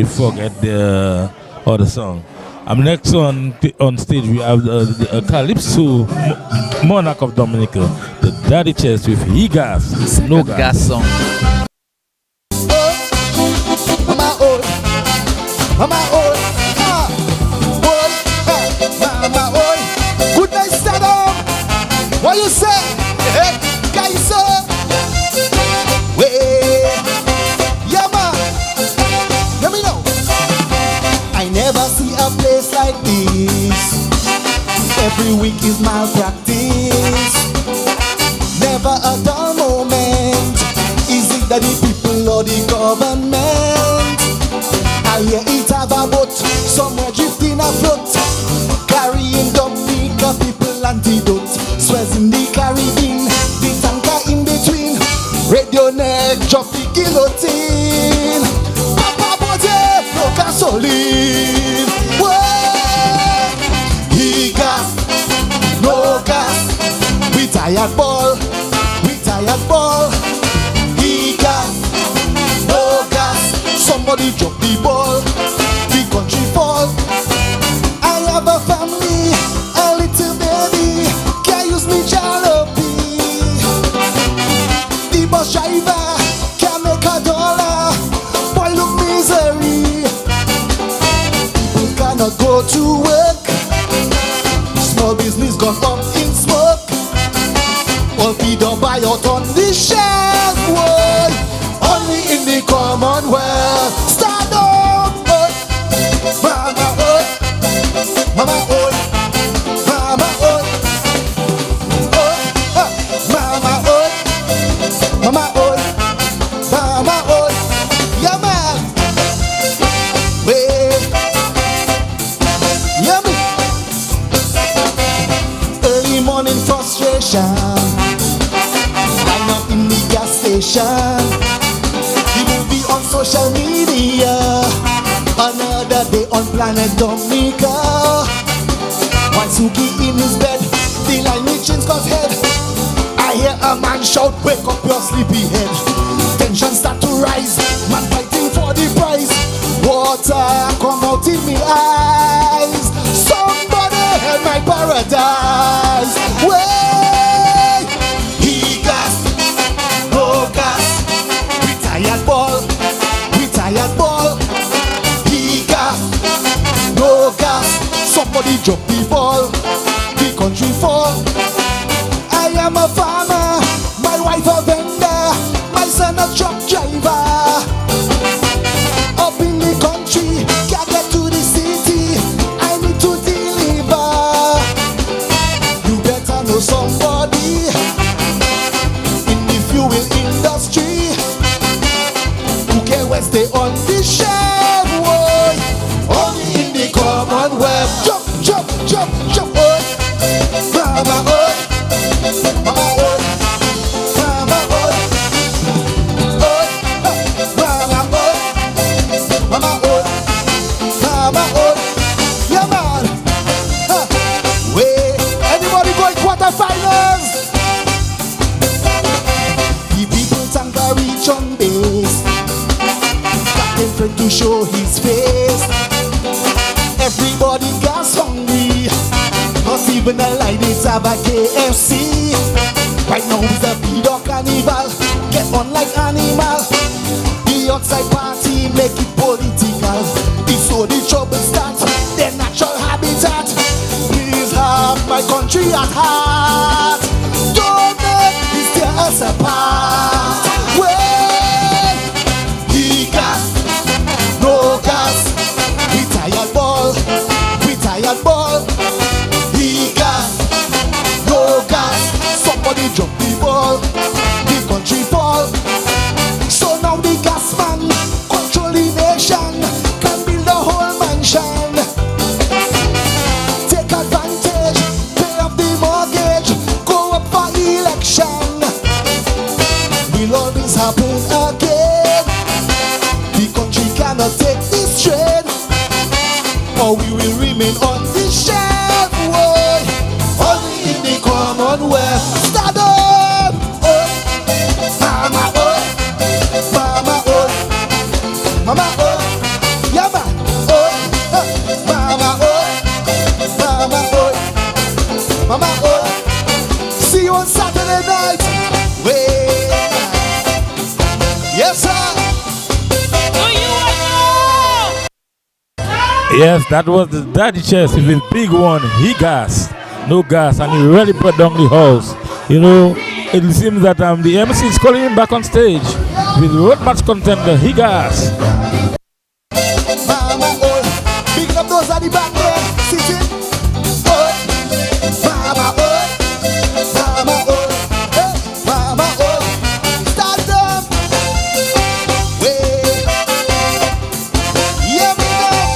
forget the other song. Next on stage we have the Calypso Monarch of Dominica, the Daddy Chest with He Gas, No Gas song. Mama, oh, Mama, oh. Good night, Stardom. What you say? Hey, guys, wait. Yeah, man. Let me know. I never see a place like this. Every week is malpractice. Never a dull moment. Is it that the people or the government? I hear it have a boat somewhere drifting afloat, carrying Dominica people antidote. Swears in the Caribbean, the tanker in between. Radio neck drop the guillotine. Papa Bote, no gasoline. Whoa. He gas, no gas. We tired ball, we tired ball. He gas, no gas. Somebody drop the ball, the country fall. I have a family, a little baby, can't use me jalopy. The bus driver can't make $1, boy look misery. People cannot go to work, small business gone up in smoke. All feed up buy out on the shelf, boy. Only in the Commonwealth. Stardom, Mama, Mama, Mama, Mama, Mama, Mama, yeah, man. Wait, yeah, me. Early morning frustration. I'm up in the gas station. On social media, another day on planet Dominica. Wansuki in his bed, the line reaching Scott's head. I hear a man shout, wake up your sleepy head. Tension start to rise, man fighting for the prize. Water come out in me eyes. Somebody help my paradise. Wait, he gas, no gas. We tired ball. Tired ball, he gas, no gas. Somebody drop the ball, the country fall. I am a farmer, my wife a vendor, my son a truck driver. Up in the country, can't get to the city, I need to deliver. You better know somebody in the fuel industry. Stay on the shelf, boy. Only in the Commonwealth. Jump, jump, jump, jump, boy. Mama, boy. Mama, boy. Mama, boy. Boy. Mama, boy. Mama, boy. Mama, boy. Yeah, man. Wait. Anybody going quarterfinals? The people tanker reach on base. To show his face. Everybody gas hungry. Not even a line, it's have a KFC. Right now is a B-Dog carnival. Get on like animal. The outside party make it political. It's so the trouble starts, their natural habitat. Please have my country at heart. Don't make this tear us apart. Well, he gas, no gas. We tired ball, we tired ball. He gas, no gas. Somebody drop the ball, the country fall. So now the gas man control the nation, can build a whole mansion. Take advantage, pay off the mortgage, go up for election. Will always happen again. The country cannot take this trade, or we will remain on the shelf. Whoa. Only in the Commonwealth. Stardom! Oh. Mama, oh. Mama, oh. Mama, oh. Yeah, man. Oh. Mama, oh. Mama, oh. Mama, oh. See you on Saturday night. Wait. Yes, sir. Yes, that was the Daddy Chess with his big one. He gassed, no gas, and he really brought down the house. You know, it seems that the MC is calling him back on stage with road match contender. He gassed. Mama, oh, big up those at the back there, sitting. Oh, mama, oh, mama, oh, hey, mama, oh, Stardom. Wait, yeah, me know.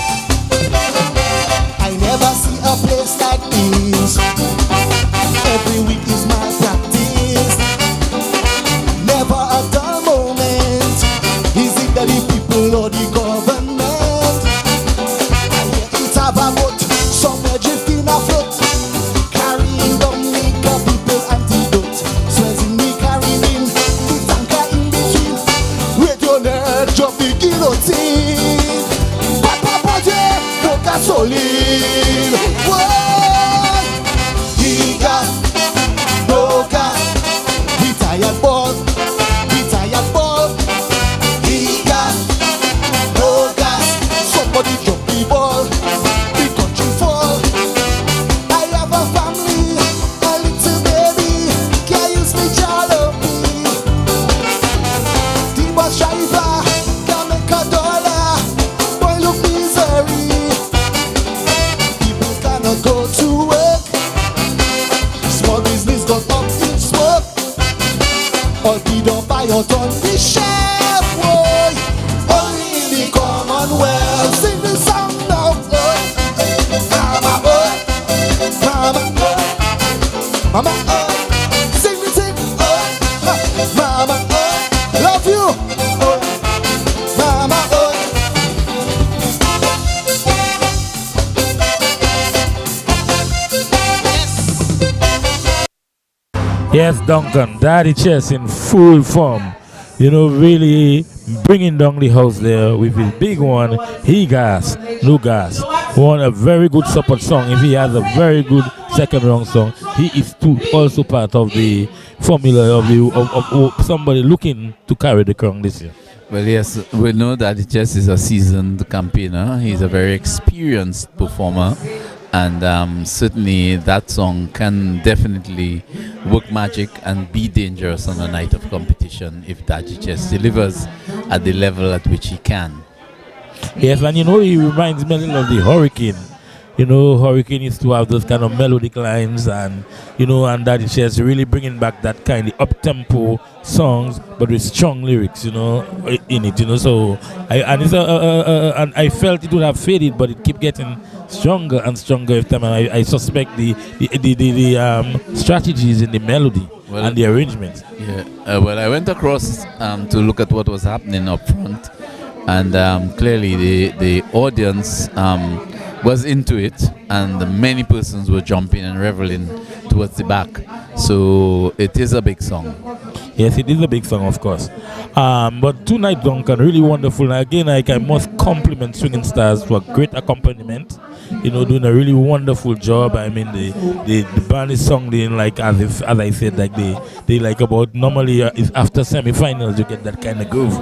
I never see a place like this. Every week is my practice. Never a dull moment. Is it that the people or the government? I hear it have a boat, somewhere drifting afloat, carrying down nigger people antidote. Sweating me carrying the tanker in between. With your nerd, drop the guillotine. Papa Boje, no gasoline. Whoa, he got no gas. We tired ball, we tired ball. He got no gas. Somebody drop the ball, the country fall. I have a family, a little baby. Can't use me jalopy. The bus driver can't make $1. Boy, look misery. People cannot go to work. Small business got up in smoke. All feed up by your turn, the chef, boy. Only in the Commonwealth. Sing the song now, boy. Mama, boy. Mama, boy. Mama, oh. Sing the thing, oh. Mama, oh. Love you, oh. Mama, oh. Yes, Duncan, Daddy Chess in full form. You know, really bringing down the house there with his big one. He gas, no gas. Won a very good support song. If he has a very good second round song, he is too also part of the formula of somebody looking to carry the crown this year. Well, yes, we know that Chess is a seasoned campaigner. He's a very experienced performer. And certainly that song can definitely work magic and be dangerous on a night of competition if Daddy Chess delivers at the level at which he can. Yes, and you know, he reminds me a little of the Hurricane. You know, Hurricane used to have those kind of melodic lines, and you know, and Daddy Chess really bringing back that kind of up-tempo songs, but with strong lyrics, you know, in it. You know, so and I felt it would have faded, but it kept getting stronger and stronger every time. And I suspect the strategies in the melody and the arrangements. Yeah. Well, I went across to look at what was happening up front, and clearly the audience was into it, and many persons were jumping and reveling towards the back. So it is a big song. Yes, it is a big song, of course. But tonight, Duncan, really wonderful. And again, I must compliment Swinging Stars for a great accompaniment. You know, doing a really wonderful job. I mean, the band is sung in like as I said, like they like about normally is after semi-finals you get that kind of groove.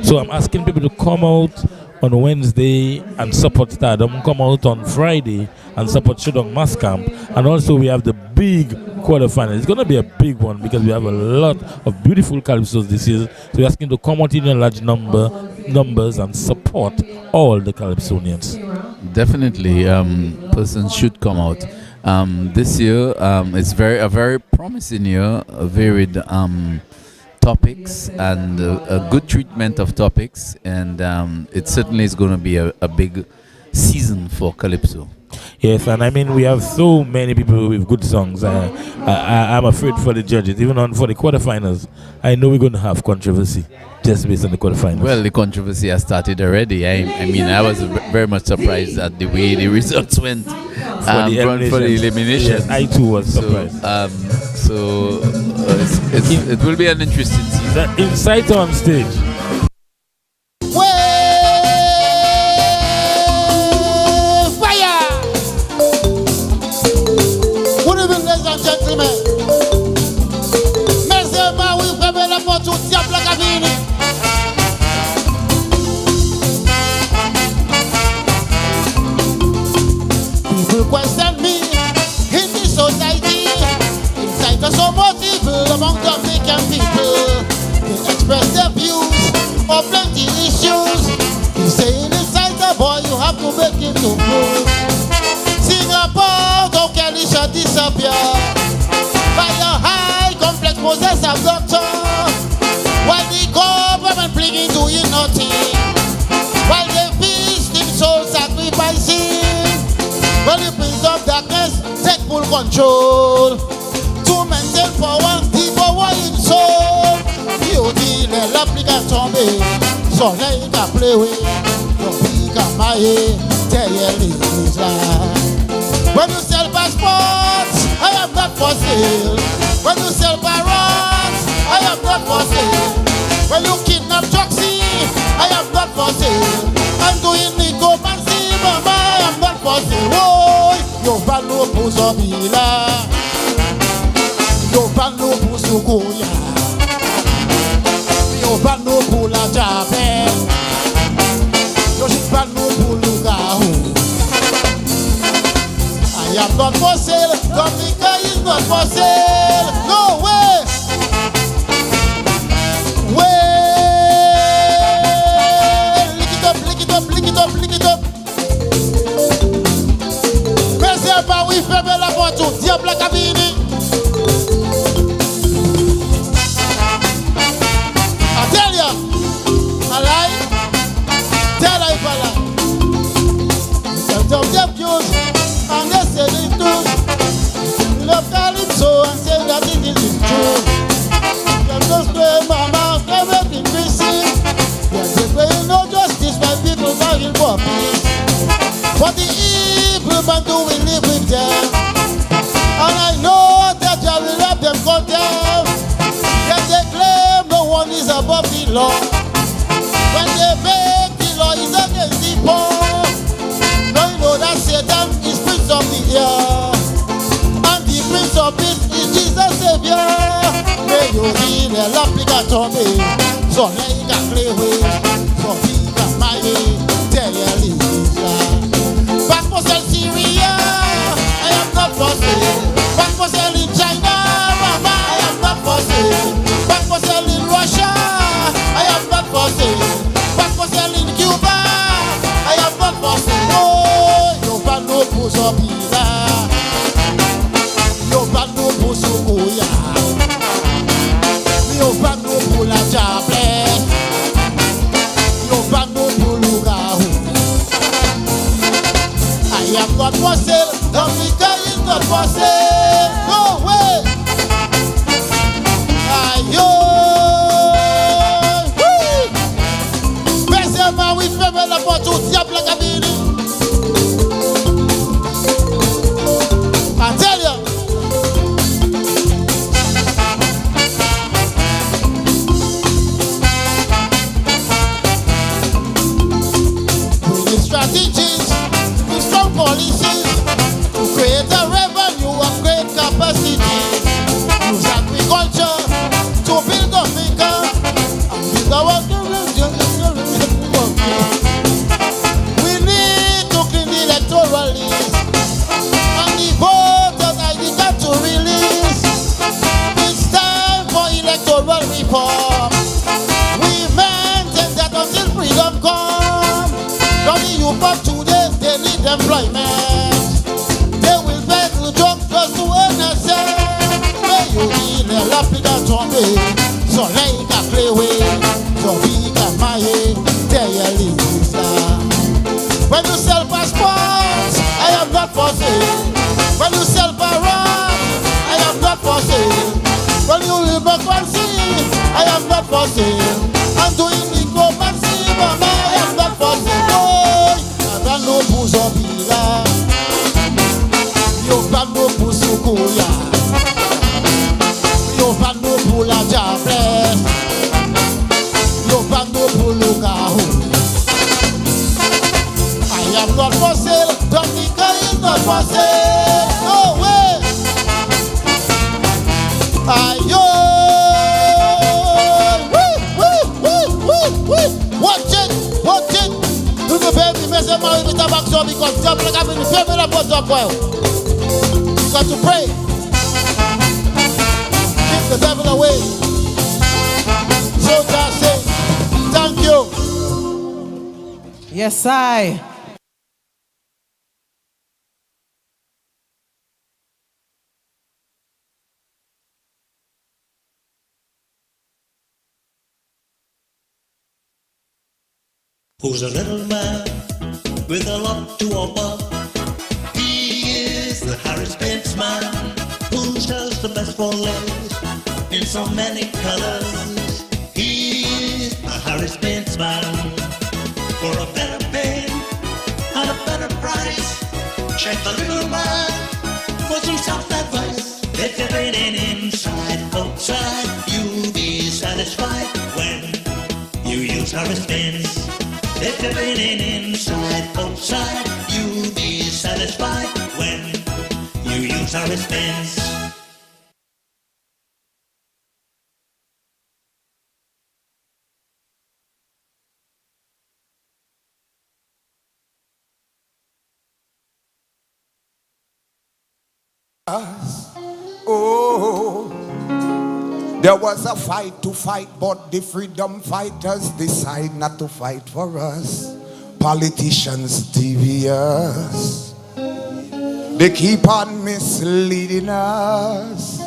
So I'm asking people to come out on Wednesday and support Stardom, come out on Friday and support Shudong Mass Camp. And also we have the big quarterfinal. It's going to be a big one because we have a lot of beautiful calypsos this year. So we're asking to come out in a large numbers and support all the calypsonians. Definitely, persons should come out. This year it's a very promising year, a varied topics and a good treatment of topics, and it certainly is going to be a big season for Calypso. Yes, and I mean we have so many people with good songs. I'm afraid for the judges, even for the quarterfinals. I know we're going to have controversy just based on the quarterfinals. Well, the controversy has started already. I mean, I was very much surprised at the way the results went for the elimination. Yes, I too was surprised. It will be an interesting season. The Insight on stage. express their views of plenty issues. He's saying inside the boy, you have to make him to move. Sing about how Kelly shall disappear by a high complex possessive doctor. While the government blinking doing nothing, while they feasting soul sacrificing, well the prince of darkness take full control to maintain power, the power in soul. You deal l'applica tomber, soleil qu'a pleuré, your big a maillé, derrière l'église là. When you sell passports, I am not for sale. When you sell parrots, I am not for sale. When you kidnap Joxy, I am not for sale. I'm doing necromancy, mama, I am not for sale. Oh, yo valo puzobila, yo valo puzugoya, yo valo pula jabe, yo valo pulugahu. I am not for sale. Dominica is not for sale. No way. Way. Lick it up, lick it up, lick it up, lick it up. Merci pas oui, fermez la porte. Diable la cabine. I tell ya. I lie. Tell I fella. Tell them views. And they say the truth. Love Calypso and say that it is true. Them just play mama, everything we see. When they play no justice, when people begging for peace. But the evil man do we live with them. And I know that I will have them condemn. Yet they claim no one is above the law. When they beg the law is against the poor. Now you know that Satan is prince of the air, and the prince of peace is Jesus Savior. May you heal the l'applica tomber, so let it clear way, so he can maille, derrière l'Église. Back for sale Syria, I am not for sale. Back for sale in China, mama, I am not for sale. Back for sale in Russia, I am not for sale. Back for sale in Cuba, I am not for sale. No puzobila, yo vano puzugoya, yo vano pula jable, yo vano pulugahu. I am not for sale. Dominica is not for sale. No way. Ayo, Benzema we ferme la porte au diable la cabine. I tell you. We need strategies, we strong policies to create a revenue and great capacity. Use agriculture to build Africa and build our we need to clean the electoral list. Voters ID got to release. It's time for electoral reform. We maintain that until freedom comes. Now the youth of today, they need employment. They will beg to job just to earn a cent. May you need a lapida tomber, so like a play way, so big a maye, derrière l'Église. When you sell passports, I am not for sale. When you sell parrot, I am not for sale. When you live a fancy, I am not for sale. I'm doing necromancy, mama, I am not for sale. Oh, I don't know puzobila, yo don't know puzugoya, yo don't know pula jable, yo don't know pulugahu. I am not for sale. Dominica is not for sale. No way. Ayo. Watch it. Watch it. Do the baby mess up with the back door because the black have been family up what's up well. You got to pray. Keep the devil away. So So just say, thank you. Yes, I. Who's a little man with a lot to offer? He is the Harris Benz man who sells the best for ladies in so many colors. He is the Harris Benz man for a better pay and a better price. Check the little man for some soft advice. If you're raining inside, outside, you'll be satisfied when you use Harris Benz. If you're raining inside, outside, you'll be satisfied when you use Harris Benz. Oh, there was a fight to fight, but the freedom fighters decide not to fight for us. Politicians devious, they keep on misleading us.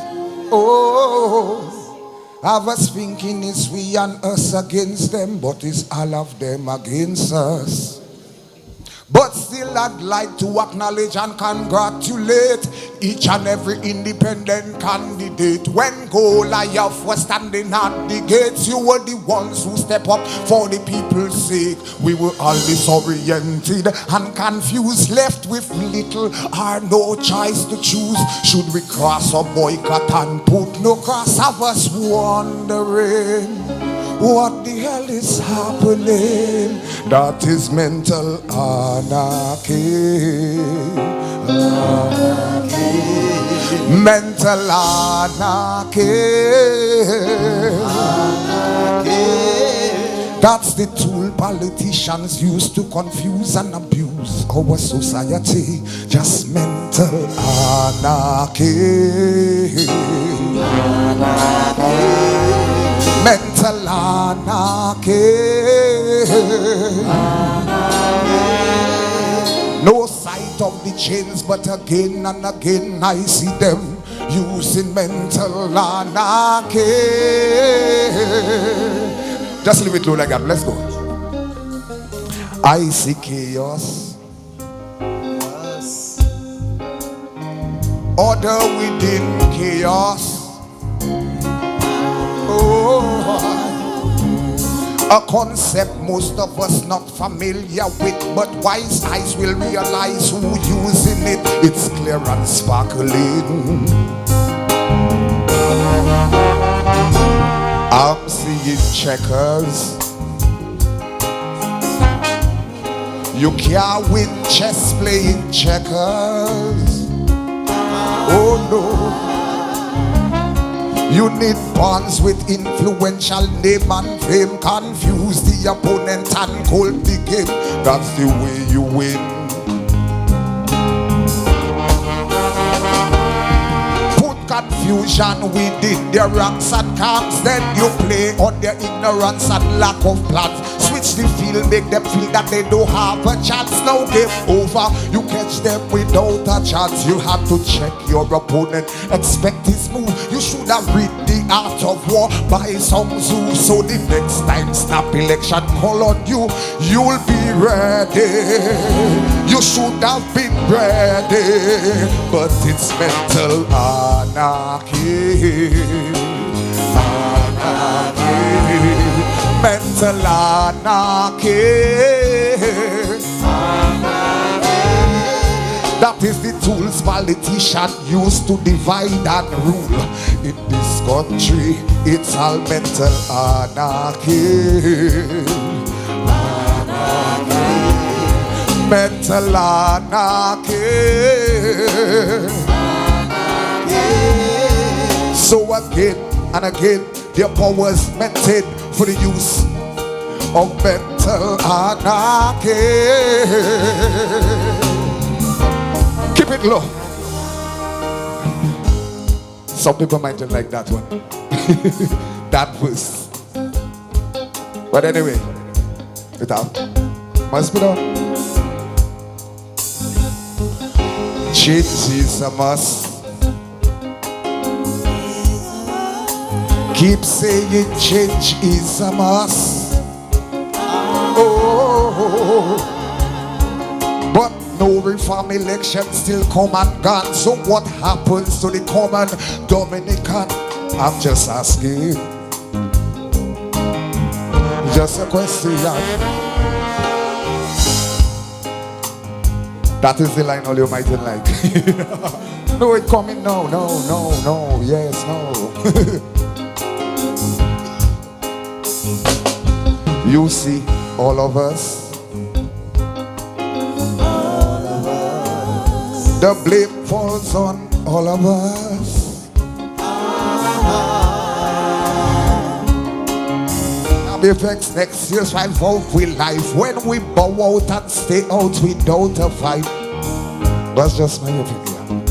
Oh, I was thinking it's we and us against them, but it's all of them against us. But still I'd like to acknowledge and congratulate each and every independent candidate. When Goliath was standing at the gates, you were the ones who step up for the people's sake. We were all disoriented and confused, left with little or no choice to choose. Should we cross or boycott and put no cross? I was wondering what the hell is happening. That is mental anarchy. Mental anarchy. That's the tool politicians use to confuse and abuse our society. Just mental anarchy. Mental anarchy. No sight of the chains, but again and again I see them using mental anarchy. Just leave it low like that. Let's go. I see chaos. Order within chaos. Oh, a concept most of us not familiar with, but wise eyes will realize who using it. It's clear and sparkling. I'm seeing checkers. You can't win chess playing checkers. Oh no. You need bonds with influential name and fame. Confuse the opponent and call the game. That's the way you win. Put confusion within their ranks and camps. Then you play on their ignorance and lack of plans. Switch the field, make them feel that they don't have a chance. Now game over, you catch them without a chance. You have to check your opponent, expect his move. You should have read the art of war by Sun Tzu. So the next time snap election call on you, you'll be ready. You should have been ready. But it's mental anarchy. Mental anarchy. That is the tools politicians use to divide and rule. In this country, it's all mental anarchy. Mental anarchy. So again and again, their powers maintained for the use of mental anarchy. Keep it low. Some people might not like that one. That was But anyway, it must be done. Change is a must. Keep saying change is a must. Oh, but no reform election still come and gone. So what happens to the common Dominican? I'm just asking. Just a question. That is the line all you mightn't like. No, it coming. No, yes, no. You see, all of us. The blame falls on all of us. Effects next year's five out with life. When we bow out and stay out without a fight. That's just my opinion.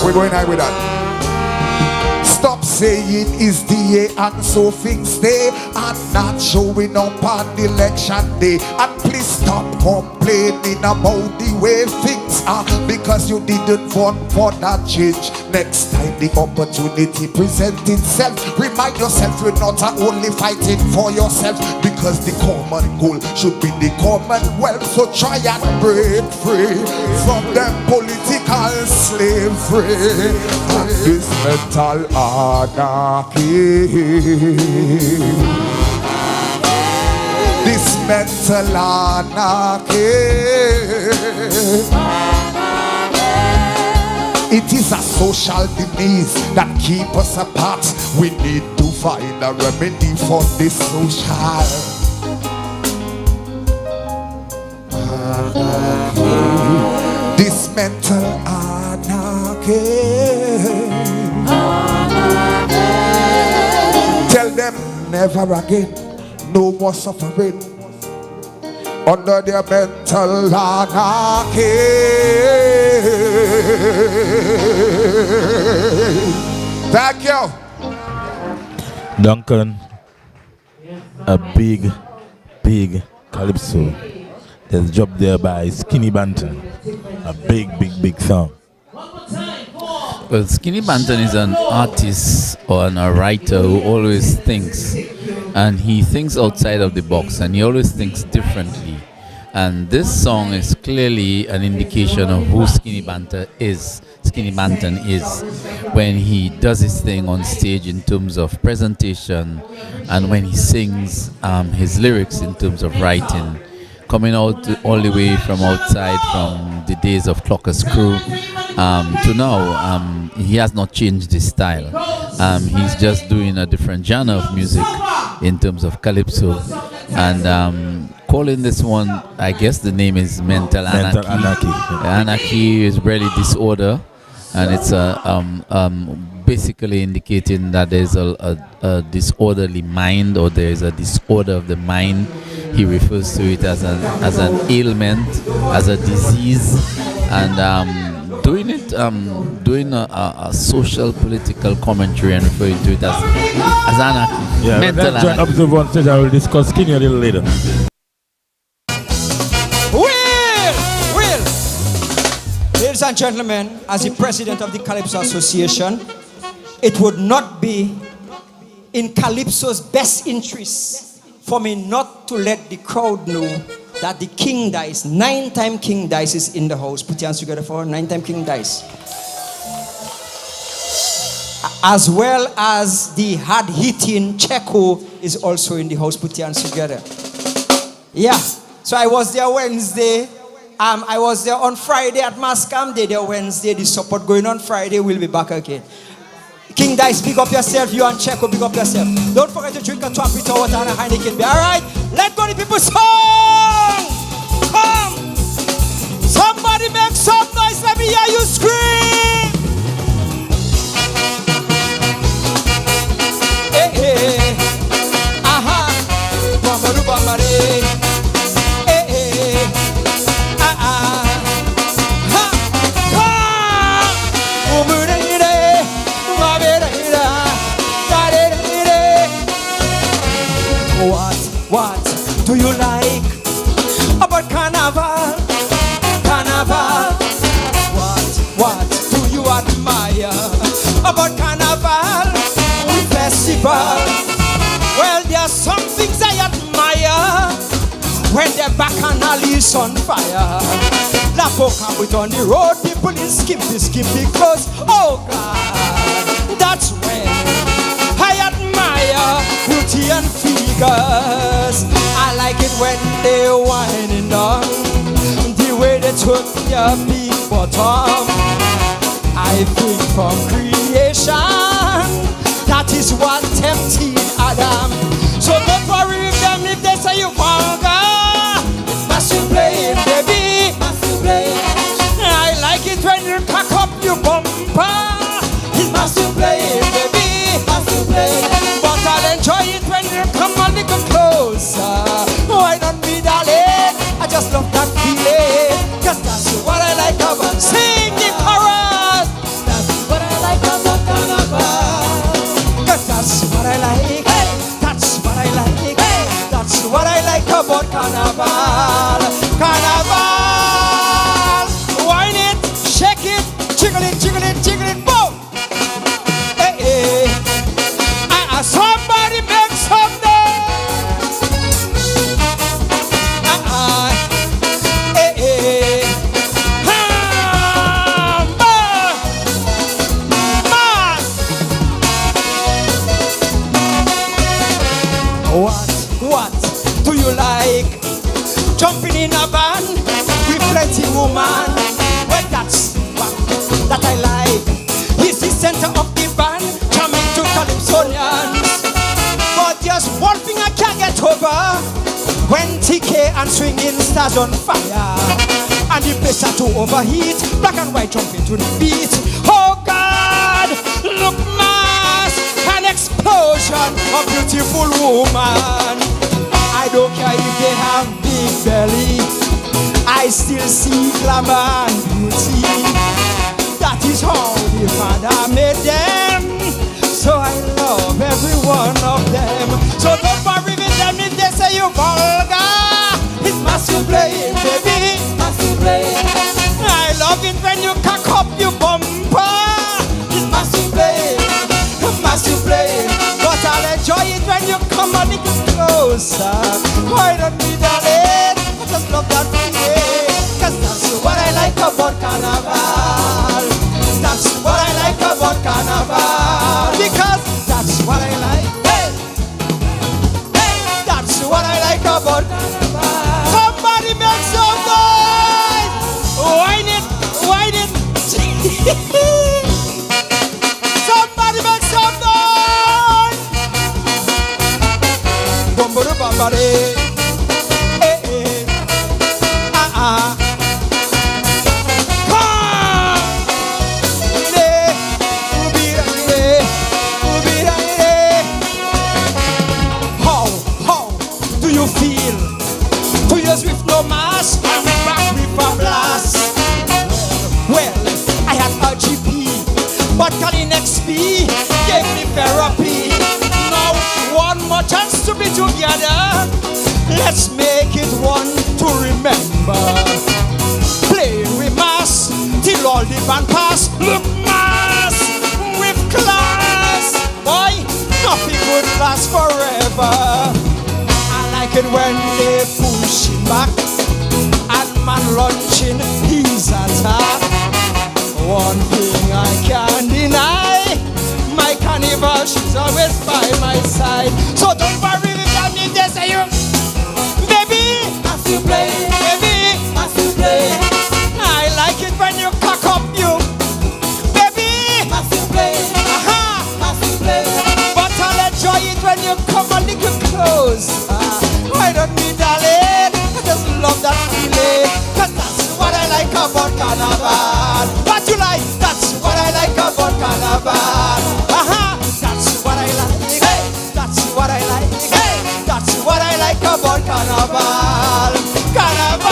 We're going high with that. Stop saying is the A and so things stay and not showing up on election day. And please stop complaining about the way things are, because you didn't vote for that change. Next time the opportunity presents itself, remind yourself you're not only fighting for yourself, because the common goal should be the commonwealth. So try and break free from them political slavery and this mental anarchy. This mental anarchy. It is a social disease that keeps us apart. We need to find a remedy for this social anarchy. This mental anarchy. Tell them never again, no more suffering under their mental anarchy. Thank you. Duncan, a big calypso. There's a job there by Skinny Banton. A big song. Well, Skinnny Banton is an artist or a writer who always thinks, and he thinks outside of the box, and he always thinks differently. And this song is clearly an indication of who Skinnny Banton is. Skinnny Banton is when he does his thing on stage in terms of presentation, and when he sings his lyrics in terms of writing. Coming out all the way from outside, from the days of Clocker's Crew to now, he has not changed his style. He's just doing a different genre of music in terms of calypso, and calling this one, I guess the name is Mental Anarchy. Anarchy is really disorder, and it's basically indicating that there's a disorderly mind, or there's a disorder of the mind. He refers to it as an ailment, as a disease, and doing a social political commentary and referring to it as anarchy. Yeah, mental that joint anarchy. observer on stage, I will discuss Skinny a little later. Will! Ladies and gentlemen, as the president of the Calypso Association, it would not be in Calypso's best interest for me not to let the crowd know that the King Dice, 9-time King Dice, is in the house. Put your hands together for 9-time King Dice. As well as the hard-hitting Checo is also in the house. Put your hands together. Yeah. So I was there Wednesday. I was there on Friday at Mascam Day. There Wednesday. The support going on Friday. We'll be back again. King Dice, pick up yourself. You and Checo, pick up yourself. Don't forget to drink a 12 liter water and a Heineken beer. All right? Let go the people song. Come. Somebody make some noise. Let me hear you scream. Hey, hey. Aha. Bambaru bambare. Hey, hey. Ah, ah. Ha. Ha. Umure. you like about carnival? Carnival. What do you admire about carnival? Festival. Well, there are some things I admire when the bacchanal is on fire. La Boca with on the road, people is skimpy clothes. Oh God, that's when I admire beauty and figures. I like it when they whining down, the way they took their big bottom. I think from creation, that is what tempted Adam. So don't worry with them if they say you vulgar. Must you play, baby? Must you play? I like it when you cock up your bumper. It must you play, baby? Must you play? But I'll enjoy it when you come a little closer. Why not me, darling? I just love that feeling. Cause that's what I like about sing the chorus. That's what I like about carnival. That's what I like. Hey. That's what I like. Hey. That's what I like about carnival. Carnival. Whine it, shake it, jiggle it, jiggle it, jiggle it, boom. Hey, hey. Somebody make some noise. Hey, hey. What do you like? Jumping in a van with plenty woman. Well, that's what that I like. He's the center of the band, jamming to Calypsonians. But just one thing I can't get over: when TK and swinging stars on fire, and the bass start to overheat, black and white jumping to the beat. Oh God, look mass, an explosion of beautiful woman. I don't care if they have big belly, I still see glamour and beauty. That is how the Father made them. So I love every one of them. So don't worry with them if they say you vulgar. It's must you play, baby. Must you play. I love it when you cock up your bumper. It's must you play. Must you play. But I'll enjoy it when you come a little closer. Why don't we, darling? I just love that feeling. Cause that's what I like about carnival. That's what I like about carnival. Because that's what I like. Hey! Hey! That's what I like about carnival. Somebody make some noise! Whine it! Whine it! Somebody make some noise! Bumburu bambare. Eh eh. Ah ah. How do you feel? 2 years with no mask and we back with a blast. Well, I had RGP, but Colin XP gave me therapy. Now one more chance to be together. Let's make it one to remember. Play with mass till all the band pass. Look mass with class. Boy, nothing would last forever. I like it when they push him back and man launching his attack. One thing I can't deny, my carnival, she's always by my side. So don't worry if they say you, baby, must you play, baby, must you play. I like it when you cock up you, baby, must you play, aha, must you play. But I'll enjoy it when you come a little close. Why don't we, darling? I just love that feeling. Cause that's what I like about carnival. What you like? That's what I like about carnival. Aha, that's what I like. Hey, that's what I like. Hey, that's what I like about carnival. Carnival.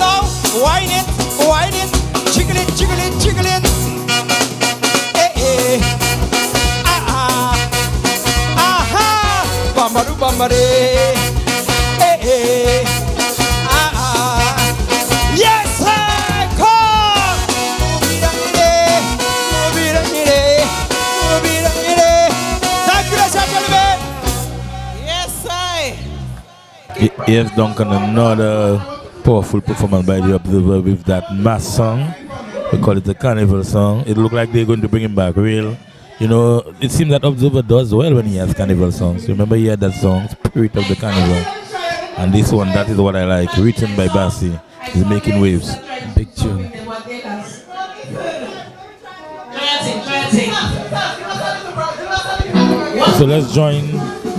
Now, whine it, jiggle it, jiggle it, jiggle it. Eh eh. Ah ah. Aha. Bambadu bambade. Yes, Duncan, another powerful performance by the Observer with that mass song. We call it a carnival song. It looked like they're going to bring him back real. You know, it seems that Observer does well when he has carnival songs. Remember he had that song, Spirit of the Carnival. And this one, that is what I like, written by Bassi. He's making waves. Big tune. So let's join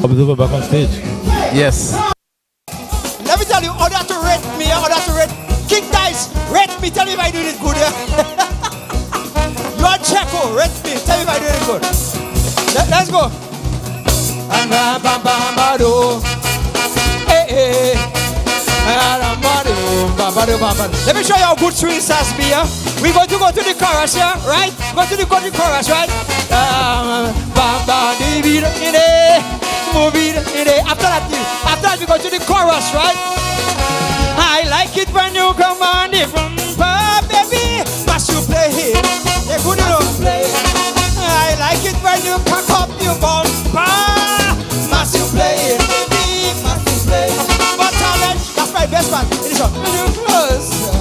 Observer back on stage. Yes. Let me tell you, order to rate me, order to rate. King Dice, rate me, tell me if I doing it good. You are Checo, rate me, tell me if I doing it good. Let's go. Let me show you how good swing has be. We're going to go to the chorus here, right? Go to the chorus, right? After that, we go to the chorus, right? I like it when you come on the bumper, baby. Must you play here? You good enough play. I like it when you pack up your bumper. Must you play it, baby? Must you play? But talent, that's my best man. It is a little closer.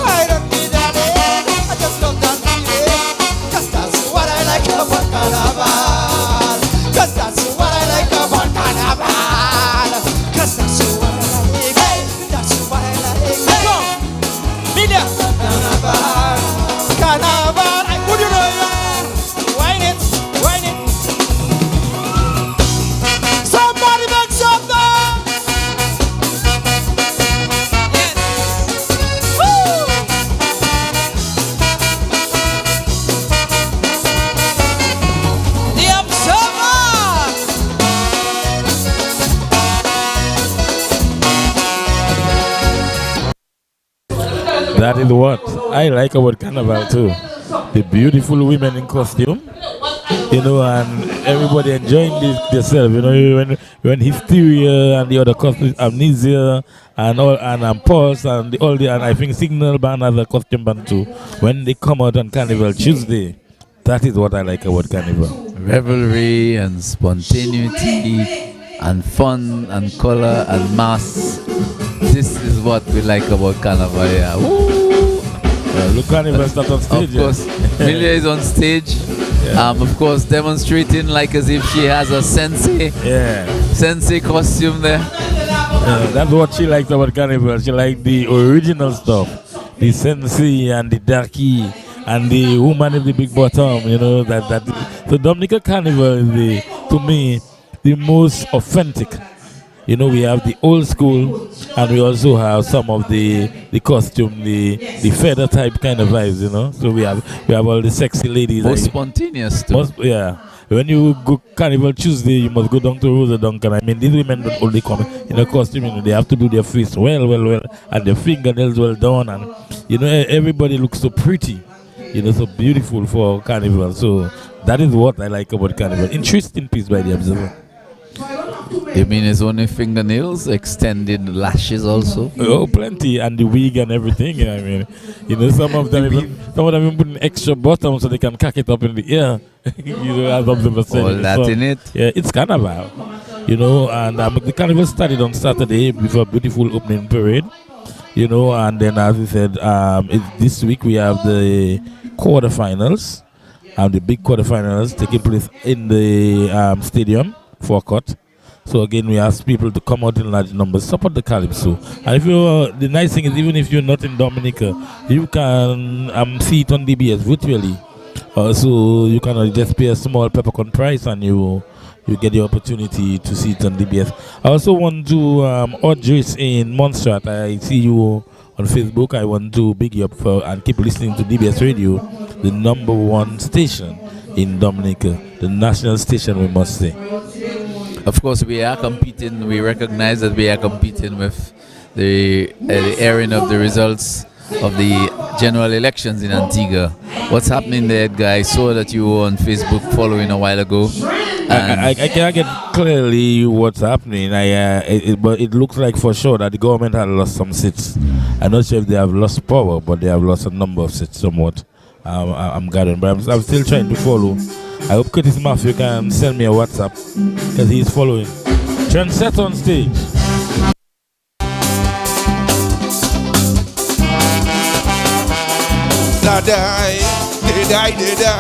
I don't need that. I just love that feeling. 'Cause that's what I like about carnival. 'Cause that's what I like about carnival. 'Cause that's what I like. Hey, that's what I like. Hey, go, Media. Carnival, carnival. I could you know it. Wine it, wine it. Somebody make some noise. Yes. Woo. The Observer. That is what I like about Carnival too. The beautiful women in costume, you know, and everybody enjoying themselves. You know, when hysteria and the other costumes, amnesia and all, and pulse and and I think Signal Band has a costume band too. When they come out on Carnival Tuesday, that is what I like about Carnival. Revelry and spontaneity and fun and color and mass. This is what we like about Carnival. Yeah. Look, Carnival start on stage. Of course, Milia is on stage. Yeah. Of course, demonstrating like as if she has a sensei costume there. That's what she likes about Carnival. She likes the original stuff, the sensei and the darky and the woman with the big bottom. You know that. So Dominica Carnival is to me the most authentic. You know, we have the old school, and we also have some of the costume, the feather type kind of vibes. You know, so we have all the sexy ladies. Most spontaneous too. Yeah. When you go Carnival Tuesday, you must go down to Rosa Duncan. I mean, these women don't only come in a costume. You know, they have to do their face well, and their fingernails well done, and you know, everybody looks so pretty. You know, so beautiful for Carnival. So that is what I like about Carnival. Interesting piece by the Observer. You mean it's only fingernails, extended lashes also? Oh, plenty, and the wig and everything. I mean, you know, some of them even put an extra bottom so they can cock it up in the ear. You know, as Observer said. All that in it. Yeah, it's Carnival. You know, and the Carnival started on Saturday with a beautiful opening parade. You know, and then as we said, this week we have the quarterfinals, and the big quarterfinals taking place in the stadium, Forecourt. So again, we ask people to come out in large numbers, support the Calypso. And if you, the nice thing is, even if you're not in Dominica, you can see it on DBS virtually. So you can just pay a small peppercorn price, and you get the opportunity to see it on DBS. I also want to Audrey's in Montserrat. I see you on Facebook. I want to big you up for and keep listening to DBS Radio, the #1 station in Dominica, the national station, we must say. Of course, we are competing. We recognize that we are competing with the airing of the results of the general elections in Antigua. What's happening there, Edgar? I saw that you were on Facebook following a while ago. I cannot get clearly what's happening. But it looks like for sure that the government had lost some seats. I'm not sure if they have lost power, but they have lost a number of seats somewhat. I'm gathering, but I'm still trying to follow. I hope Curtis Matthew can send me a WhatsApp because he's following. Trendset on stage. La die, they die, they die.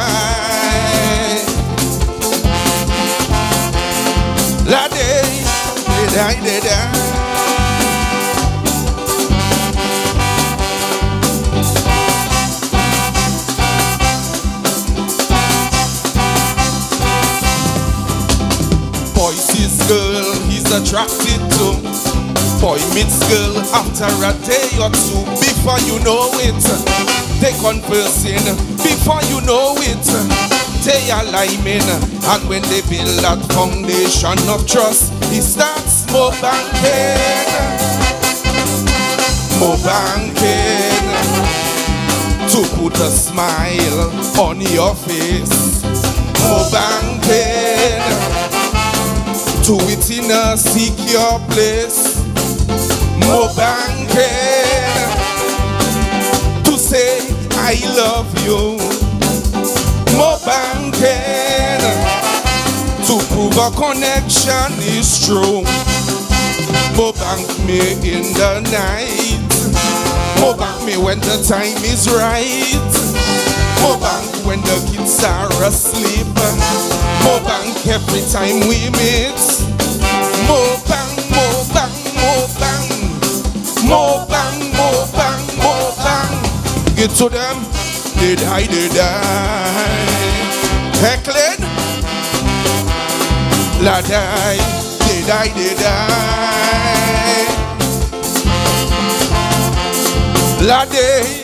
La day, they die, they die. Boy sees girl he's attracted to. Boy meets girl after a day or two. Before you know it, they conversing. Before you know it, they are liming. And when they build that foundation of trust, it starts more banking. More banking. To put a smile on your face. More banking. To it in a secure place. More banking. To say I love you. More banking. To prove a connection is true. More bank me in the night. More bank me when the time is right. More bank when the kids are asleep. More bank every time we meet. More bank, more bank, more bank. More bank, more bank, more bank. Get to them, they die, they die. Heckling, la die, they die, they die. La day.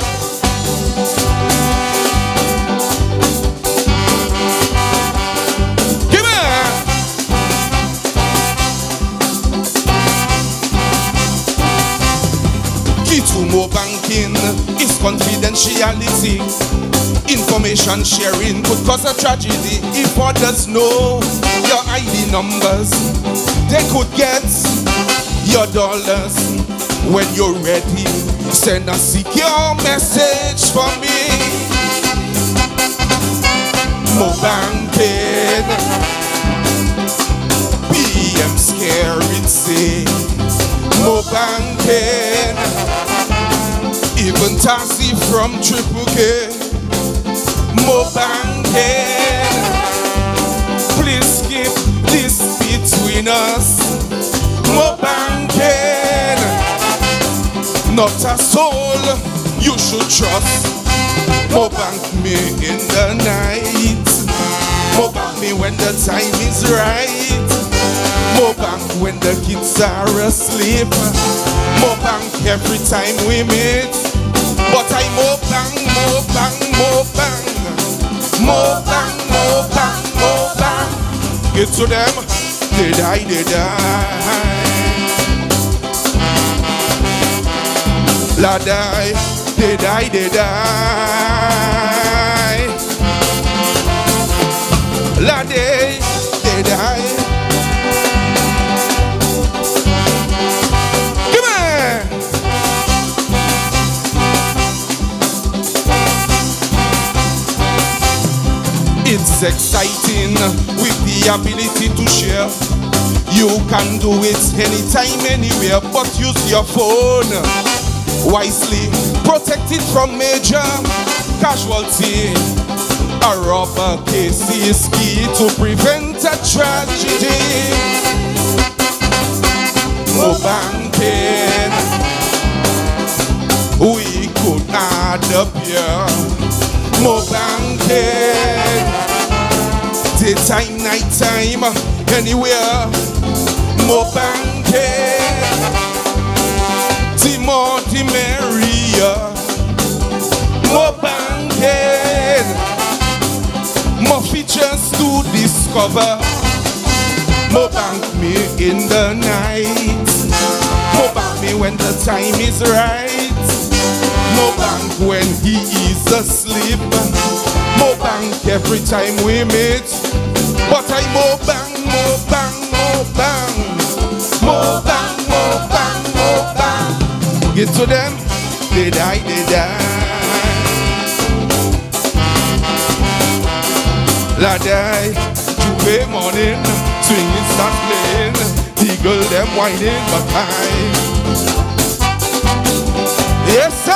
To more banking is confidentiality. Information sharing could cause a tragedy. If others know your ID numbers, they could get your dollars. When you're ready, send a secure message for me. More banking. PM scared, say. More banking. Even Tassie from Triple K. More banking. Please keep this between us. More banking. Not a soul you should trust. More bank me in the night. More bank me when the time is right. More bank when the kids are asleep. More bank every time we meet. But I more bang, more bang, more bang. More bang, more bang, more bang. Get to them, they die, they die. La die, they die, they die. La day, they die. It's exciting with the ability to share. You can do it anytime, anywhere, but use your phone wisely. Protect it from major casualty. A robber case is key to prevent a tragedy. More banking. We could add up here. More banking. Daytime, nighttime, anywhere. More banking. The more the merrier. More banking. More features to discover. More bank me in the night. More bank me when the time is right. More bank when he is asleep. More bank every time we meet. But I more bang, more bang, more bang. More bang, more bang, more bang. Get to them, they die, they die. La die, Juve morning, swinging start playing. The girl them whining, but yes I.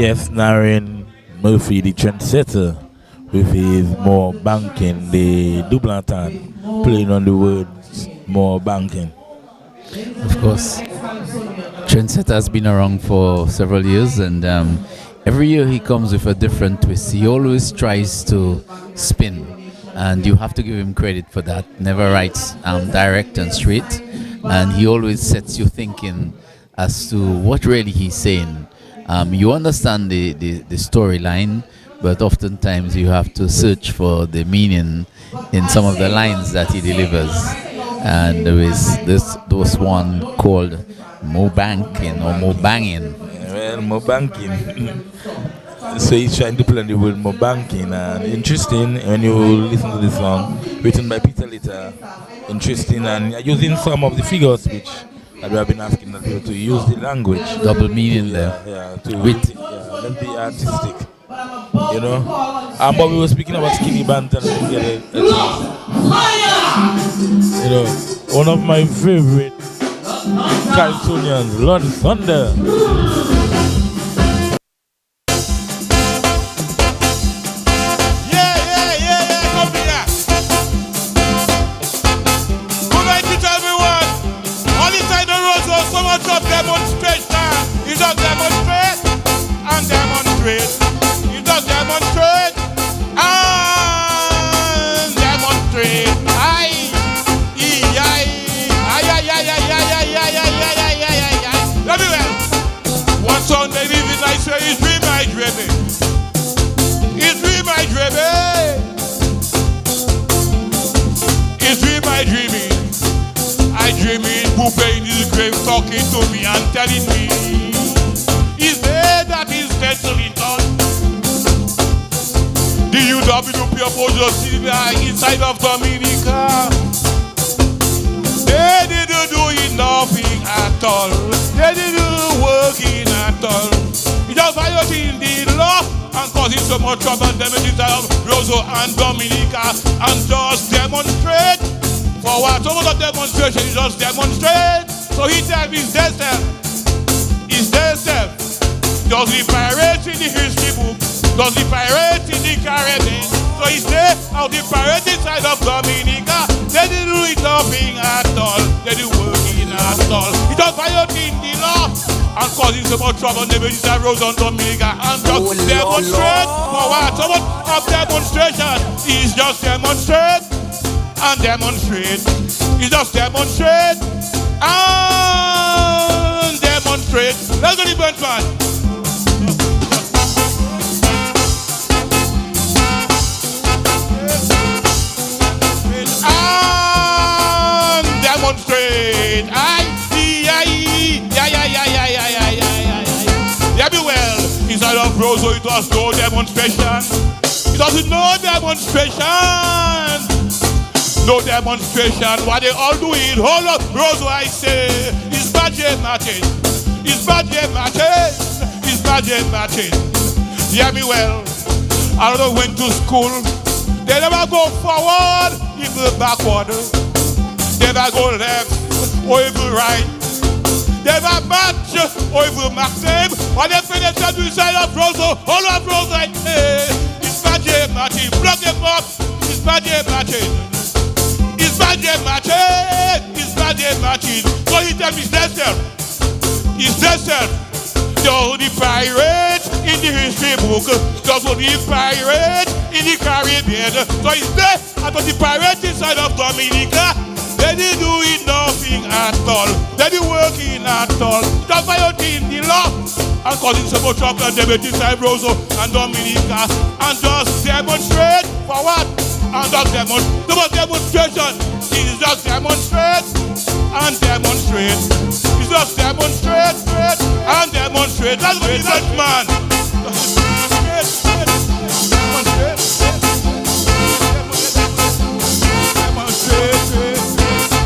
PBS Naren Murphy, the trendsetter, with his more banking, the Dublantan, playing on the words more banking. Of course. Trendsetter has been around for several years, and every year he comes with a different twist. He always tries to spin, and you have to give him credit for that. Never writes direct and straight, and he always sets you thinking as to what really he's saying. You understand the storyline, but oftentimes you have to search for the meaning in some of the lines that he delivers. And there is this one called Mo Banking or Mo Banging. Well, Mo Banking. So he's trying to play on the word Mo Banking, and interesting when you listen to the song, written by Peter Litter. Interesting, and using some of the figures which we have been asking the people to use the language. Double meaning there. Yeah, to let be artistic. You know? But we were speaking about Skinnny Banton. You know, one of my favorite Californians, Lord Thunder. Talking to me and telling me he's there that is settling on the UWP opposite inside of Dominica. They didn't do nothing at all. They didn't working at all. It just violating the law and causing so much trouble and damage inside of Rosso and Dominica, and just demonstrate for what? Some of the demonstration is just demonstrate. So he tells me he's themself. Does the pirate in the history book? Does the pirate in the Caribbean? So he's there on the pirate side of Dominica. They didn't do nothing at all. They didn't working at all. He just violating the law and causing so much trouble. They made that road on Dominica and just demonstrate for what? So much of demonstration is just demonstrate and demonstrate. He just demonstrate and demonstrate. Let's go to the bench, man. And demonstrate. Yeah, be well. Inside of Rosso, it was no demonstration. It was no demonstration. No demonstration. What they all do it. Hold up, Rosso, I say. It's budget matching. It's budget matching. It's budget matching. Yeah, me well. I don't know went to school. They never go forward, even backward. They never go left or even right. They never match or even mark them. What they play they try to inside of Rosso. Hold up, Rosso, I say. It's budget matching. Block them up. It's budget matching. It's budget matching. It's budget matching. So he tell me himself. It's himself. The only pirate in the history book. The only pirate in the Caribbean. So he's there at the pirate inside of Dominica. They didn't do it nothing at all. They didn't working at all. Just violating the law and causing so much trouble and damage inside Rosso and Dominica. And just demonstrate for what? And just demonstrate. Too much demonstration. It is just demonstrate and demonstrate. It's just demonstrate and demonstrate. That's what it is, man.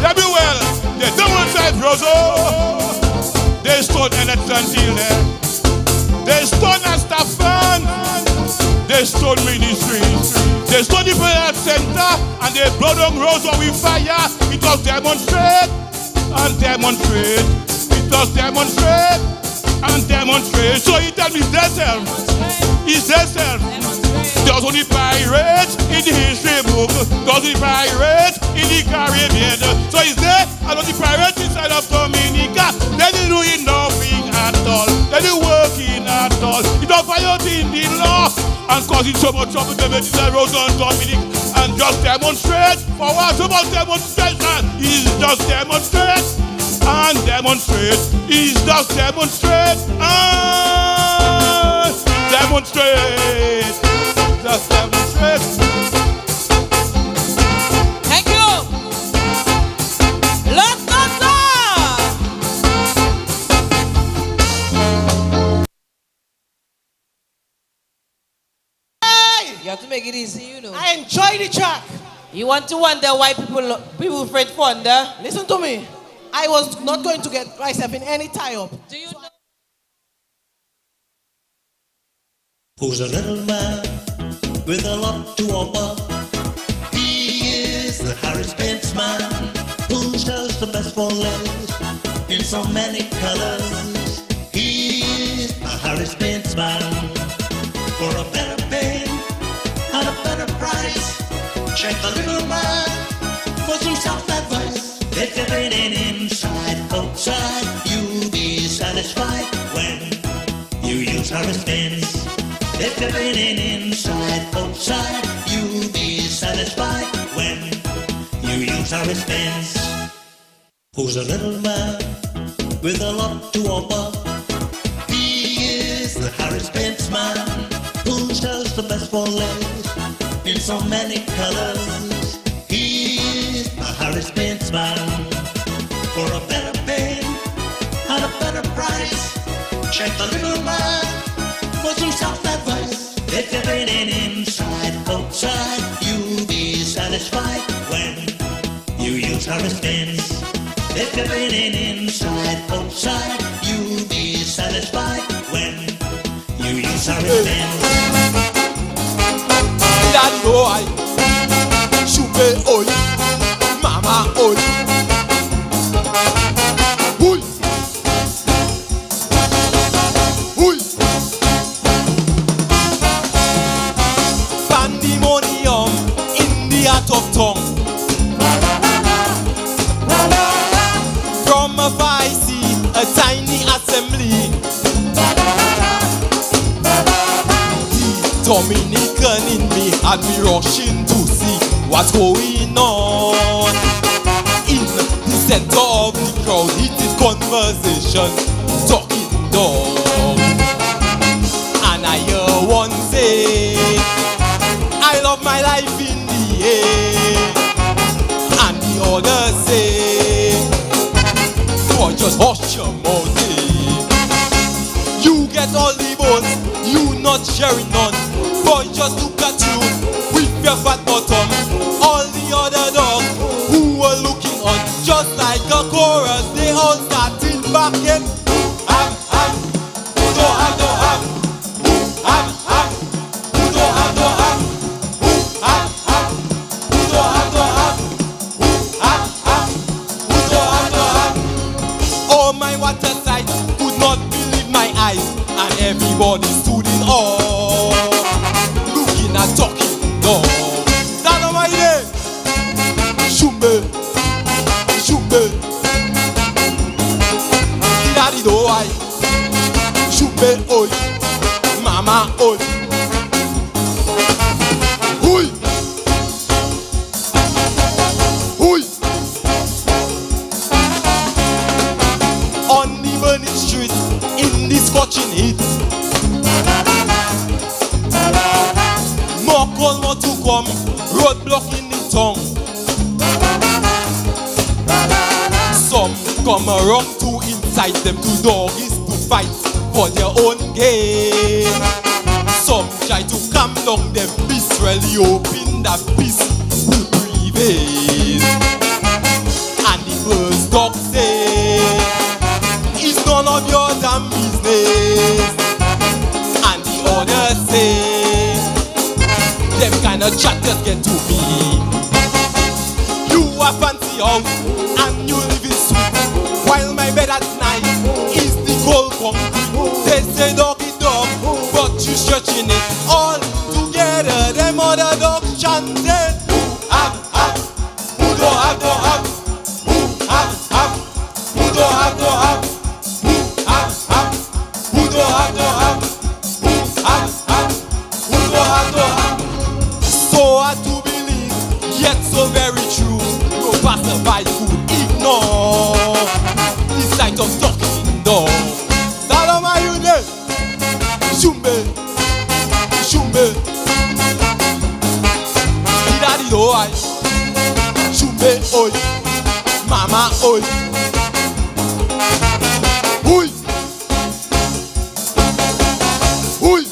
Let me well. They demonstrate Rosso. They stone Eleventh until there. They stone Stardom. They stone ministries. They stone the prayer center and they blow down Rosso with fire. It was demonstrate and demonstrate. It was demonstrate and demonstrate. So he tell me he's themselves. Does only pirate in the history book, does only pirate in the Caribbean. So he's there, and only pirate inside of Dominica. They didn't do nothing at all. They didn't working at all. He don't violate the law and causing so much trouble to the roads on Dominic and just demonstrate. For what about demonstration? He's just demonstrate and demonstrate. He's just demonstrate and demonstrate. Just demonstrate. Thank you. Let's go. You have to make it easy, you know. I enjoy the track. You want to wonder why people afraid thunder? Listen to me. I was not going to get myself in any tie-up. Do you know? Who's a little man with a lot to offer? He is the Harris Benz man who sells the best for less in so many colors. He is a Harris Benz man for a better pay and a better price. Check the little man for some self-advice. If you're waiting inside, outside, you'll be satisfied when you use Harris Benz. If you're waiting inside, outside, you'll be satisfied when you use Harris Benz. Who's a little man with a lot to offer? He is the Harris Benz man who sells the best for less in so many colors. He is a Harris Benz man for a better pay and a better price. Check the little man for some self-advice. If you're waiting inside, outside, you'll be satisfied when you use Harris Benz. If you're waiting inside, outside, you'll be satisfied when you use Harris Benz. Daddy boy, Shupe oi, Mama oi. Oi, oi. Pandemonium in the heart of tongue. From a vice, a tiny assembly. Dominican in me had me rushing to see what's going on. In the center of the crowd, heated conversation, talking dog. And I hear one say, I love my life in the air. And the other say, boy, just hush your mouth. You get all the bones, you not sharing none. Boy, just look at you with your fat bottom. All the other dogs who were looking on, just like a chorus, they all started backing. Who don't have, don't have. Who have, who don't have, don't have. Who have, who don't have, don't have. Who have, who don't have, don't have. Oh, my water sight could not believe my eyes, and everybody stood in awe. Not talking, no. Stand on my name. Shumbe, Shumbe. Daddy do I. Shumbe oi, Mama oi. Oi, oi. On the burning street, in the scorching heat. More call, more to come, roadblock in the tongue. Some come around to incite them to doggies to fight for their own gain. Some try to calm down them peace, really hoping that peace will prevail. And the first dog say, it's none of your damn business. And the other say, them kind of chatters get to me. You a fancy house and you live in suite, while my bed at night is the cold concrete. say doggy dog, but you stretching it all together. Them other dogs chanting. Who don't have, don't have. Who have. Who don't have, don't have. Who have. Who don't have, don't have. Who have. Who don't have, don't have. So hard to believe, yet so very true. No passerby could ignore the sight of talking dog. Stardom, are you there? Shumbe, shumbe. Daddy do I. Shumbe oi, mama oi. Oi, oi.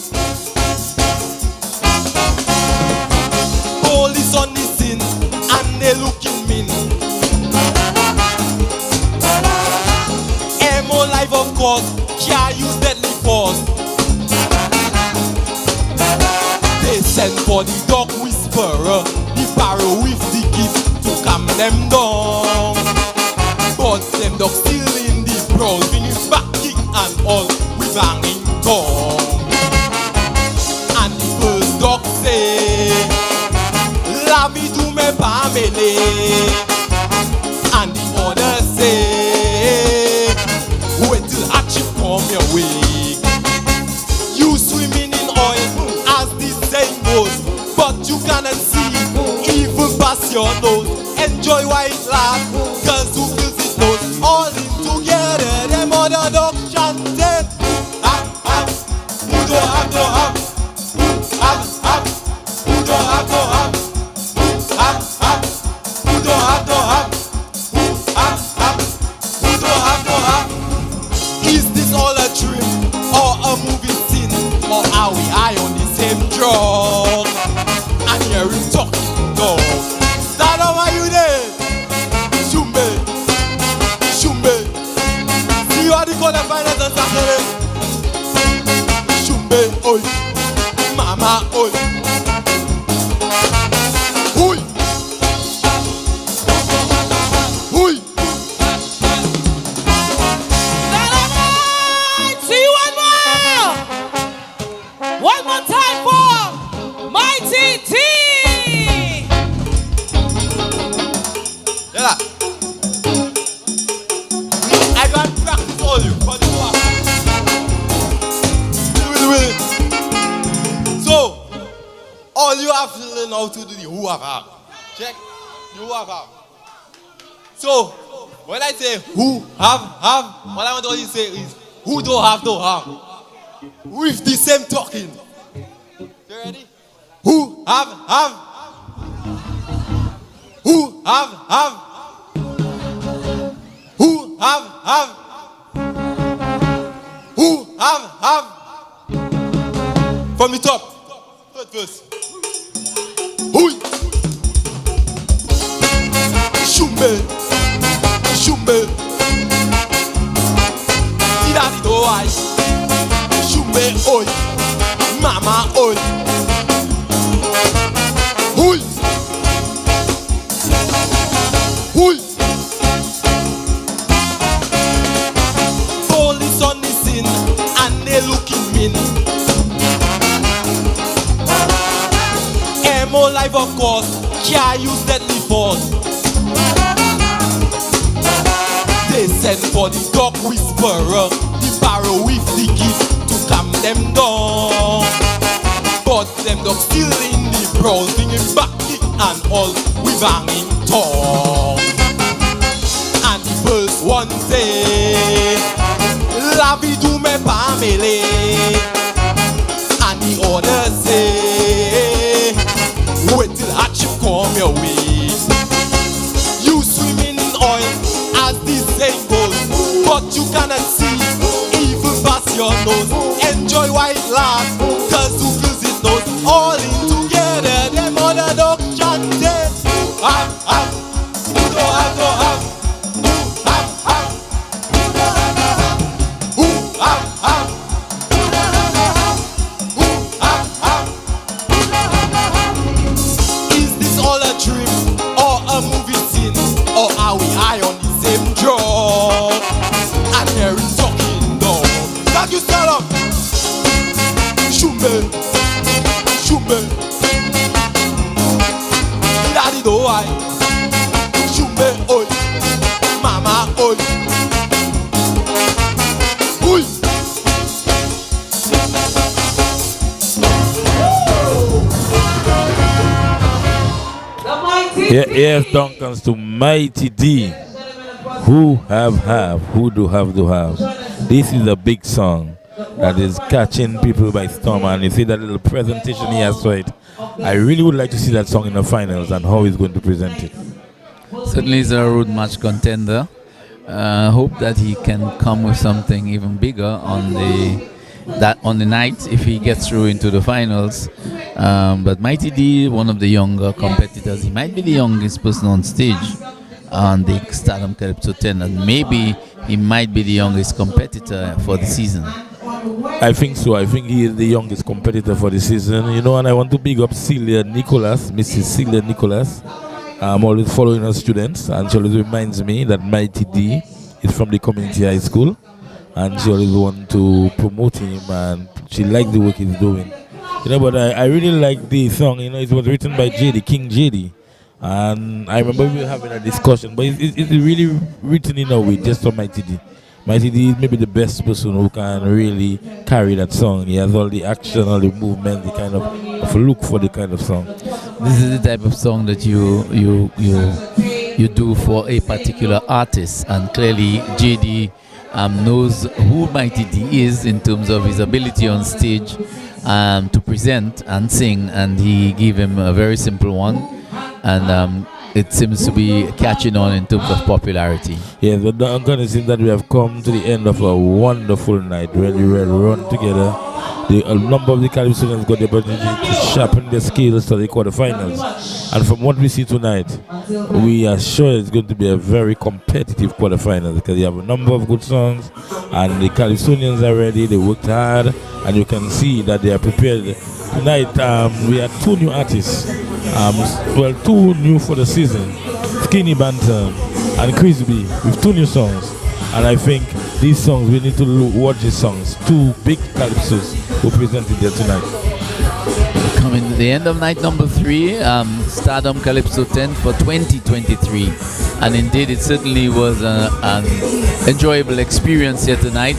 Police on the scene and they looking mean. Emo life of course, can't use deadly force. They send for the dog whisperer, the barrow with the gift to calm them down. But them dog still in the prowl, finish back kick and all with hanging tongue. And the first dog say, la vie to me family. And the other say, wait till a chip come your way. You swimming in oil as the saying goes, but you cannot see even past your nose. Enjoy white laugh, cause who feels it knows. All in together, them other dogs chanting. Who don't have, don't have. Have. Who don't have, don't have. Have. Who don't have, don't have. Have. Who don't have, don't have. Is this all a dream or a movie scene, or are we high on the same drug? And here we talking dog. Stardom, are you there? Shumbe, shumbe. See what the quarterfinals on Saturday. Shumbe, oi, mama, oi. Oi, oi. See you one more time for Mighty T. Yeah. I got practice all you for the work. Do it. So, all you have to learn how to do the who have. Check. The who have. So, when I say who have, what I want all you say is who don't have. With the same talking. You ready? Who have. Who have. Who have. Who have. From the top. Third verse. Who? Shumbe. Daddy do I. Shumbe oi. Mama oi. Hui. Police on the scene and they looking mean. Emo life of course, can't use deadly force. They send for the dog whisperer, the barrow with the gift to calm them down. But them dogs still in the prowl, singing back kick and all with hanging tongue. And the first one say, la vie to me family. And the other say, wait till a chip come your way. You swimming in oil as the saying goes, but you cannot see even past your nose. Enjoy white laugh, cause who feels it knows. All in together, them other dogs chanting. Have, who don't have, don't have. Who have, who have. Is this all a dream or a movie scene, or are we high on the same drug? And there is talking dog. Thank you, Stardom. Yes, Duncans to Mighty D. Who who do have. This is a big song that is catching people by storm, and you see that little presentation he has for it. I really would like to see that song in the finals and how he's going to present it. Certainly is a road match contender. Hope that he can come with something even bigger on the night if he gets through into the finals. But Mighty D, one of the younger competitors, he might be the youngest person on stage on the Stardom Calypso 10, and maybe he might be the youngest competitor for the season. I think so. I think he is the youngest competitor for the season. You know, and I want to big up Celia Nicholas, Mrs. Celia Nicholas. I'm always following her students, and she always reminds me that Mighty D is from the community high school, and she always wants to promote him, and she likes the work he's doing. You know, but I really like the song. You know, it was written by JD, King JD. And I remember we were having a discussion, but it's really written in a way just for Mighty D. Mighty D is maybe the best person who can really carry that song. He has all the action, all the movement, the kind of look for the kind of song. This is the type of song that you do for a particular artist, and clearly JD knows who Mighty D is in terms of his ability on stage to present and sing, and he gave him a very simple one. And it seems to be catching on in terms of popularity. Yes, but I'm going to say that we have come to the end of a wonderful night when we were run together. A number of the Calypsonians got the opportunity to sharpen their skills to the quarterfinals. And from what we see tonight, we are sure it's going to be a very competitive quarterfinals, because you have a number of good songs, and the Calypsonians are ready, they worked hard, and you can see that they are prepared. Tonight, we have two new artists. Two new for the season, Skinnny Banton and Crispy, with two new songs. And I think these songs, we need to watch these songs. Two big calypsos who presented there tonight. Coming to the end of night number 3, Stardom Calypso 10 for 2023. And indeed, it certainly was an enjoyable experience here tonight.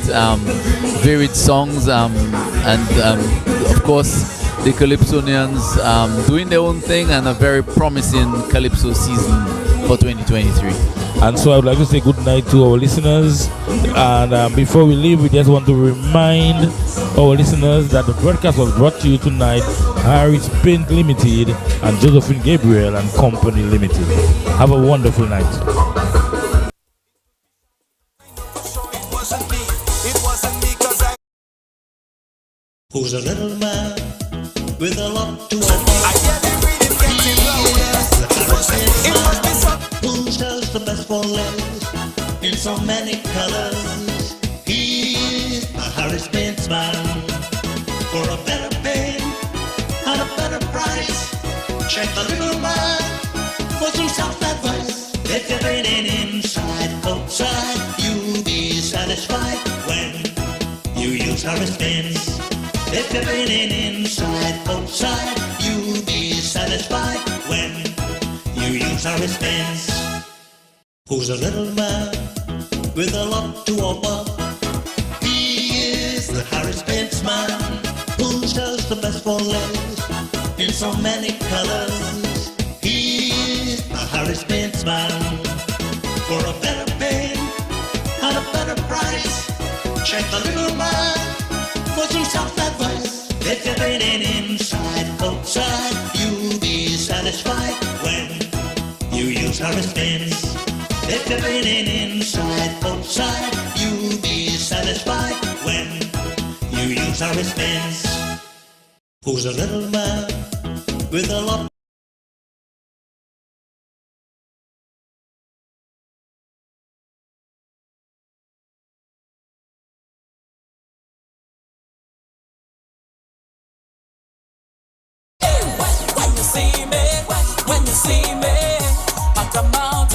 Varied songs and of course, the Calypsonians doing their own thing, and a very promising Calypso season for 2023. And so I would like to say good night to our listeners. And before we leave, we just want to remind our listeners that the broadcast was brought to you tonight, Harris Paint Limited and Josephine Gabriel and Company Limited. Have a wonderful night. Who's a little man with a lot to offer? Who sells the best for less in so many colors? He's a Harris Paints man. For a better paint and a better price, check the little man for some self-advice. If you're painting inside, outside, you'll be satisfied when you use Harris Paints. If you're painting inside, outside, you'll be satisfied when you use Harris Paints. Who's a little man with a lot to offer? He is the Harris Paints man, who sells the best for less in so many colors. He's a Harris Paints man. For a better paint and a better price, check the little man for some self-advice. If you're painting inside, outside, you'll be satisfied when you use Harris Paints. If you're painting inside, outside, you'll be satisfied when you use Harris Paints. Who's a little man with a lot? When you see me, I come out